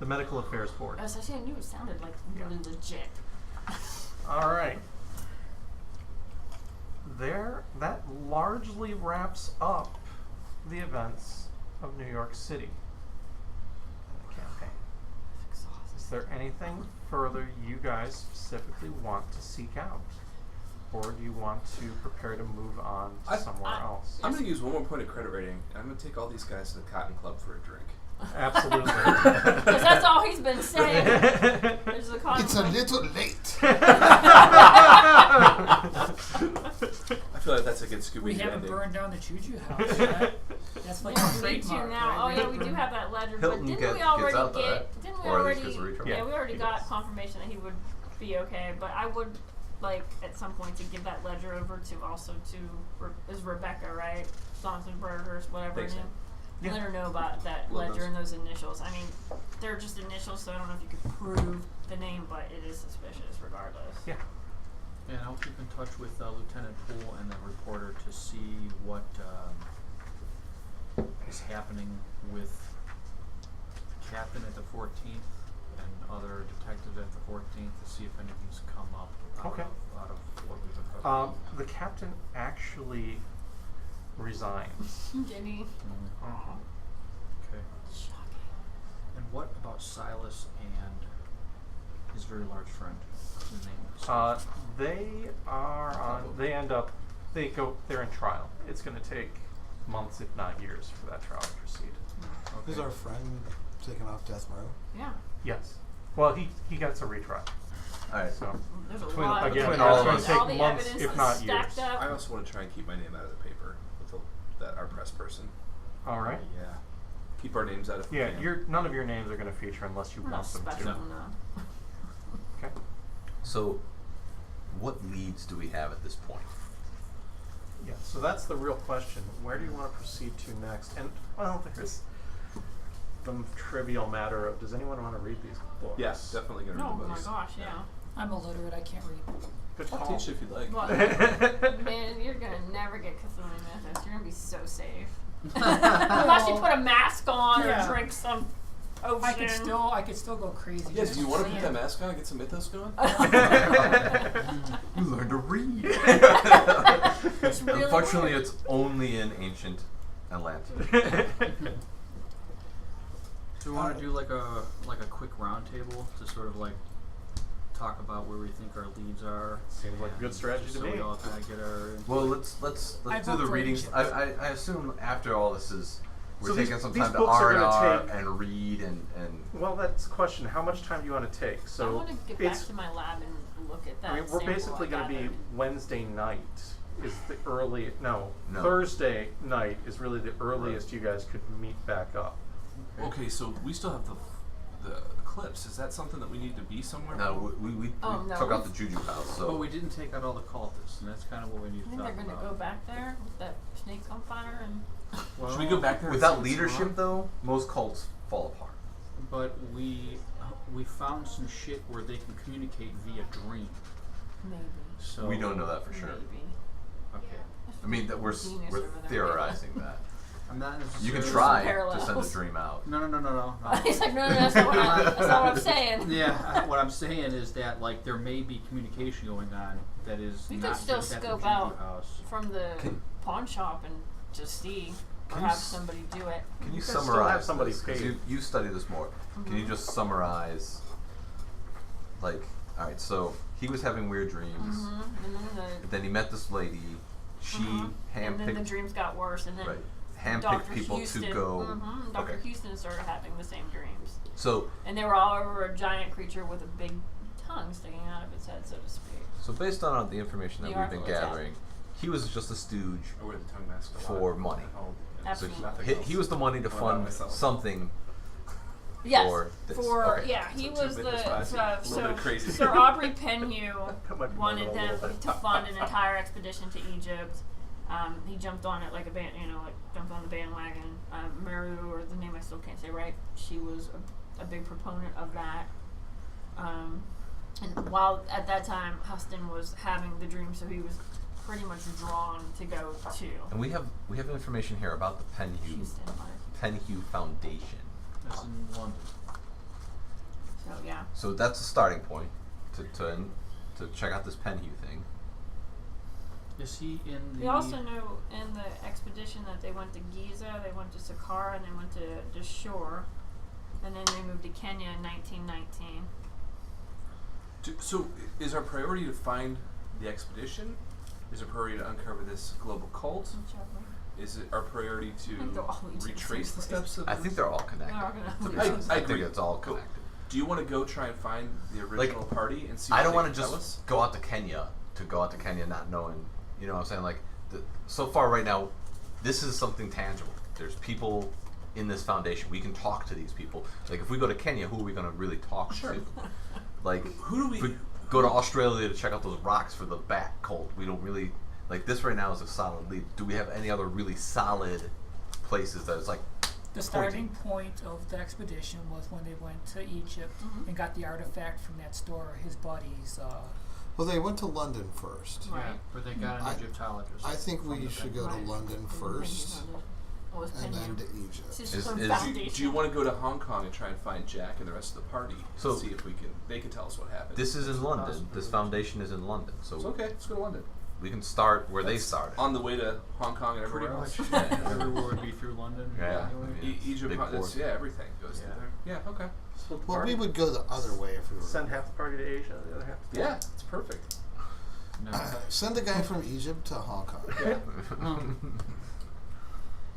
The Medical Affairs Board. I was actually, I knew it sounded like really legit. All right. That largely wraps up the events of New York City and the campaign. Is there anything further you guys specifically want to seek out? Or do you want to prepare to move on to somewhere else? I'm going to use one more point of credit rating, and I'm going to take all these guys to the Cotton Club for a drink. Absolutely. Because that's all he's been saying. There's a It's a little late. I feel like that's a good Scooby-Doo We haven't ending. burned down the Juju house yet. That's like Yeah, a we need to trademark, now. right? Oh yeah, we do have that ledger, but Hilton didn't gets we already out though, get? right? Didn't we Or at least already? gets a retry. Yeah, we already he got does. confirmation that he would be okay. But I would like at some point to give that ledger over to also to is Rebecca, right? Sonsonburgers, whatever her Thanks, name. Yeah. Let her know about that Love ledger those. and those initials. I mean, they're just initials, so I don't know if you could prove the name, but it is suspicious regardless. Yeah. And I'll keep in touch with Lieutenant Poole and the reporter to see what is happening with the captain at the 14th and other detectives at the 14th to see if anything's come up Okay. out of what we've been covering. The captain actually resigns. Jenny. Okay. Shocking. And what about Silas and his very large friend? What's his name? They are on. They end up. They're in trial. It's going to take months, if not years, for that trial to proceed. Okay. Is our friend taken off death row? Yeah. Yes. Well, he gets a retrial. Alright. So There's a Between- lot again, of all that's of going to us. all take the months, evidence if is not stacked years. up. I also want to try and keep my name out of the paper with our press person. All right. Yeah. Keep our names out of Yeah, none of your names are going to feature unless you We're not want them special to. enough. Okay. So, what leads do we have at this point? Yeah. So that's the real question. Where do you want to proceed to next? And well, there's the trivial matter of: does anyone want to read these books? Yes, definitely going to No, read oh the my books. gosh, yeah. I'm illiterate. I can't read. Good I'll call. teach you if you'd like. Well, man, you're gonna never get Cthulhu Mythos. You're gonna be so safe. Unless Unless you put a mask on Yeah. or drink some ocean. I could still go crazy. Yes, just do you want to put saying. that mask on and get some mythos going? You learn to read. It's really Unfortunately, weird. it's only in ancient Atlantis. Do we want to do like a quick round table to sort of like talk about where we think our leads are? Seems like a good strategy to So me. we all kind of get our. Well, let's I do vote the for readings. ancient. I assume after all this is we're So these- taking some these time to books are gonna R&R take- and read and Well, that's the question. How much time do you want to take? I So want to get back it's. to my lab and look at that. I mean, we're sample basically I going to be gathered. Wednesday night. Is the early No. Thursday night is really the earliest you guys could meet back up. Okay, so we still have the eclipse. Is that something that we need to be somewhere? no, we Oh, no, took out the we've- Juju house. So But we didn't take out all the cultists, and that's kind of what we need I to think talk they're going to about. go back there with that snake on fire and. Should we go back there? and see without what's leadership, going on? though, most cults fall apart. But we found some shit where they can communicate via dream. Maybe. So We don't know that for sure. Maybe. Okay. I mean, that we're Genius we're over there. theorizing that. I'm not You necessarily. can try to parallels. send a dream out. No. He's like, no, that's not what I'm saying. Yeah, what I'm saying is that like there may be communication going on that is You not could still just at the scope Juju out house. from the Can- pawn shop and just see, or Can you have s- somebody do it. Can you can still summarize have somebody this? 'Cause paid. you study this more. Can you just summarize, like, all right, so he was having weird dreams. And Then he met this lady. She and then the handpicked, dreams got worse, and then right, handpicked Dr. people Houston, to go. Dr. Okay. Houston started having the same dreams, So, and they were all over a giant creature with a big tongue sticking out of its head, so to speak. so based on the information that we've been Nyarlathotep. gathering, he was just a stooge I wear the tongue mask a lot for money. at home. Absolutely. So Nothing he else. was the money to What about fund myself? something. Yes, For this. for Okay. yeah, he So was two the bit spicy, a little bit crazy. Sir Aubrey Penhew That might be wanted more than a them little bit. to fund an entire expedition to Egypt. He jumped on it like jumped on the bandwagon. Meru, or the name I still can't say right, she was a big proponent of that. And while at that time Huston was having the dream, so he was pretty much drawn to go to And we have information here about the Penhew Foundation. That's in London. So yeah. So that's a starting point to check out this Penhew thing. Is he in the? We also know in the expedition that they went to Giza, they went to Saqqara, and they went to Dashur, and then they moved to Kenya in 1919. So, is our priority to find the expedition? Is our priority to uncover this global cult? Is it our priority think they're all to leading retrace the steps of I think they're all connected. They're all connected. To be I- honest. I I agree. think it's all Cool. connected. Do you want to go try and find the original party and see I what don't they want to can just tell us? go out to Kenya not knowing, you know what I'm saying? Like, so far right now, this is something tangible. There's people in this foundation. We can talk to these people. Like, if we go to Kenya, who are we going to really talk to? Like, Who do we- if we go to Australia to check out those rocks for the bat cult, we don't really, like, this right now is a solid lead. Do we have any other really solid places that is like, The starting point of the expedition was when they went to Egypt and got the artifact from that store. His buddies. Well, they went to London first. Right. Yeah, but they got an I- Egyptologist. I think from we the should Penhew. go to London first Oh, it's and then Penhew. to Egypt. It's Is- just some is- foundation. Do you want to go to Hong Kong and try and find Jack and the rest of the party? So- and see if they can tell us what happened. this is in London. This foundation is in London. So It's okay. Let's go to London. we can start where they started. On the way to Hong Kong and Pretty everywhere much. else. Everywhere would be through London. Yeah. Anyway. I mean, Egypt, big that's, port. everything goes Yeah. through there. Yeah, okay. Split the Well, party. we would go the other way if we were. Send half the party to Asia, the other half to Yeah, it's perfect. No. Send a guy from Egypt to Hong Kong.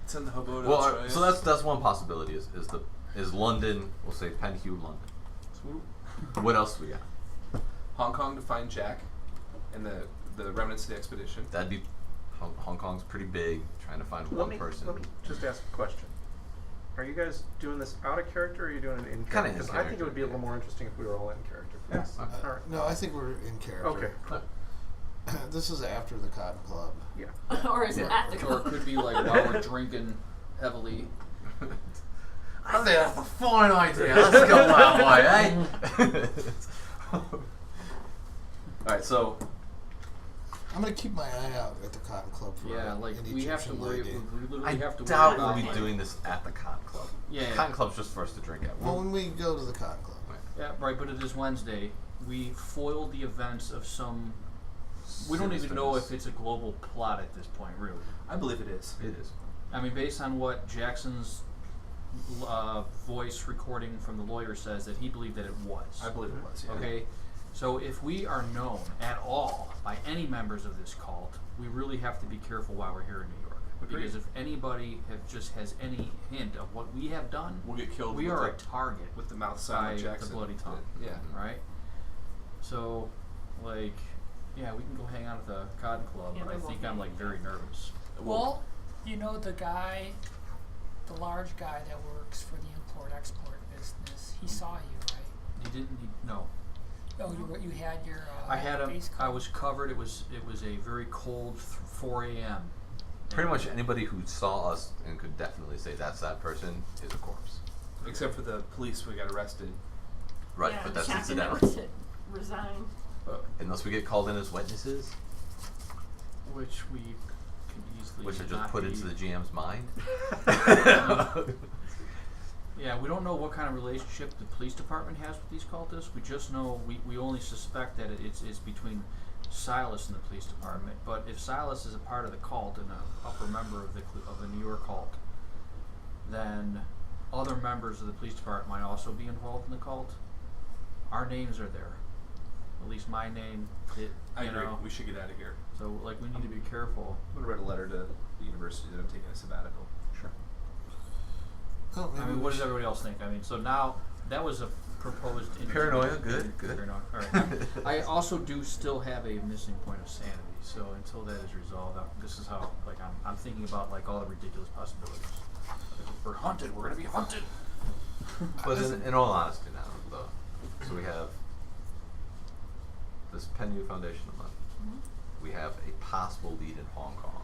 Send the hobo to Well, Australia. so that's one possibility. Is London? We'll say Penhew, London. So What else we got? Hong Kong to find Jack and the remnants of the expedition. That'd be Hong Kong's pretty big. Trying to find one person. Let me just ask a question. Are you guys doing this out of character, or are you doing it in Kinda character? in Because I think it would be a character, little more interesting if we were all in character. for Yeah, this. okay. All right. No, I think we're in character. Okay. Cool. This is after the Cotton Club. Yeah. Or is it at the Or it could be like while we're drinking heavily. I think that's a fine idea. Let's go that way, eh? All right, so I'm gonna keep my eye out at the Cotton Club for Yeah, like an we have to Egyptian worry. lady. We literally I have to doubt worry we'll about be like, doing this at the Cotton Club. Yeah. Cotton Club's just for us to drink at. Well, when we go to the Cotton Club. Yeah, right. But it is Wednesday. We foiled the events of some. We don't even know if it's a global plot at this point, really. I believe it is. It is. I mean, based on what Jackson's voice recording from the lawyer says, that he believed that it was. I believe it was. Yeah. Okay, so if we are known at all by any members of this cult, we really have to be careful while we're here in New York. Agreed. Because if anybody has any hint of what we have done, We'll get killed. we with are the, a target with the mouth by sign like the Jackson. bloody tongue. Yeah. right? So, like, yeah, we can go hang out at the Cotton Club, Yeah, but I they think won't I'm be like very nervous. Well, you know the guy, the large guy that works for the import-export business. He saw you, right? You didn't. No, Oh, you had your. I had a. face I covered. was covered. It was a very cold 4 a.m. Pretty much anybody who saw us and could definitely say that's that person is a corpse. Except for the police who got arrested. Right, yeah, but that's the captain incidental. that resigned. Unless we get called in as witnesses. which we could easily Which I just not put be. into the GM's mind. Yeah, we don't know what kind of relationship the police department has with these cultists. We just know we only suspect that it's between Silas and the police department. But if Silas is a part of the cult and an upper member of the New York cult, then other members of the police department might also be involved in the cult. Our names are there. At least my name. I agree. Know. We should get out of here. So like we need to be careful. I'm gonna write a letter to the university that I'm taking a sabbatical. Sure. Oh, maybe I mean, we what does should- everybody else think? I mean, so now that was a proposed Paranoia, good. Paranoia. All right. I also do still have a missing point of sanity. So until that is resolved, this is how like I'm thinking about like all the ridiculous possibilities. If we're hunted. We're gonna be hunted. But in all honesty now, though, so we have this Penn U Foundation of London. Mm-hmm. We have a possible lead in Hong Kong,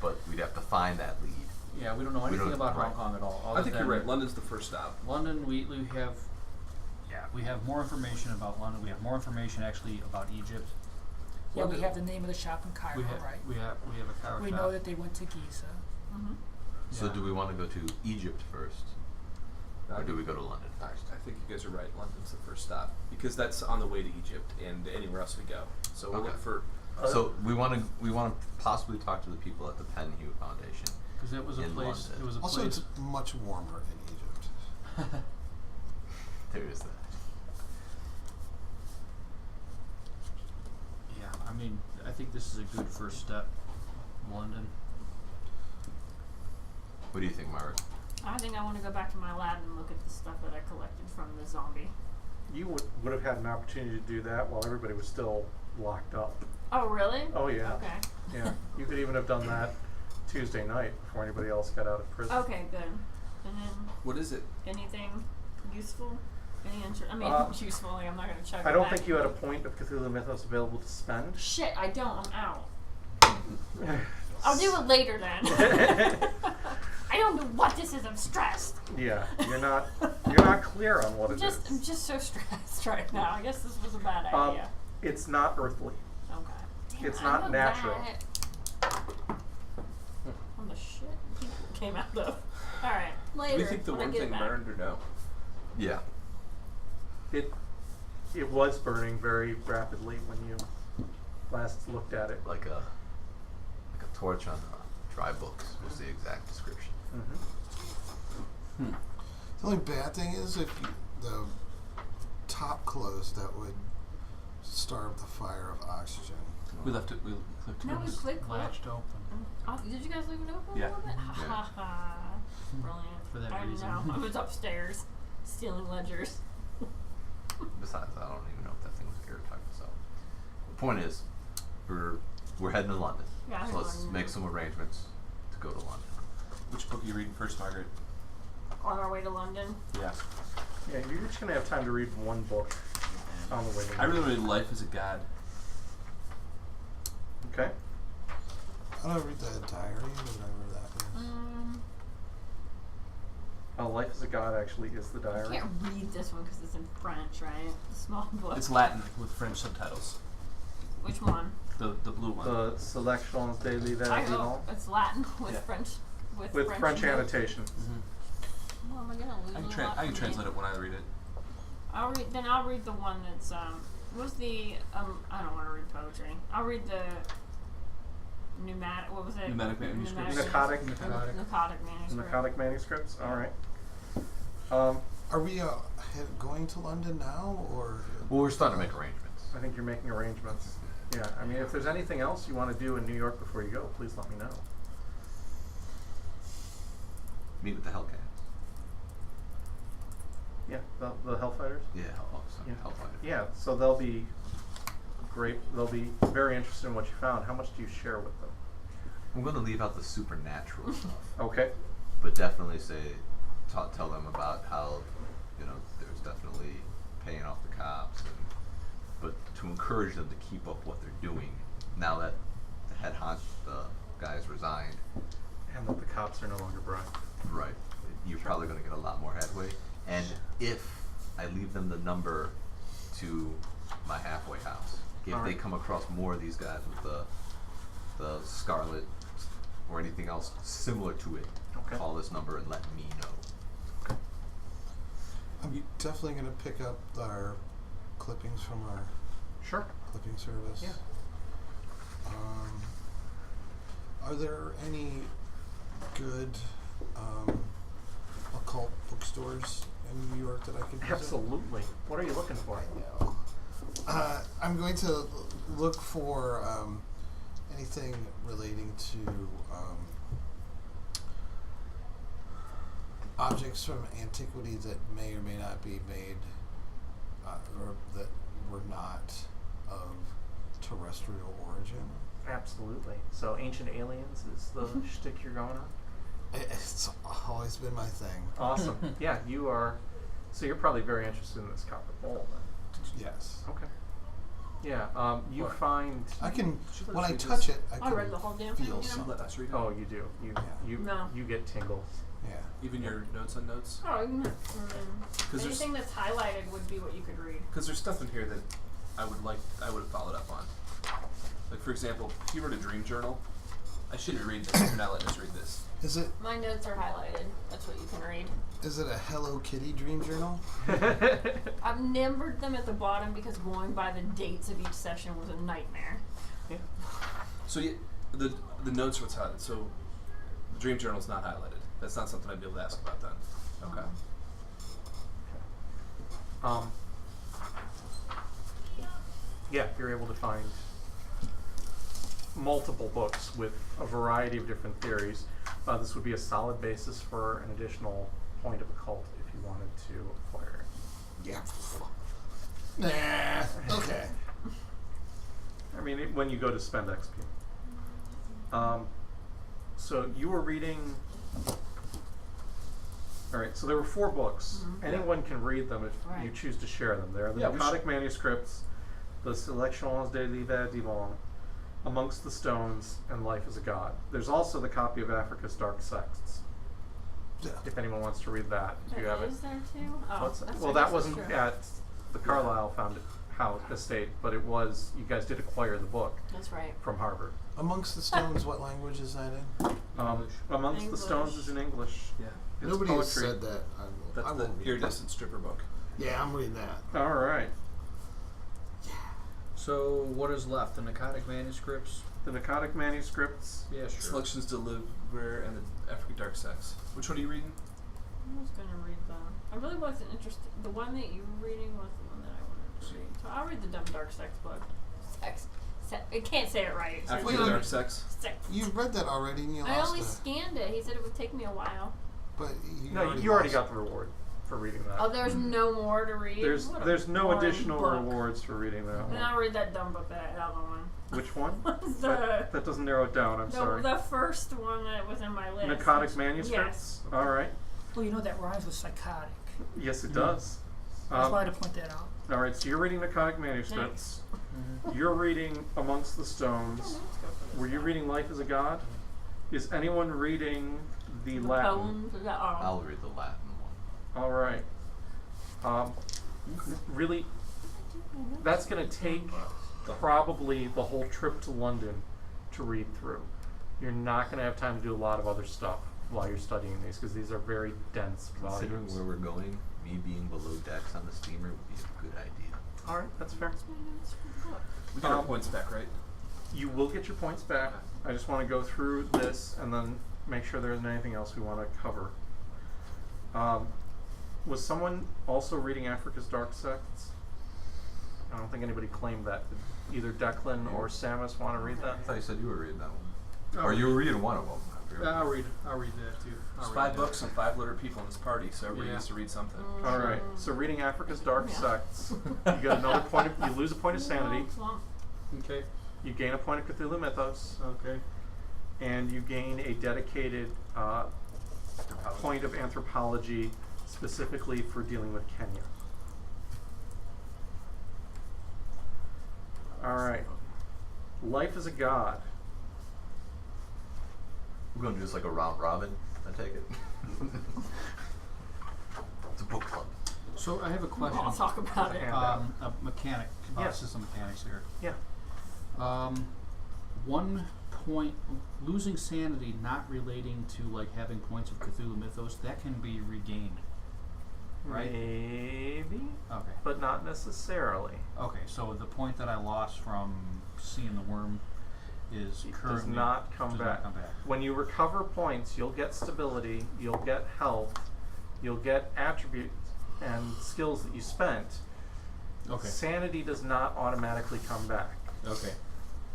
but we'd have to find that lead. Yeah, we don't know anything about right. Hong Kong at all. I think you're right. London's the first stop. London, we have. Yeah, we have more information about London. We have more information actually about Egypt. Yeah, we have the name of the shop in Cairo, We have right? we have a Cairo We shop. know that they went to Giza. Mm-hmm. So Yeah. do we want to go to Egypt first, or do we go to London I first? think you guys are right. London's the first stop because that's on the way to Egypt and anywhere else we go. So we'll Okay. look for. So we want to possibly talk to the people at the Penn Hugh Foundation. Because it was a in place. London. It was a Also, place. it's much warmer in Egypt. There is that. Yeah, I mean, I think this is a good first step. London. What do you think, Margaret? I think I want to go back to my lab and look at the stuff that I collected from the zombie. You would have had an opportunity to do that while everybody was still locked up. Oh, really? Oh yeah. Okay. Yeah. You could even have done that Tuesday night before anybody else got out of prison. Okay, good. And then What is it? anything useful? Useful. Like I'm not gonna check. I don't think you had a point of Cthulhu Mythos available to spend. Shit, I don't. I'm out. I'll do it later then. I don't know what this is. I'm stressed. Yeah, you're not clear on what I'm it just is. so stressed right now. I guess this was a bad idea. It's not earthly. Okay. Damn, It's I not know natural. that. On the shit people came out of. All right, later. Do we think the when I one get it thing back. burned or no? Yeah. It was burning very rapidly when you last looked at it. Like a torch on dry books was the exact description. Mm-hmm. The only bad thing is if the top closed, that would starve the fire of oxygen. We left it. We clicked. No, we clicked. Latched open. Oh, did you guys leave it open Yeah. a little bit? Ha Yeah. ha ha. Brilliant. For that I reason. know. I was upstairs stealing ledgers. Besides, I don't even know if that thing was airtight. So the point is, we're heading to London. Yeah, I'm so let's going make now. some arrangements to go to London. Which book are you reading first, Margaret? On our way to London. Yeah. Yeah, you're just gonna have time to read one book on the way. To I really read Life as a God. Okay. I don't read the diary, whatever that is. Life as a God actually is the I diary. can't read this one because it's in French, right? The small book. It's Latin with French subtitles. Which one? The blue one. The Selections de I l'Hiver know it's Latin with Yeah. French. with French notes. annotation. Mm-hmm. Well, am I gonna lose I a can, lot I can from translate it? it when I read it. I'll read the one that's what's the I don't want to read poetry. I'll read the pneumatic. What was it? Pneumatic manuscripts. Necrotic Necrotic manuscript. Necrotic manuscripts. All right. Are we going to London now, or? Well, we're starting to make arrangements. I think you're making arrangements. Yeah. I mean, if there's anything else you want to do in New York before you go, please let me know. Meet with the Hellcats. Yeah. The Hellfighters. Yeah, Yeah. Hellfighters. Yeah. So they'll be great. They'll be very interested in what you found. How much do you share with them? I'm going to leave out the supernatural stuff, Okay. but definitely tell them about how, there's definitely paying off the cops, but to encourage them to keep up what they're doing now that the guys resigned. And that the cops are no longer bribed. Right. You're probably going to get a lot more headway. And if I leave them the number to my halfway house, if All they right. come across more of these guys with the scarlet or anything else similar to it, Okay. call this number and let me know. I'm definitely going to pick up our clippings from our Sure. clipping service. Yeah. Are there any good occult bookstores in New York that I could visit? Absolutely. What are you looking for? I'm going to look for anything relating to objects from antiquity that may or may not be made or that were not of terrestrial origin. Absolutely. So Ancient Aliens is the shtick you're going on? It's always been my thing. Awesome. Yeah, you are. So you're probably very interested in this copper bowl then. Yes. Okay. Yeah, you What? find. I can, Should let when us I read touch this. it, I I can read the whole damn thing, feel you know? something. Let us read it. Oh, you do. You No. you get tingles. Yeah. Even your notes on notes. Oh, you can, there's- anything that's highlighted would be what you could read. Because there's stuff in here that I would have followed up on. Like, for example, if you wrote a dream journal, I shouldn't read this if you're not letting us read this. Is it My notes are highlighted. That's what you can read. a Hello Kitty dream journal? I've numbered them at the bottom because going by the dates of each session was a nightmare. Yeah. So the notes are what's highlighted. So the dream journal's not highlighted. That's not something I'd be able to ask about then. Okay. Yeah, you're able to find multiple books with a variety of different theories. This would be a solid basis for an additional point of occult if you wanted to acquire it. Yeah. Nah. Okay. I mean, when you go to spend XP. So you were reading. All right. So there were 4 books. Anyone can read them if you Right. choose to share them. There are the Yeah, we Necrotic Manuscripts, the Selections de l'Hiver Divin, Amongst the Stones, and Life is a God. There's also the copy of Africa's Dark Sects. Yeah. If anyone wants to read that, if you have it. Is there too? Oh, What's that's well, I that guess wasn't that's true. at the Carlisle Found House Estate, but it was. You guys did acquire the book That's right. from Harvard. Amongst the Stones, what language is that in? Amongst English. the Stones is in English. Yeah. It's Nobody has poetry. said that. That's I the won't read iridescent stripper book. that. Yeah, I'm reading that. All right. So what is left? The Necrotic Manuscripts? The Necrotic Manuscripts. Yeah, sure. Selections de l'Oeuvre and the African Dark Sects. Which one are you reading? I was gonna read the. I really wasn't interested. The one that you were reading was the one that I wanted to read. So I'll read the Dumb Dark Sex book. I can't say it right. It says African Wait, Dark Sects. sex. You read that already, and you I lost only it. scanned it. He said it would take me a while. But No, you already lost got the reward for reading that. Oh, there's no more to read. What a There's no boring additional book. rewards for reading that Then one. I'll read that dumb book, that other one. Which one? the That doesn't narrow it down. I'm sorry. the first one that was in my list. Necrotic Manuscripts. Yes. All right. Well, you know that rhymes with psychotic. Yes, it does. That's why I had to point that out. All right. So you're reading Necrotic Manuscripts. You're reading Amongst the Stones. Let's go for this Were you one. reading Life is a God? Is anyone reading the Latin? Poems? Is that, oh. I'll read the Latin one. All right. Really, that's going to take probably the whole trip to London to read through. You're not going to have time to do a lot of other stuff while you're studying these because these are very dense Considering volumes. where we're going, me being below decks on the steamer would be a good idea. All right, that's fair. We got our points back, right? You will get your points back. I just want to go through this and then make sure there isn't anything else we want to cover. Was someone also reading Africa's Dark Sects? I don't think anybody claimed that. Did either Declan or Samus want to read that? I thought you said you were reading that one. Oh. Or you were reading one of them. I'll read that too. There's 5 books and 5 literate people in this party, so everybody gets to read something. All right. So reading Africa's Dark Yeah. Sects, you get another point. You lose a point of sanity. Swamp. Okay. You gain a point of Cthulhu Mythos, Okay. and you gain a dedicated point of anthropology, specifically for dealing with Kenya. All right. Life is a God. We're going to do this like a round robin, I take it. It's a book club. So I have a question. I'll talk about it. A mechanic, Yes. system mechanics here. Yeah. 1 point losing sanity not relating to like having points of Cthulhu mythos that can be regained, right? Maybe, Okay. but not necessarily. Okay, so the point that I lost from seeing the worm is It currently does not come does back. Not come back. When you recover points, you'll get stability, you'll get health, you'll get attributes and skills that you spent. Okay. Sanity does not automatically come back. Okay.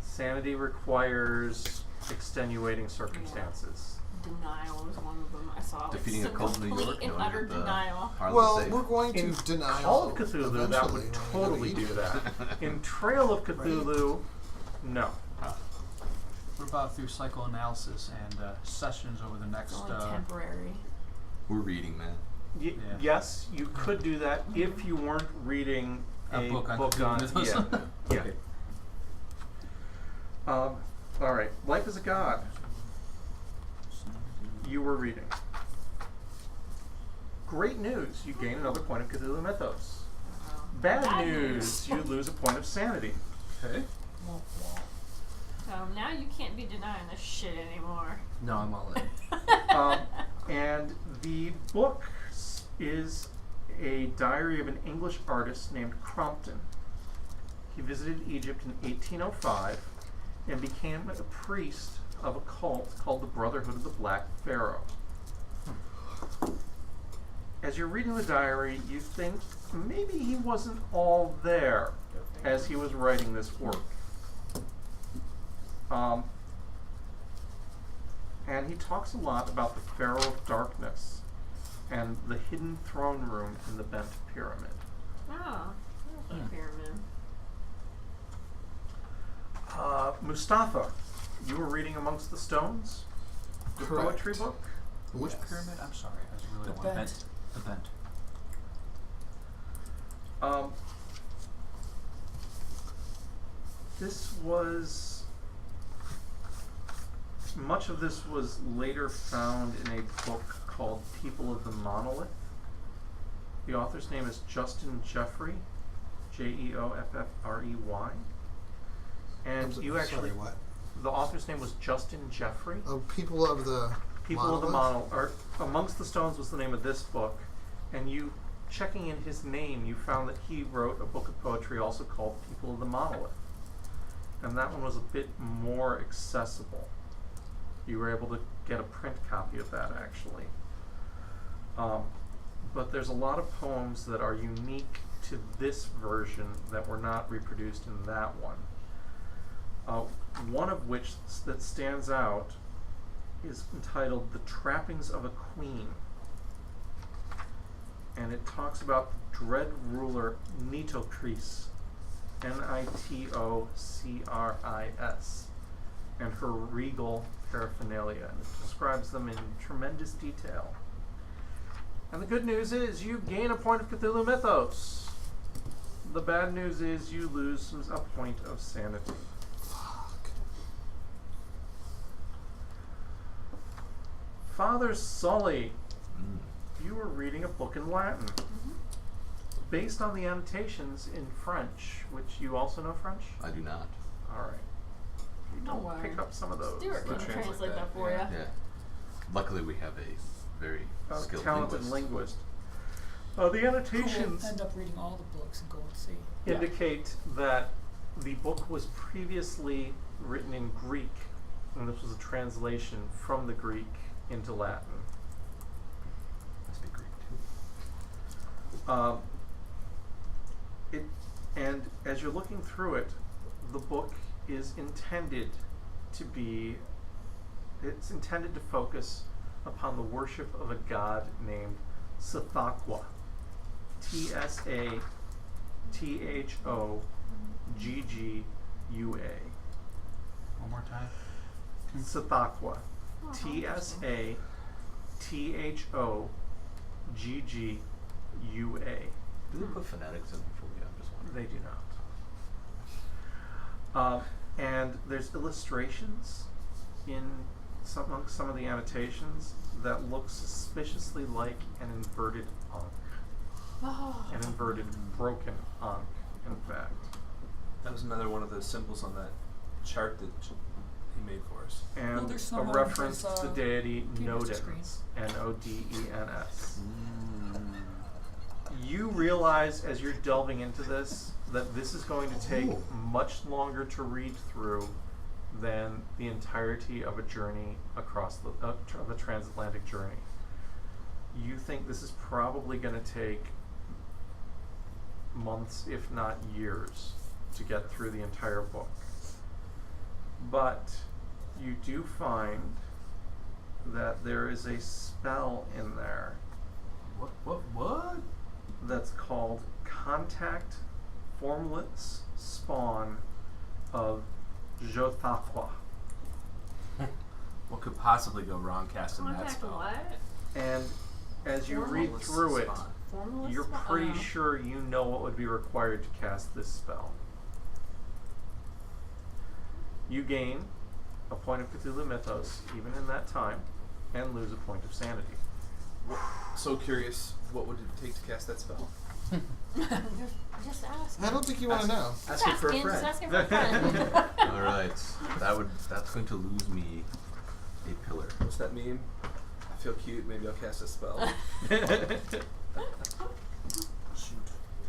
Sanity requires extenuating circumstances. Denial was one of them. I saw Defeating a some cult in New complete York. and utter denial. Well, we're going to In deny Call of Cthulhu, that eventually would when we totally go to do Egypt. that. In Trail of Cthulhu, no. What about through psychoanalysis and sessions over the next? It's only temporary. We're reading, man. Y- Yeah. Yes, you could do that if you weren't reading A book on Cthulhu mythos. yeah. Okay. All right. Life is a God. You were reading. Great news. You gain another point of Cthulhu mythos. Bad news. You lose a point of sanity. Okay. So now you can't be denying this shit anymore. No, I'm all in. And the book is a diary of an English artist named Crompton. He visited Egypt in 1805 and became a priest of a cult called the Brotherhood of the Black Pharaoh. As you're reading the diary, you think maybe he wasn't all there as he was writing this work. And he talks a lot about the Pharaoh of Darkness and the hidden throne room in the bent pyramid. Oh, there's a pyramid. Mustafa, you were reading Amongst the Stones, the Correct. poetry book. Which Yes. pyramid? I'm sorry, I was really The the one. bent. The bent. This was much of this was later found in a book called People of the Monolith. The author's name is Justin Jeffrey, Jeoffrey, and you actually Sorry, what? the author's name was Justin Jeffrey. Oh, people of the People of the Monolith, or Amongst the Stones was the name of this book, and you checking in his name, you found that he wrote a book of poetry also called People of the Monolith, and that one was a bit more accessible. You were able to get a print copy of that actually, but there's a lot of poems that are unique to this version that were not reproduced in that one. One of which that stands out is entitled The Trappings of a Queen. And it talks about the dread ruler Nitocris, Nitocris, and her regal paraphernalia. And it describes them in tremendous detail. And the good news is you gain a point of Cthulhu mythos. The bad news is you lose a point of sanity. Father Sully, you were reading a book in Latin, based on the annotations in French, which you also know French? I do not. All right. You Don't don't pick worry. up some of those. Stuart can translate translate that, that for yeah. you. Yeah. Luckily, we have a very skilled talented linguist. The annotations End up reading all the books and go and see. indicate that the book was previously written in Greek, and this was a translation from the Greek into Latin. Must be Greek too. And as you're looking through it, the book is intended to be, it's intended to focus upon the worship of a god named Sathakwa. Tsathogua. One more time. Sathakwa. Oh, how interesting. Tsathogua. Do they put phonetics in before we? I'm just wondering. They do not. And there's illustrations in some of the annotations that look suspiciously like an inverted ankh. Oh. An inverted, broken ankh, in fact. That was another one of the symbols on that chart that he made for us. Well, and there's a someone reference who's, to the deity peanut to screen. Nodens, N-O-D-E-N-S. You realize as you're delving into this that this is going to take much longer to read through than the entirety of a journey across of a transatlantic journey. You think this is probably going to take months, if not years, to get through the entire book. But you do find that there is a spell in there What? that's called Contact Formless Spawn of Jothaqua. What could possibly go wrong casting that Contact spell? what? And as you read Formless through it, spawn. Formless you're spell? pretty sure you know what would be required to cast this spell. You gain a point of Cthulhu Mythos, even in that time, and lose a point of sanity. So curious, what would it take to cast that spell? Just ask. I don't think you want to know. Ask it for a Just friend. ask it for a friend. All right, that's going to lose me a pillar. What's that mean? I feel cute. Maybe I'll cast a spell. Shoot.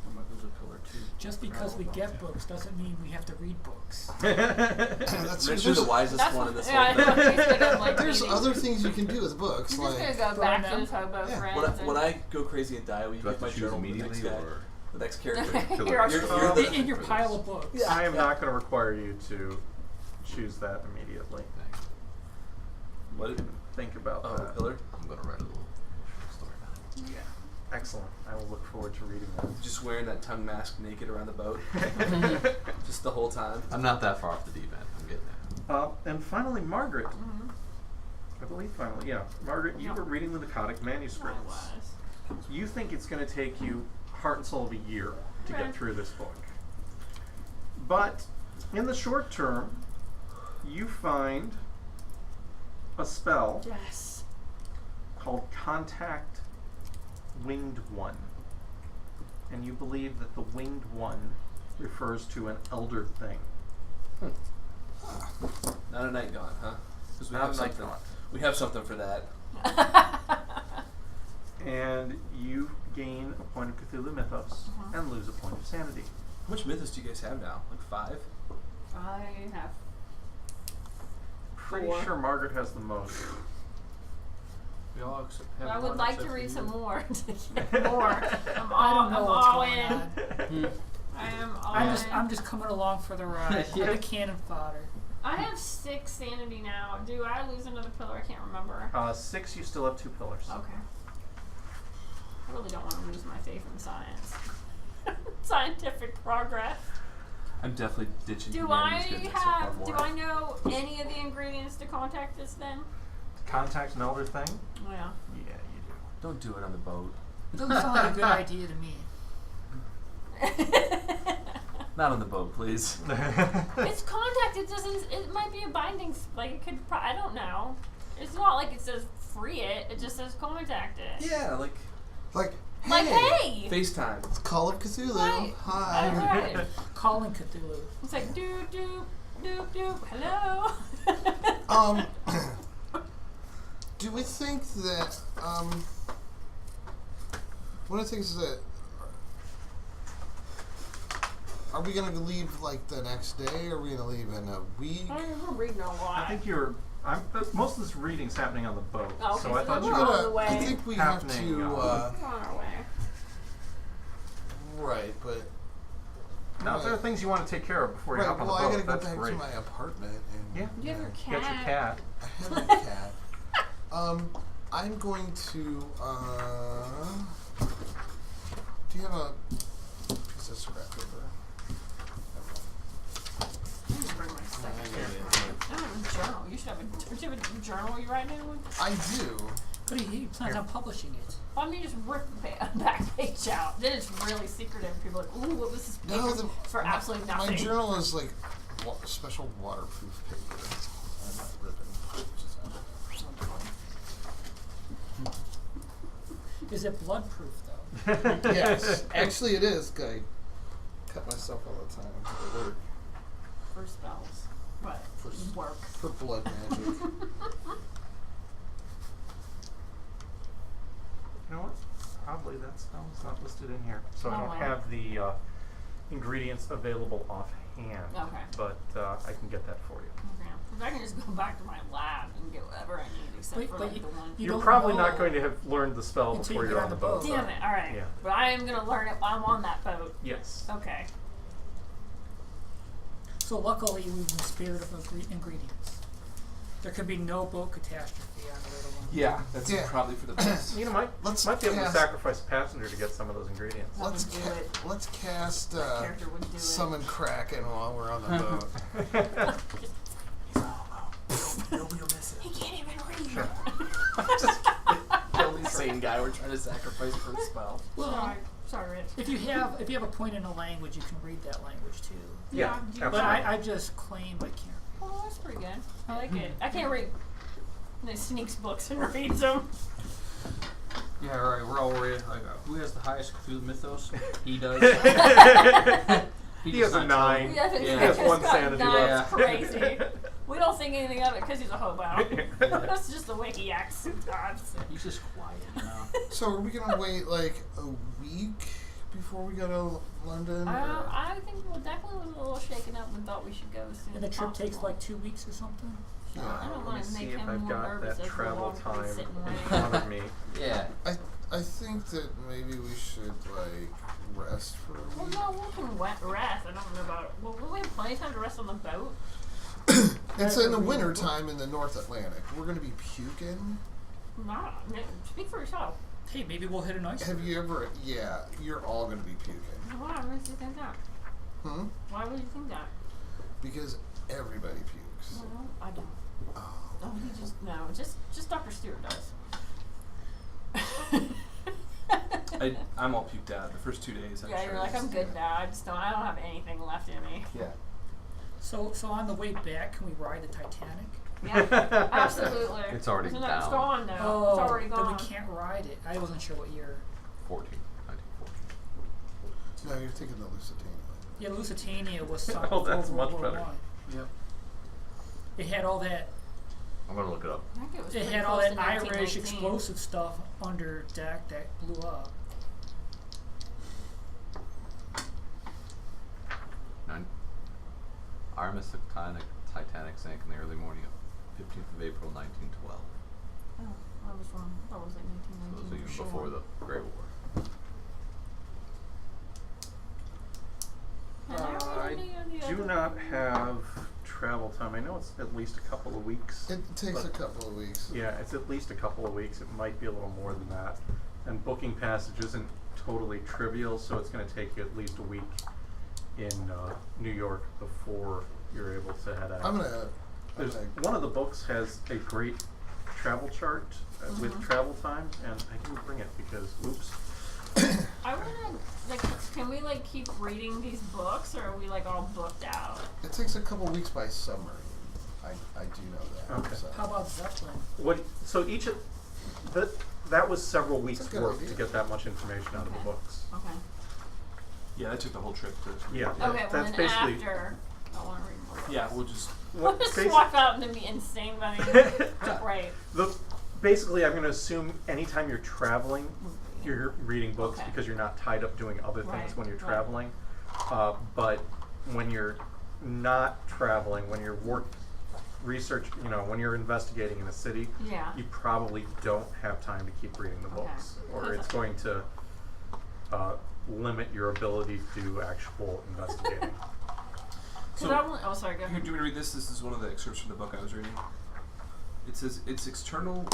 I might lose a pillar too. Just because we get books doesn't mean we have to read books. That's Rich, you're the wisest one in this yeah, whole I thing. know. He's gonna, like, There's maybe- other things you can do with books, He's just like gonna go back to them. his hobo Yeah. friends. When I go crazy and die, will you Do I give have my to choose journal to the next immediately, guy? or The next character. killer? You're the- in your pile of books. Yeah. I am not going to require you to choose that immediately. Thanks. What? You can think about Oh, that. pillar? I'm going to write a little story about it. Yeah. Excellent. I will look forward to reading Just wearing that tongue mask naked around the boat. that. Just the whole time. I'm not that far off the deep end. I'm getting there. And finally, Margaret. Mhm. I believe finally, yeah. Margaret, you Yeah. were reading the Necrotic I Manuscripts. was. You think it's going to take you heart and soul of a year to Okay. get through this book. But in the short term, you find a spell Yes. called Contact Winged One. And you believe that the Winged One refers to an elder thing. Not a night gone, huh? Because we Not have a night something. gone. We have something for that. And you gain a point of Cthulhu Mythos and lose a point of sanity. How much mythos do you guys have now? Like 5? I have. Pretty 4. sure Margaret has the most. We all have I would one like except to for read you. some more to get more. I'm I all, don't know I'm what's all going in. on. I am all I'm in. just coming along for the ride. Yeah. I'm the cannon fodder. I have 6 sanity now. Do I lose another pillar? I can't remember. 6, you still have 2 pillars. Okay. I really don't want to lose my faith in science. Scientific progress. I'm definitely ditching Do I humanities 'cause it's so far have? Do more. I know any of the ingredients to contact this then? Contact an elder thing? Yeah. Yeah, you do. Don't do it on the boat. Doesn't sound like a good idea to me. Not on the boat, please. It's contact. It doesn't. It might be a binding. Like it could. I don't know. It's not like it says free it. It just says contact it. Yeah, like like hey, Like hey. FaceTime. it's Call of Cthulhu. Right. Hi. That's right. Calling Cthulhu. It's like doop doop doop doop. Hello. Do we think that one of the things that are we gonna leave like the next day, or are we gonna leave in a week? I'm reading a lot. I think you're. Most of this reading's happening on the boat, Oh, okay, so I so thought then you we're were. on the way. I think we have Happening, to. We're on our way. Right, but No, if there are things you want to take care of before you right. hop on Well, the I boat, gotta go that's back great. to my apartment and Yeah. You have your Get your cat. I have a cat. I'm going to. Do you have a piece of scrap paper? I need to bring my secretary. I don't have a journal. You should have a. Do you have a journal you write in with? I do. But he plans on publishing it. Why don't you just rip the back page out? Then it's really secretive. People are like, ooh, what was this paper No, for absolutely nothing? My journal is like special waterproof paper. I'm not ripping pages out. Is it bloodproof though? Yes, actually it is. I cut myself all the time. It worked. For spells. but it works. For blood magic. You know what? Probably that spell is not listed in here, so I Oh, don't wow. have the ingredients available offhand. Okay. But I can get that for you. Okay. 'Cause I can just go back to my lab and get whatever I need, except But- for but like you- the one. you You're don't probably know not going to have learned the spell until before you you're get on on the the boat. boat. Damn it! All right. Yeah. But I am gonna learn it while I'm on that boat. Yes. Okay. So luckily, we've been spared of ingredients. There could be no boat catastrophe on the way to London. Yeah, that's Yeah. probably for the best. You know, might be able to cast- sacrifice a passenger to get some of those ingredients. That Let's would do it. let's cast That character would do it. summon Kraken while we're on the boat. Nobody will miss He it. can't even read. Sure. The only sane guy we're trying to sacrifice for the spell. Well, Sorry, Rich. if you have a point in a language, you can read that language too. Yeah, do- But absolutely. I just claim I can't. Oh, that's pretty good. I like it. I can't read. And it sneaks books and reads them. Yeah, all right. We're all worried. Like, who has the highest Cthulhu mythos? He does. He does has a not tell 9. me. Yeah, Yeah. He has one sanity That's left. crazy. We don't think anything of it because he's a hobo. That's just the way he acts sometimes. He's just quiet, you know. So are we gonna wait like a week before we go to London? or- I think we definitely was a little shaken up and thought we should go as soon And the as trip takes possible. like 2 weeks or something. I don't Let want me to see make if him I've more got nervous that as we're travel long time sitting in waiting. front of me. Yeah. I think that maybe we should like rest for a Well, week. no, we can rest. I don't know about it. Well, we have plenty of time to rest on the boat. It's in the winter time in the North Atlantic. We're gonna be puking. No, speak for yourself. Hey, maybe we'll hit an ice. Have you ever? Yeah, you're all gonna be puking. Why would you think that? Hmm? Why would you think that? Because everybody pukes. No, I don't. Oh. Oh, he just Dr. Stewart does. I'm all puked out. The first 2 days. Yeah, you're like, I'm good now. I don't have anything left in me. Yeah. So on the way back, can we ride the Titanic? Yeah, absolutely. It's already It's down. gone now. Oh, It's already then gone. we can't ride it. I wasn't sure what year. 1914. No, you're taking the Lusitania. Yeah, Lusitania was sunk Oh, before that's World much War better. One. Yep. It had all that. I'm gonna look it up. I think it was It pretty had all close that to Irish 1919. explosive stuff under deck that blew up. 9. RMS Titanic sank in the early morning of 15th of April, 1912. Oh, I was wrong. I thought it was like So it 1919. was even for before sure. the Great War. And I I really knew the do other- not have travel time. I know it's at least a couple of weeks. It takes a But- couple of weeks. Yeah, it's at least a couple of weeks. It might be a little more than that. And booking passage isn't totally trivial, so it's going to take you at least a week in New York before you're able to head out. I'm gonna. One of the books has a great travel chart with travel times, and I didn't bring it because, oops. I wanna can we keep reading these books, or are we all booked out? It takes a couple of weeks by submarine. I do know that. Okay. So. How about Zeppelin? So each of that was several weeks That's a good work idea. to get that much information out of the Okay. books. Okay. Yeah, that took the whole trip to. Yeah. Okay, well That's then basically- after I wanna read more books. Yeah, we'll just. We'll just basi- swap out and then be insane by the end. Right. Basically, I'm going to assume anytime you're traveling, you're reading books Okay. because you're not tied up doing other things Right, when you're right. traveling. But when you're not traveling, when you're research, when you're investigating in a city, Yeah. you probably don't have time to keep reading the Okay. books, or Okay. it's going to limit your ability to do actual investigating. Cause So- I want. Oh, sorry. Go Here, ahead. do you want me to read this? This is one of the excerpts from the book I was reading. It says, its external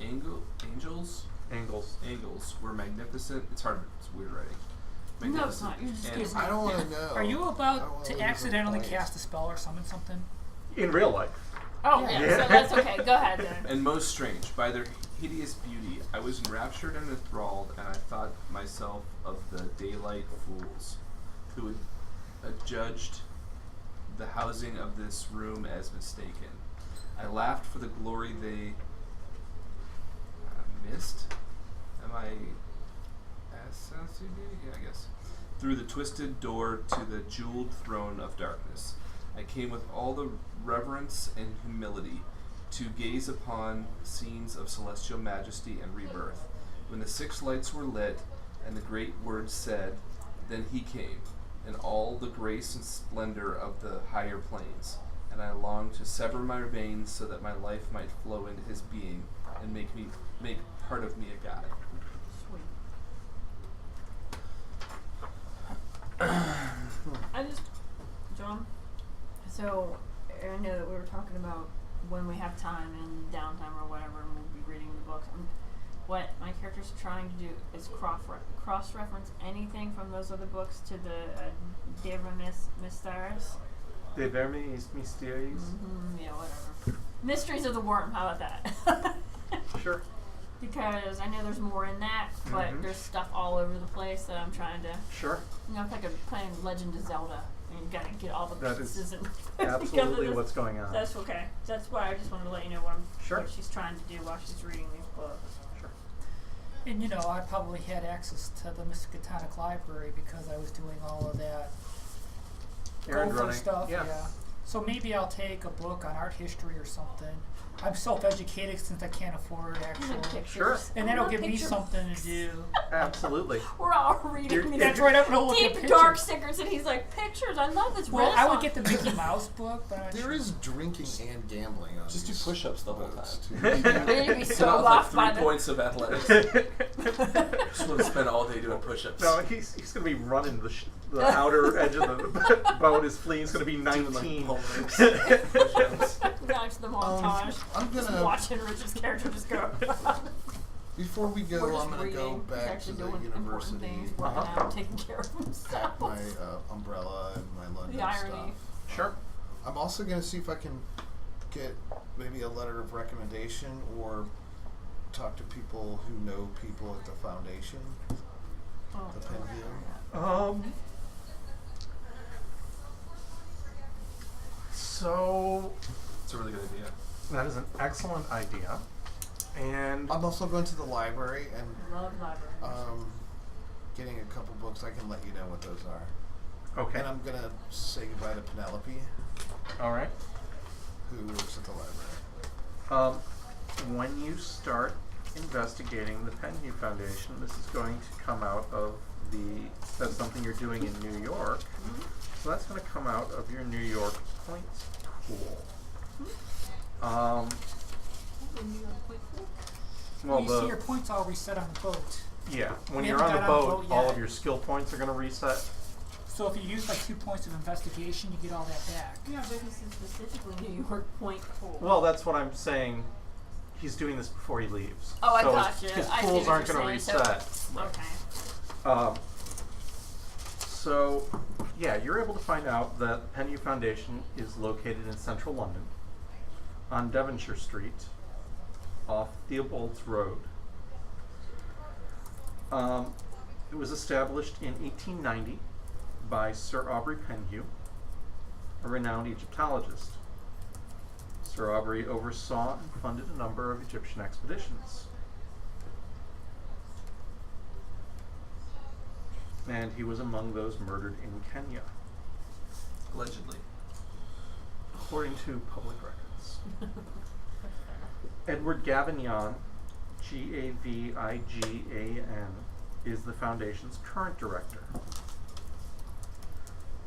angles were magnificent. It's hard. It's weird writing. No, it's not. You're just And- kidding. I don't want to know. Are you I don't about wanna lose to the accidentally point. cast a spell or summon something? In real life. Oh, Yeah. yeah. So that's okay. Go ahead then. And most strange, by their hideous beauty, I was enraptured and enthralled, and I thought myself of the daylight fools, who had adjudged the housing of this room as mistaken. I laughed for the glory they missed. Am I associated? Yeah, I guess. Through the twisted door to the jeweled throne of darkness. I came with all the reverence and humility to gaze upon scenes of celestial majesty and rebirth. When the 6 lights were lit and the great words said, then he came, in all the grace and splendor of the higher planes. And I longed to sever my veins so that my life might flow into his being and make part of me a god. John, so I know that we were talking about when we have time and downtime or whatever, and we'll be reading the books. What my character's trying to do is cross-reference anything from those other books to the De Vermis Mysteries. De Vermis Mysteries. Yeah, whatever. Mysteries of the Worm. How about that? Sure. Because I know there's more in that, but there's stuff all over the place that I'm trying to. Sure. You know, it's like playing Legend of Zelda, and you gotta get all the That pieces is and absolutely what's going on. That's okay. That's why I just wanted to let you know what she's trying to do while she's reading these books. Sure. And you know, I probably had access to the Miskatonic Library because I was doing all of that Errand Gopher running. stuff. Yeah. So maybe I'll take a book on art history or something. I'm self-educated since I can't afford actual. Sure. And that'll give me something to do. Absolutely. We're all reading these That's right. I'm gonna look at deep pictures. dark secrets, and he's like, "Pictures, I love this." Well, I would Renaissance." get the Mickey Mouse book, but I'm not There sure. is drinking and gambling on Just do these push-ups the whole boats, time. too. You're gonna be so Come out with off by like 3 the. points of athletics. Just want to spend all day doing push-ups. No, he's going to be running the outer edge of the boat. His fleet's going to be 19. Push-ups. Back to the montage. I'm Just gonna watching Rich's character just go. before we We're go. just I'm gonna reading. go He's back to actually the doing important university. things, working out, taking care of himself. Pack my umbrella and my London The irony. stuff. Sure. I'm also going to see if I can get maybe a letter of recommendation or talk to people who know people at the foundation, Oh, the Penview. So It's a really good idea. that is an excellent idea. And I'm also going to the library and love library. getting a couple books. I can let you know what those are. okay. And I'm going to say goodbye to Penelope, All right. who works at the library. When you start investigating the Penview Foundation, this is going to come out of that's something you're doing in New York. So that's going to come out of your New York points pool. Well, You see your points all reset on the boat. yeah, when We you're on haven't the got on the boat, boat all yet. of your skill points are going to reset. So if you use like 2 points of investigation, you get all that back. Yeah, but this is specifically New York point pool. Well, that's what I'm saying. He's doing this before he leaves. Oh, I so gotcha. His I see pools what aren't you're going to saying. reset. Okay. So, yeah, you're able to find out that the Penview Foundation is located in central London, on Devonshire Street, off Theobald's Road. It was established in 1890 by Sir Aubrey Penview, a renowned Egyptologist. Sir Aubrey oversaw and funded a number of Egyptian expeditions. And he was among those murdered in Kenya, Allegedly. according to public records. Edward Gavignon, Gavigan, is the foundation's current director.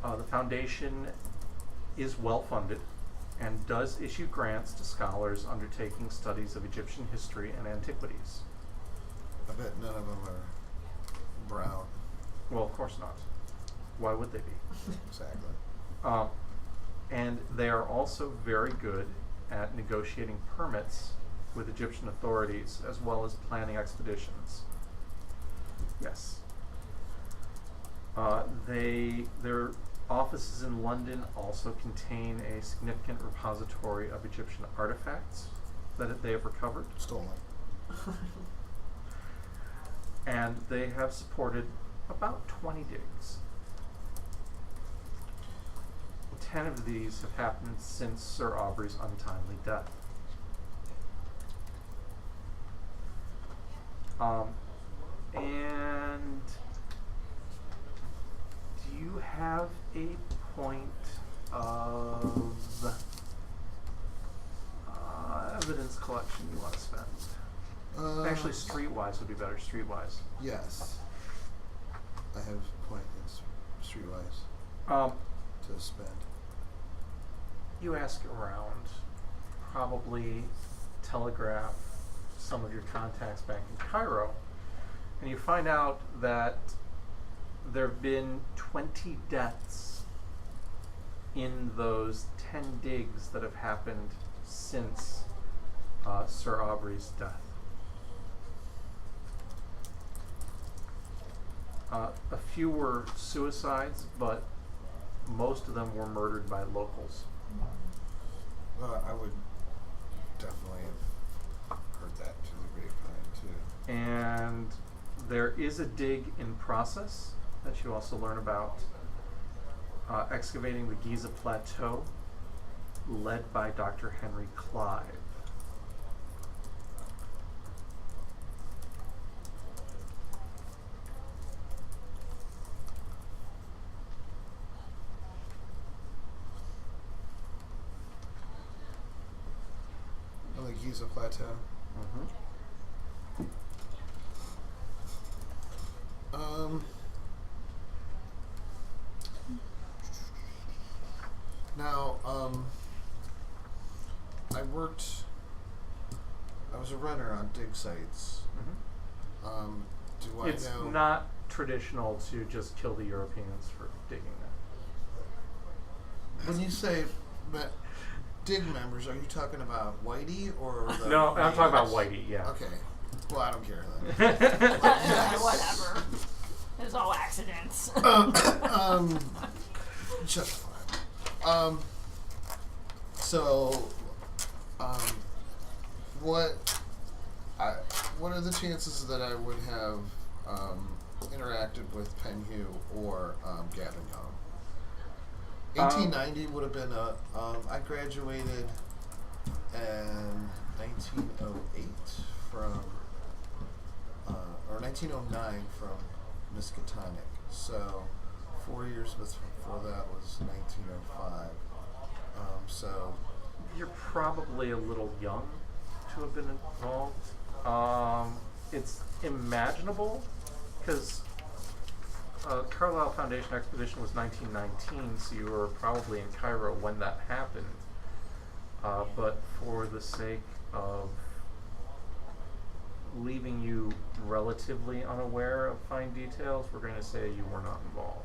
The foundation is well funded and does issue grants to scholars undertaking studies of Egyptian history and antiquities. I bet none of them are brown. Well, of course not. Why would they be? Exactly. And they are also very good at negotiating permits with Egyptian authorities as well as planning expeditions. Yes. Their offices in London also contain a significant repository of Egyptian artifacts that they have recovered. Stolen. And they have supported about 20 digs. 10 of these have happened since Sir Aubrey's untimely death. And do you have a point of of evidence collection you want to spend? Actually, streetwise would be better. Streetwise. Yes. I have point in streetwise to spend. You ask around, probably telegraph some of your contacts back in Cairo, and you find out that there have been 20 deaths in those 10 digs that have happened since Sir Aubrey's death. A few were suicides, but most of them were murdered by locals. I would definitely have heard that through the grapevine too. And there is a dig in process that you also learn about, excavating the Giza Plateau, led by Dr. Henry Clive. On the Giza Plateau. Mm-hmm. Now, I was a runner on dig sites. Mm-hmm. Do I It's know? not traditional to just kill the Europeans for digging that. When you say dig members, are you talking about Whitey or the No, I'm talking about natives? Whitey, yeah. Okay. Well, I don't care then. Whatever. It's all accidents. Just fine. What are the chances that I would have interacted with Penhew or Gavin Young? 1890 would have been I graduated in 1908 from, or 1909 from Miskatonic. So 4 years before that was 1905. So You're probably a little young to have been involved. It's imaginable because Carlisle Foundation expedition was 1919, so you were probably in Cairo when that happened. But for the sake of leaving you relatively unaware of fine details, we're going to say you were not involved.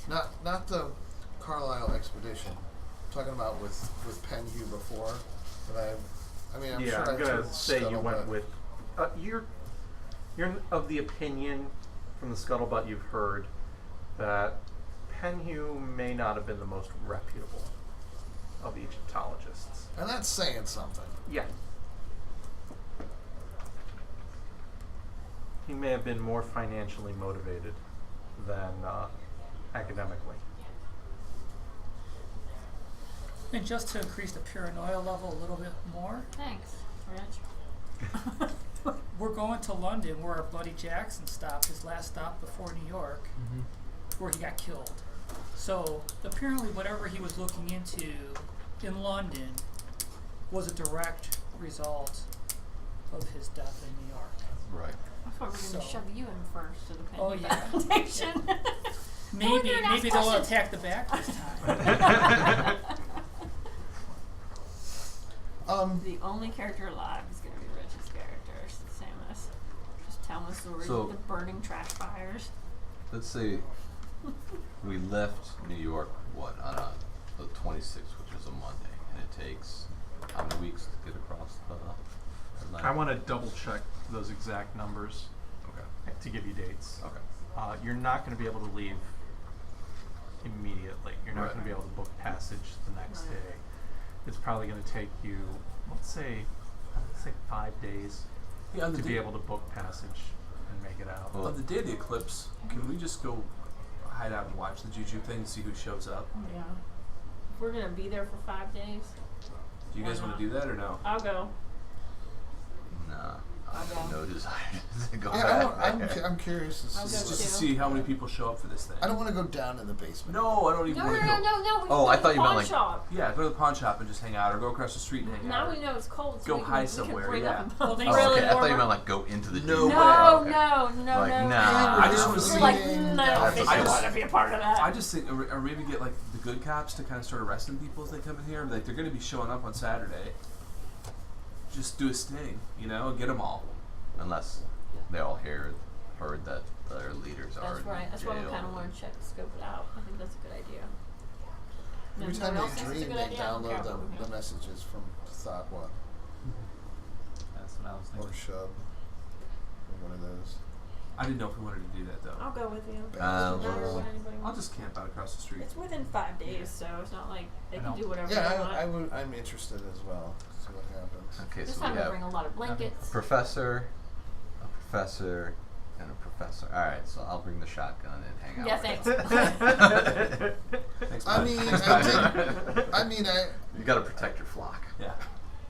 not the Carlisle expedition. I'm talking about with Penhew before. But I'm yeah, sure I'm I gonna told say you went Scuttlebutt. with. You're of the opinion from the scuttlebutt you've heard that Penhew may not have been the most reputable of Egyptologists. And that's saying something. Yeah. He may have been more financially motivated than academically. And just to increase the paranoia level a little bit more, Thanks, Rich. we're going to London where our buddy Jackson stopped, his last stop before New York, where he got killed. So apparently whatever he was looking into in London was a direct result of his death in New York. Right. I thought we were going to So- shove you in first to the Oh, Penny yeah. Foundation. Maybe you're gonna ask they'll questions. attack the back this time. The only character alive is going to be Rich's character. It's the same as just telling the stories So- of the burning trash fires. Let's say we left New York, on the 26th, which is a Monday, and it takes how many weeks to get across the Atlantic? I want to double check those exact numbers Okay. to give you dates. Okay. You're not going to be able to leave immediately. You're not Right. going to be able to book passage the next Right. day. It's probably going to take you, let's say 5 days Yeah, on to the be day, able to book passage and make it out. Well, on the day of the eclipse, can we just go hide out and watch the Juju thing and see who shows up? Yeah. If we're going to be there for 5 days, Do you guys Why want to not? do that or no? I'll go. Nah. I'll go. No desire to go Yeah, back. I'm curious. I'll This is go just to too. see how many people show up for this thing. I don't want to go down in the basement. No, I don't even No, want to go. no. We Oh, can I go thought to you the meant, pawn like- shop. Yeah, go to the pawn shop and just hang out, or go across the street and hang Now out. we know it's cold, so Go we can, hide we can somewhere, bring yeah. up and Well, they Oh, really okay. I thought you warm meant up. like go into the No deep. way. No, Okay. no. Like, nah. I just wanna You're see- like, no, That's they okay. don't want to be a part of that. I just think, or maybe get like the good cops to kind of start arresting people as they come in here. Like they're going to be showing up on Saturday. Just do a sting, you know, get them all. Unless they all heard that their leaders are That's right. in That's jail. why we kind of want to check the scope it out. I think that's a good idea. And Every if time no one they else thinks it's a dream, good they idea, I don't care download about the it. messages from Thakwa That's what I was or thinking. Shub or one of those. I didn't know if we wanted to do that though. I'll go with you. Um, Doesn't matter what anybody I'll wants. just camp out across the street. It's within 5 days, so it's not like they I can know. do whatever they want. Yeah, I'm interested as well. See what happens. Okay, This so time we we'll have bring a lot of blankets. a professor, and a professor. All right, so I'll bring the shotgun and hang out. Yeah, with thanks. them. Thanks, I bud. mean, Thanks, bud. You gotta protect your flock. Yeah.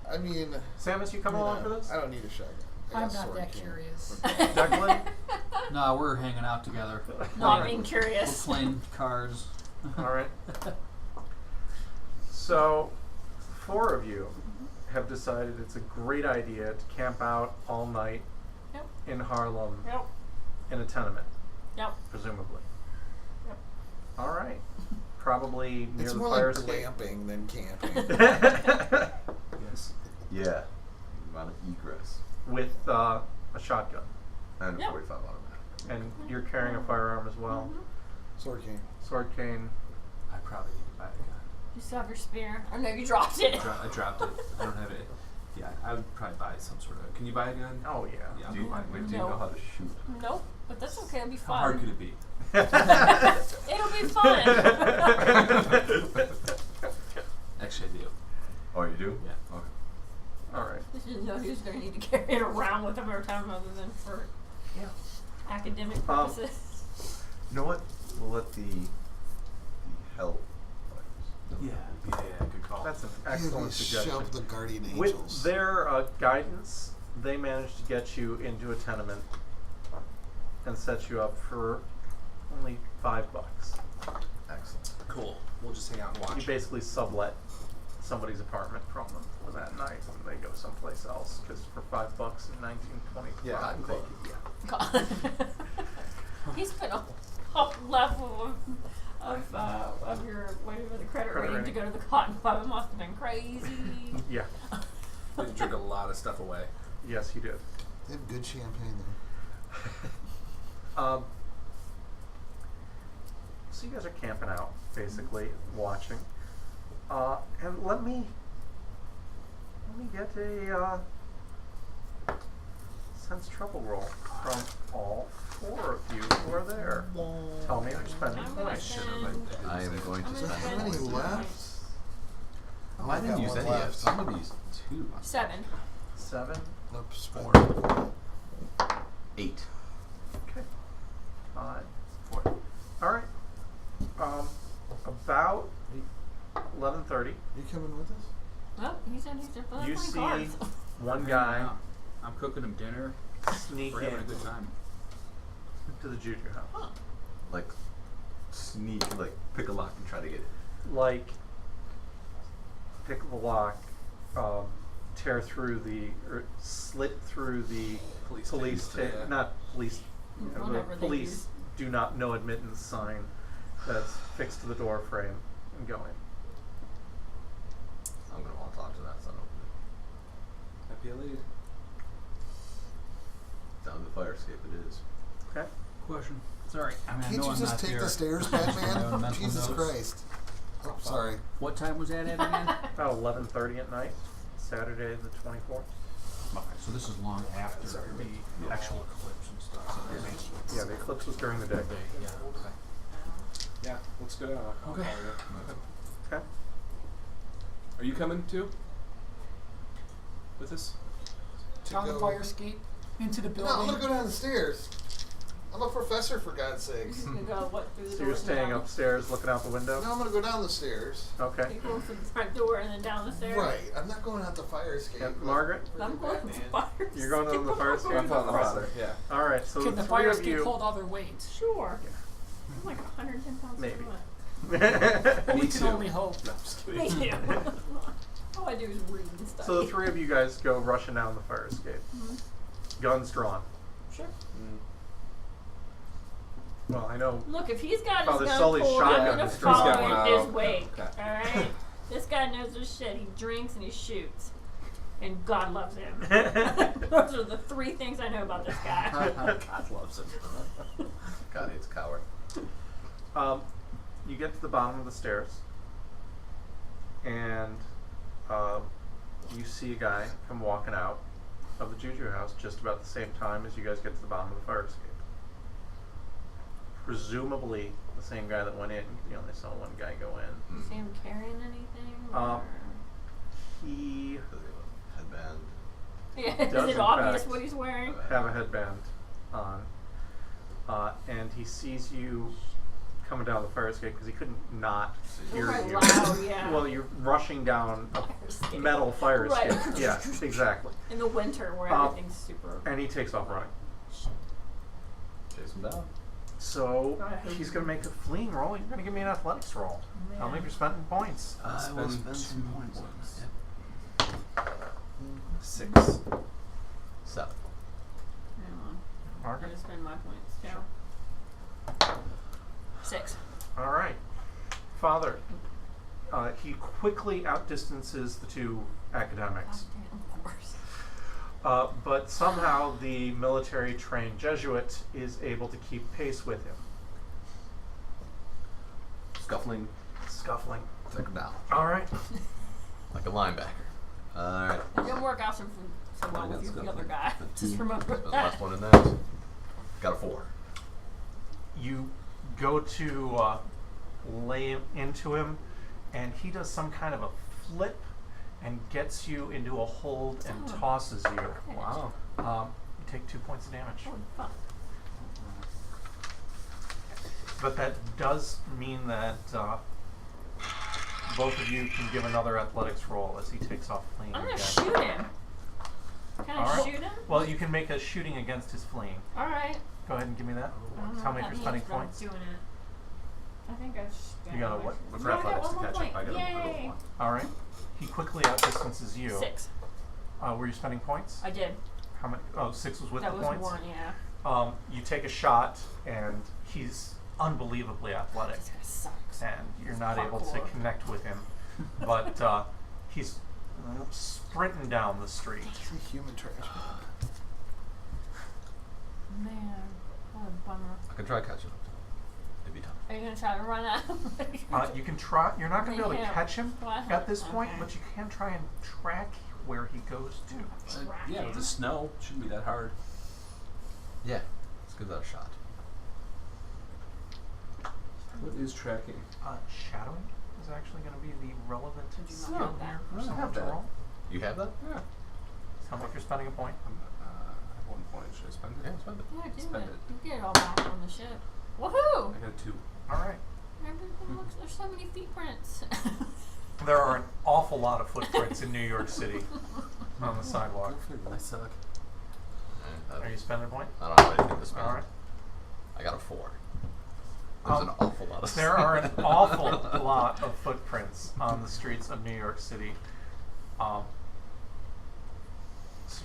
I mean, Samus, you coming along for this? I don't need a shotgun. I I'm got not sword that king. curious. Declan? No, we're hanging out together. No, I'm being We're curious. playing cards. All right. So, 4 of you have decided it's a great idea to camp out all night Yep. in Harlem Yep. in a tenement, Yep. presumably. Yep. All right. Probably near It's the more fire like escape. glamping than camping. Yes. Yeah. Amount of egress. With a shotgun. And a Yep. 45 automatic. And you're carrying a firearm as well. Sword king. Sword cane. I probably need to buy a gun. You still have your spear. Oh no, you dropped it. I dropped it. I don't have it. Yeah, I would probably buy some sort of. Can you buy a gun? Oh, yeah. Yeah, I'll Do you, go buy a wait, gun. do you No. know how to shoot? Nope, but that's okay. It'll be How hard fun. could it be? It'll be fun. Actually, I do. Oh, you do? Yeah. Okay. All right. Just didn't know who's going to need to carry it around with them every time other than for academic purposes. You know what? We'll let the hell fighters. Yeah, good call. That's an Here excellent we suggestion. shove the guardian With angels. their guidance, they managed to get you into a tenement and set you up for only $5. Excellent. Cool. We'll just hang out and You watch. basically sublet somebody's apartment from them for that night, and they go someplace else. Because for $5 in 1925, Yeah, I'm they cool. could, He's put a level of your whatever the credit Credit rating to rating. go to the cotton club. It must have been crazy. yeah. We had to drink a lot of stuff away. Yes, you did. They have good champagne there. So you guys are camping out, basically watching, and let me get a sense trouble roll from all 4 of you who are there. Tell me your spending I'm gonna points. should have. spend- I am going to I'm spend gonna How spend many some left? points. Oh, I didn't got use one any left. yet. Somebody used 2. 7. 7. Nope, spend 8. Okay. 5. 4. All right. About 11:30, You coming with us? Well, he's in. He's playing you see cards. one Hanging guy out. I'm cooking him dinner. sneak We're having a in good time. to the junior house. Like, sneak, like, pick a lock and try to get it. Like, pick the lock, tear through or slit through the Police tape, yeah. not police, the Whatever they police use. do not no admittance sign that's fixed to the door frame and go in. I'm going to want to talk to that son of Might be a lead. a Down the fire escape it is. Okay. Question. Sorry. I mean, I Can't know you I'm just not take there. the stairs, My Batman? mental Jesus notes. Christ. Oh, sorry. What time was that at again? About 11:30 at night, Saturday the 24th. Okay, so this is long after the actual eclipse and stuff. So Yeah, the eclipse was during the day. yeah. Okay. Yeah, let's go. I'll Okay. call you. Okay. Are you coming too? With us? To Down the go- fire escape, into the No, I'm building. gonna go down the stairs. I'm a professor, for God's sakes. You go what through the So door you're and staying down. upstairs looking out the window? Now I'm gonna go down the stairs. Okay. You go through the front door and then down the stairs. Right. I'm not going out the fire escape. And like Margaret? I'm freaking going to Batman. the fire. You're going to the fire escape? I'm following the father. Yeah. All right, so Can the the three fire of escape you. hold all their weight? Sure. I'm like 110 pounds. Maybe. We Me can too. only hope. No, I'm just Me kidding. too. All I do is read and study. So the three of you guys go rushing down the fire escape. Guns drawn. Sure. Well, I know. Look, if he's got Father his gun Sully's pulled, I'm shotgun gonna is drawn. He's got follow one in his out. wake. Okay. Alright? This guy knows his shit. He drinks and he shoots. And God loves him. Those are the three things I know about this guy. God loves him. God hates a coward. You get to the bottom of the stairs, and you see a guy come walking out of the Juju house just about the same time as you guys get to the bottom of the fire escape. Presumably the same guy that went in. You only saw one guy go in. You see him carrying anything? Um, or- He Does he have a headband? Yeah, does is it in obvious fact what he's wearing? have a headband on, and he sees you coming down the fire escape because he couldn't not hear Right, you. loud, yeah. Well, you're rushing down Fire escape. a metal fire Right. escape. Yeah, exactly. In the winter where everything's super. And he takes off running. Chase him down. So Right. he's going to make a fleeing roll. You're going to give me an athletics roll. Tell me if you're spending points. I will spend some points. Yep. 6. 7. Hang on. I'm Margaret? gonna spend my points. Yeah. 6. All right. Father, he quickly outdistances the two academics. Of course. But somehow the military-trained Jesuit is able to keep pace with him. Scuffling. Scuffling. Take him down. All right. Like a linebacker. Alright. It didn't work out so well with you, the other guy. Just remember Spent the that. last one in that. Got a 4. You go to lay into him, and he does some kind of a flip and gets you into a hold and Oh. tosses you. Wow. You take 2 points of damage. Holy fuck. But that does mean that both of you can give another athletics roll as he takes off fleeing I'm gonna again. shoot him. Can I All right. shoot him? Well, you can make a shooting against his fleeing. Alright. Go ahead and give me that. I don't know Tell what me if that you're spending means, but I'm points. doing it. I think I just You got a what? What's No, I got athletics one to more catch point. up? I got Yay! 1. All right. He quickly outdistances you. 6. Were you spending points? I did. How many? Oh, 6 was with That the was points. one, yeah. You take a shot, and he's unbelievably athletic, This guy sucks. and you're not able to Parkour. connect with him. But he's sprinting down the street. He's a human trash bag. Man, what a bummer. I can try catching up to him. It'd be tough. Are you gonna try to run out? You can try. You're not going to be able to Yeah. catch him Well, at this okay. point, but you can try and track where he goes to. Yeah, with the snow, shouldn't be that hard. Yeah. Let's give that a shot. What is tracking? Shadowing is actually going to be the relevant Did you not skill have that? here I for don't someone have to that. roll. You have that? Yeah. Tell me if you're spending a point. I have 1 point. Should I spend it? Yeah, spend it. Yeah, do Spend it. it. You get it all back on the ship. Woohoo! I got a 2. All right. Everything looks. There's so many feet prints. There are an awful lot of footprints in New York City on the sidewalk. I suck. Are you spending a point? I don't have anything to spend. All right. I got a 4. There's an awful lot of There are an awful lot of footprints on the streets of New York City. So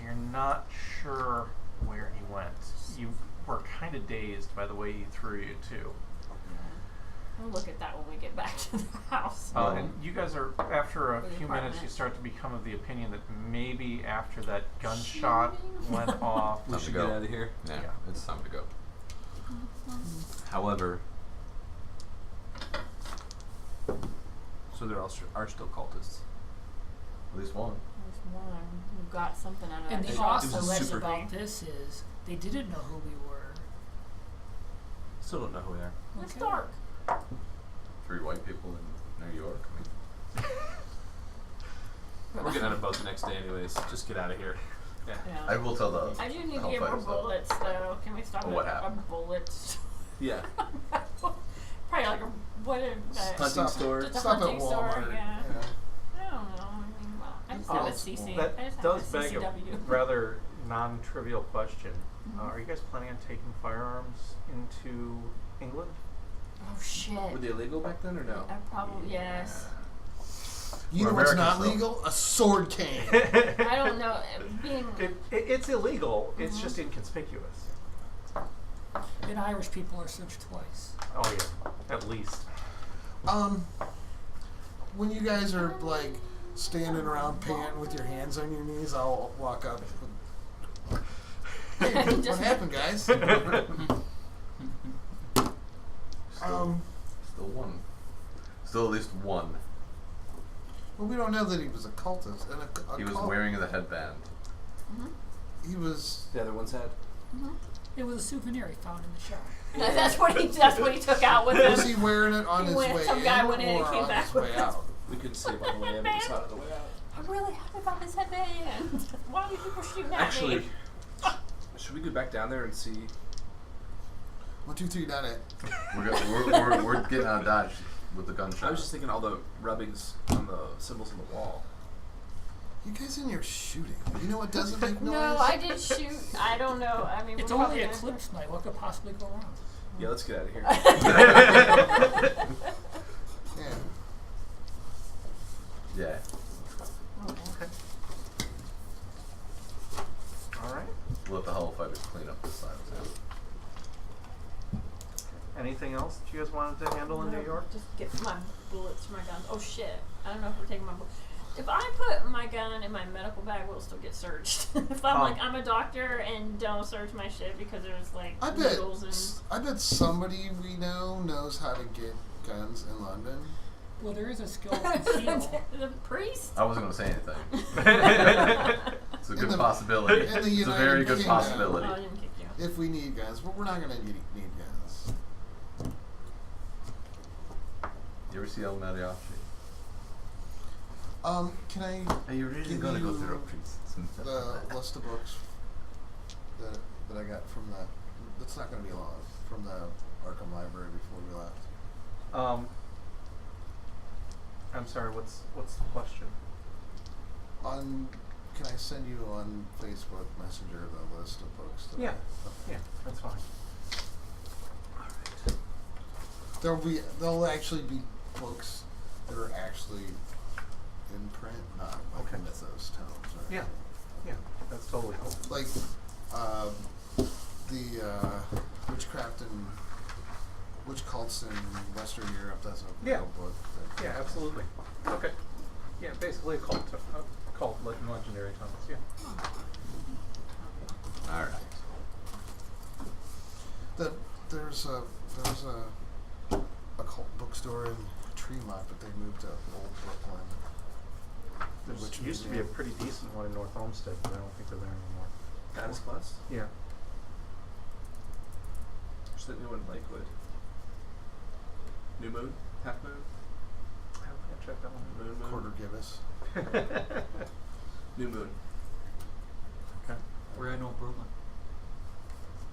you're not sure where he went. You were kind of dazed by the way he threw you too. We'll look at that when we get back to the house. And you guys are, after a For the few minutes, apartment. you start to become of the opinion that maybe after that gunshot Shooting? went off. We Time to should go. get out of here. Yeah, Yeah. it's time to go. However, So there are still cultists. at least one. There's one who got something out of And that the It shot, was awesome a thing super- about this is they didn't know who we were. Still don't know who they are. It's Okay. dark. 3 white people in New York. I mean, We're getting on a boat the next day anyways. Just get out of here. Yeah. Yeah. I will tell the. I do need the to get more Hellfighters, though. bullets, though. Can we stop Oh, at what a happened? bullet? Yeah. Probably like a what is that? Hunting Stop- store. Just a Stop at hunting store, Walmart. yeah. I don't know. I mean, well, I just have a Oh, CC. That I just does have a beg a CCW. rather non-trivial question. Are you guys planning on taking firearms into England? Oh shit. Were they illegal back then or no? I probably yes. You We're know what's Americans, not though. legal? A sword cane. I don't know. Being It's illegal. It's just inconspicuous. And Irish people are searched twice. Oh yeah, at least. When you guys are like standing around panting with your hands on your knees, I'll walk up. Hey, what Just- happened, guys? Still one. Still at least one. Well, we don't know that he was a cultist. And a He was cult. wearing the headband. He was. The other one's had. It was a souvenir he found in the shop. that's what he took out with Was him. he wearing it on He his went- way some in guy went in and or came on back his with way it. out? We couldn't see it on the way in, but we saw it on the way out. I'm really happy about this headband. Why are you people shooting at Actually, me? should we go back down there and see? 1, 2, 3, done it. We're getting out of Dodge with the gunshot. I was just thinking all the rubbings on the symbols on the wall. You guys in here shooting. You know what doesn't make noise? No, I did shoot. I don't know. I mean, It's we're only probably eclipse night. What could possibly go wrong? Yeah, let's get out of here. Yeah. Yeah. Okay. All right. We'll let the Hellfighters clean up this side of town. Anything else that you guys wanted to handle in New York? Just get my bullets for my guns. Oh shit! I don't know if we're taking my bullets. If I put my gun in my medical bag, will it still get searched? If I'm like, I'm a doctor and don't search my shit because there's like I bet. needles and. I bet somebody we know knows how to get guns in London. Well, there is a skill conceal. The priest. I wasn't going to say anything. It's a In good the- possibility. in the It's a United very good Kingdom. Oh, possibility. I didn't kick you. If we need guns, but we're not gonna need guns. You ever see El Mariachi? Can I Are you really give going to go you through a priest? the list of books that I got from the? That's not gonna be long. From the Arkham Library before we left. I'm sorry. What's the question? Can I send you on Facebook Messenger the list of books? That Yeah. Okay. Yeah, that's fine. There'll actually be books that are actually in print, not like Okay. mythos tomes. Or Yeah. Yeah, that's totally cool. Like the witchcraft and witch cults in Western Europe. That's a Yeah. real book. Yeah, absolutely. Okay. Yeah, basically a cult like in legendary times. Yeah. All right. There's a cult bookstore in Tremont, but they moved to Old Brooklyn. There Which used to be a museum? pretty decent one in North Olmsted, but I don't think they're there anymore. Goddess Plus. Yeah. There's that new one in Lakewood. New Moon? Half Moon? I can't check that one. Moon Moon? Quarter Gibbous. New Moon. Okay. Where I know Brooklyn.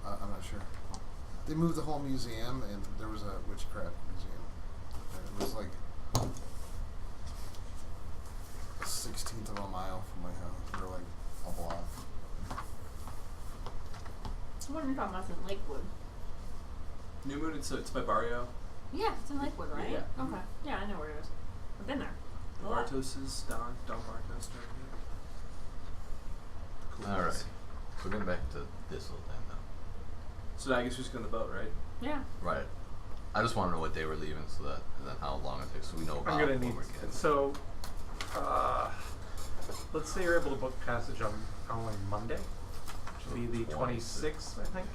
I'm not sure. They moved the whole museum, and there was a witchcraft museum. And it was like a 16th of a mile from my house, or like a block. What are you talking about? It's in Lakewood. New Moon, it's by Barrio. Yeah, it's in Lakewood, right? Yeah. Okay. Yeah, I know where it is. I've been there. A lot. Bartos is Don Bartos started it. Cool. All right. So we're getting back to this little thing now. So I guess we're just going on the boat, right? Yeah. Right. I just want to know what day we're leaving, so that and then how long it takes, so we know about I'm gonna when need we're getting. so. Let's say you're able to book passage on Monday, which would be the 26th, I think.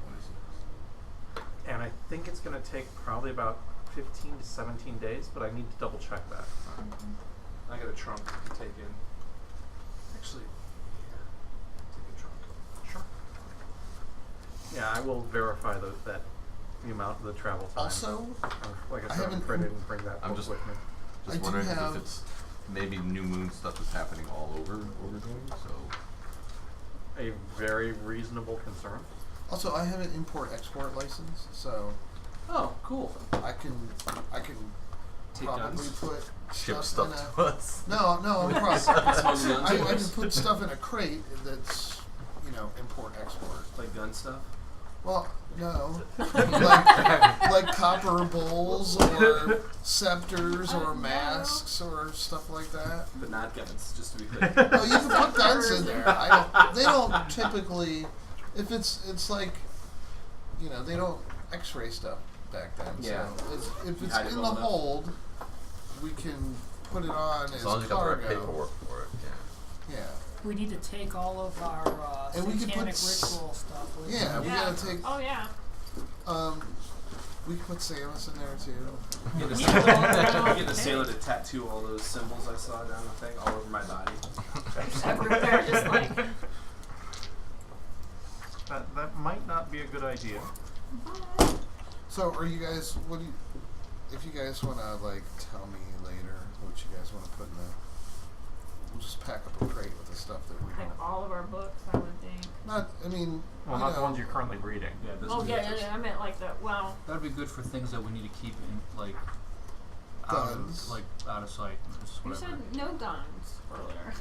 26. And I think it's going to take probably about 15 to 17 days, but I need to double check that. I got a trunk to take in. Actually, here. Take a trunk. Sure. Yeah, I will verify the amount of the travel time. Also, Like I I said, I'm haven't- afraid I didn't bring that I'm book just- with me. I Just do wondering have- if it's maybe New Moon stuff is happening all over what we're doing, so a very reasonable concern. Also, I have an import-export license, so Oh, cool. I can Take probably guns. put Ship stuff in stuff a. to us. No, I'm probably. Smuggle guns I to can us. put stuff in a crate that's, import-export. Like gun stuff. Well, no. like copper bowls or scepters or masks or stuff like that. But not guns, just to be clear. Oh, you can put guns in there. They don't typically. If it's like, they don't X-ray stuff back then. Yeah. So if You it's hide it in the well enough. hold, we can put it on As long as you got the right cargo. paperwork for it. Yeah. Yeah. We need to take all of our And we could satanic put ritual stuff with Yeah, us. we gotta take. Oh yeah. We can put Samus in there too. Get a get a sailor to tattoo all those symbols I saw down the thing all over my body. Everywhere, just like. That might not be a good idea. So, are you guys? If you guys want to tell me later what you guys want to put in the, we'll just pack up a crate with the stuff that we Like don't. all of our books, I would think. Not the Not the ones you're currently reading. Yeah, those Oh are yeah, pictures. I meant like the That'd be good for things that we need to keep in, Guns. out of sight. Just You whatever. said no guns earlier.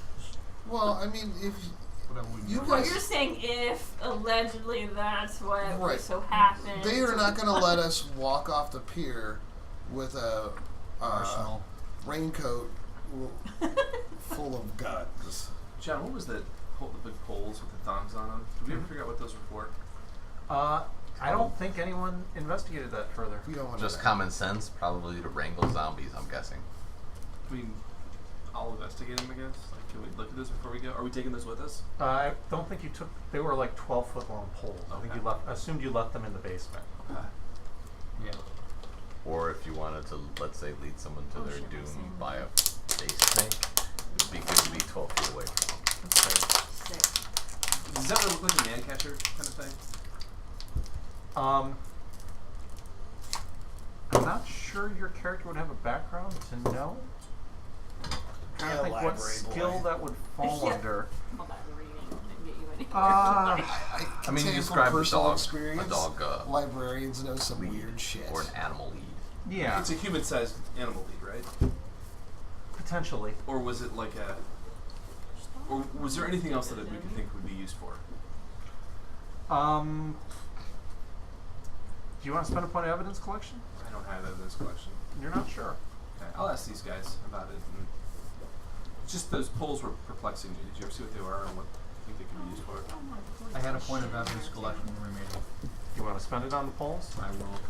Well, I mean, if Whatever we You need. Well, guys- you're saying if allegedly that's what Right. so happened. they are not going to let us walk off the pier with a Arsenal. raincoat full of guns. John, what was the big poles with the thongs on them? Did we ever figure out what those were for? I don't think anyone investigated that further. We don't want Just to. common sense, probably to wrangle zombies, I'm guessing. I mean, I'll investigate them, I guess. Like, can we look at this before we go? Are we taking this with us? I don't think you took. They were like 12-foot long poles. I think Okay. assumed you left them in the basement. Okay. Yeah. Or if you wanted to, let's say, lead someone to Oh, their shit, I've doom seen by a that. base snake, it'd be good to be 12 feet away from them. Sick. Does that look like a man catcher kind of thing? I'm not sure your character would have a background to know. I'm trying to think what Elaborate, skill boy. that would fall Yeah. under. All that reading didn't get you anywhere. I I mean, tell you from described a personal dog, experience. Librarians know some lead, weird shit. or an animal lead. Yeah, It's a human-sized animal lead, right? potentially. Or was it like a... Or was there anything else that we could think would be used for? Do you want to spend a point of evidence collection? I don't have that in this collection. You're not sure. Okay, I'll ask these guys about it. And just those poles were perplexing me. Did you ever see what they were and what you think they could be used for? I had a point of evidence collection remaining. You want to spend it on the polls? I will.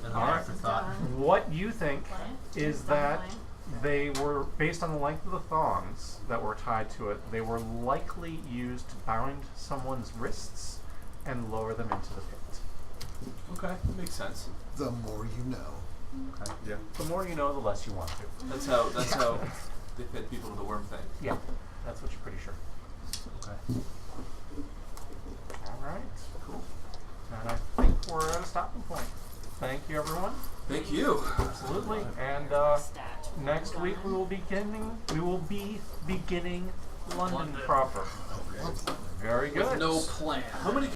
As an All right. afterthought. What you think What? is Just that online? they were, based on the length of the thongs that were tied to it, they were likely used to bind someone's wrists and lower them into the pit. Okay, that makes sense. The more you know. Okay. Yeah. The more you know, the less you want to. That's how they fed people to the worm thing. Yeah, that's what you're pretty sure. Okay. All right, cool. And I think we're at a stopping point. Thank you, everyone. Thank you. Absolutely. And Stat. next week we will be beginning London proper. Very good. No plan. How many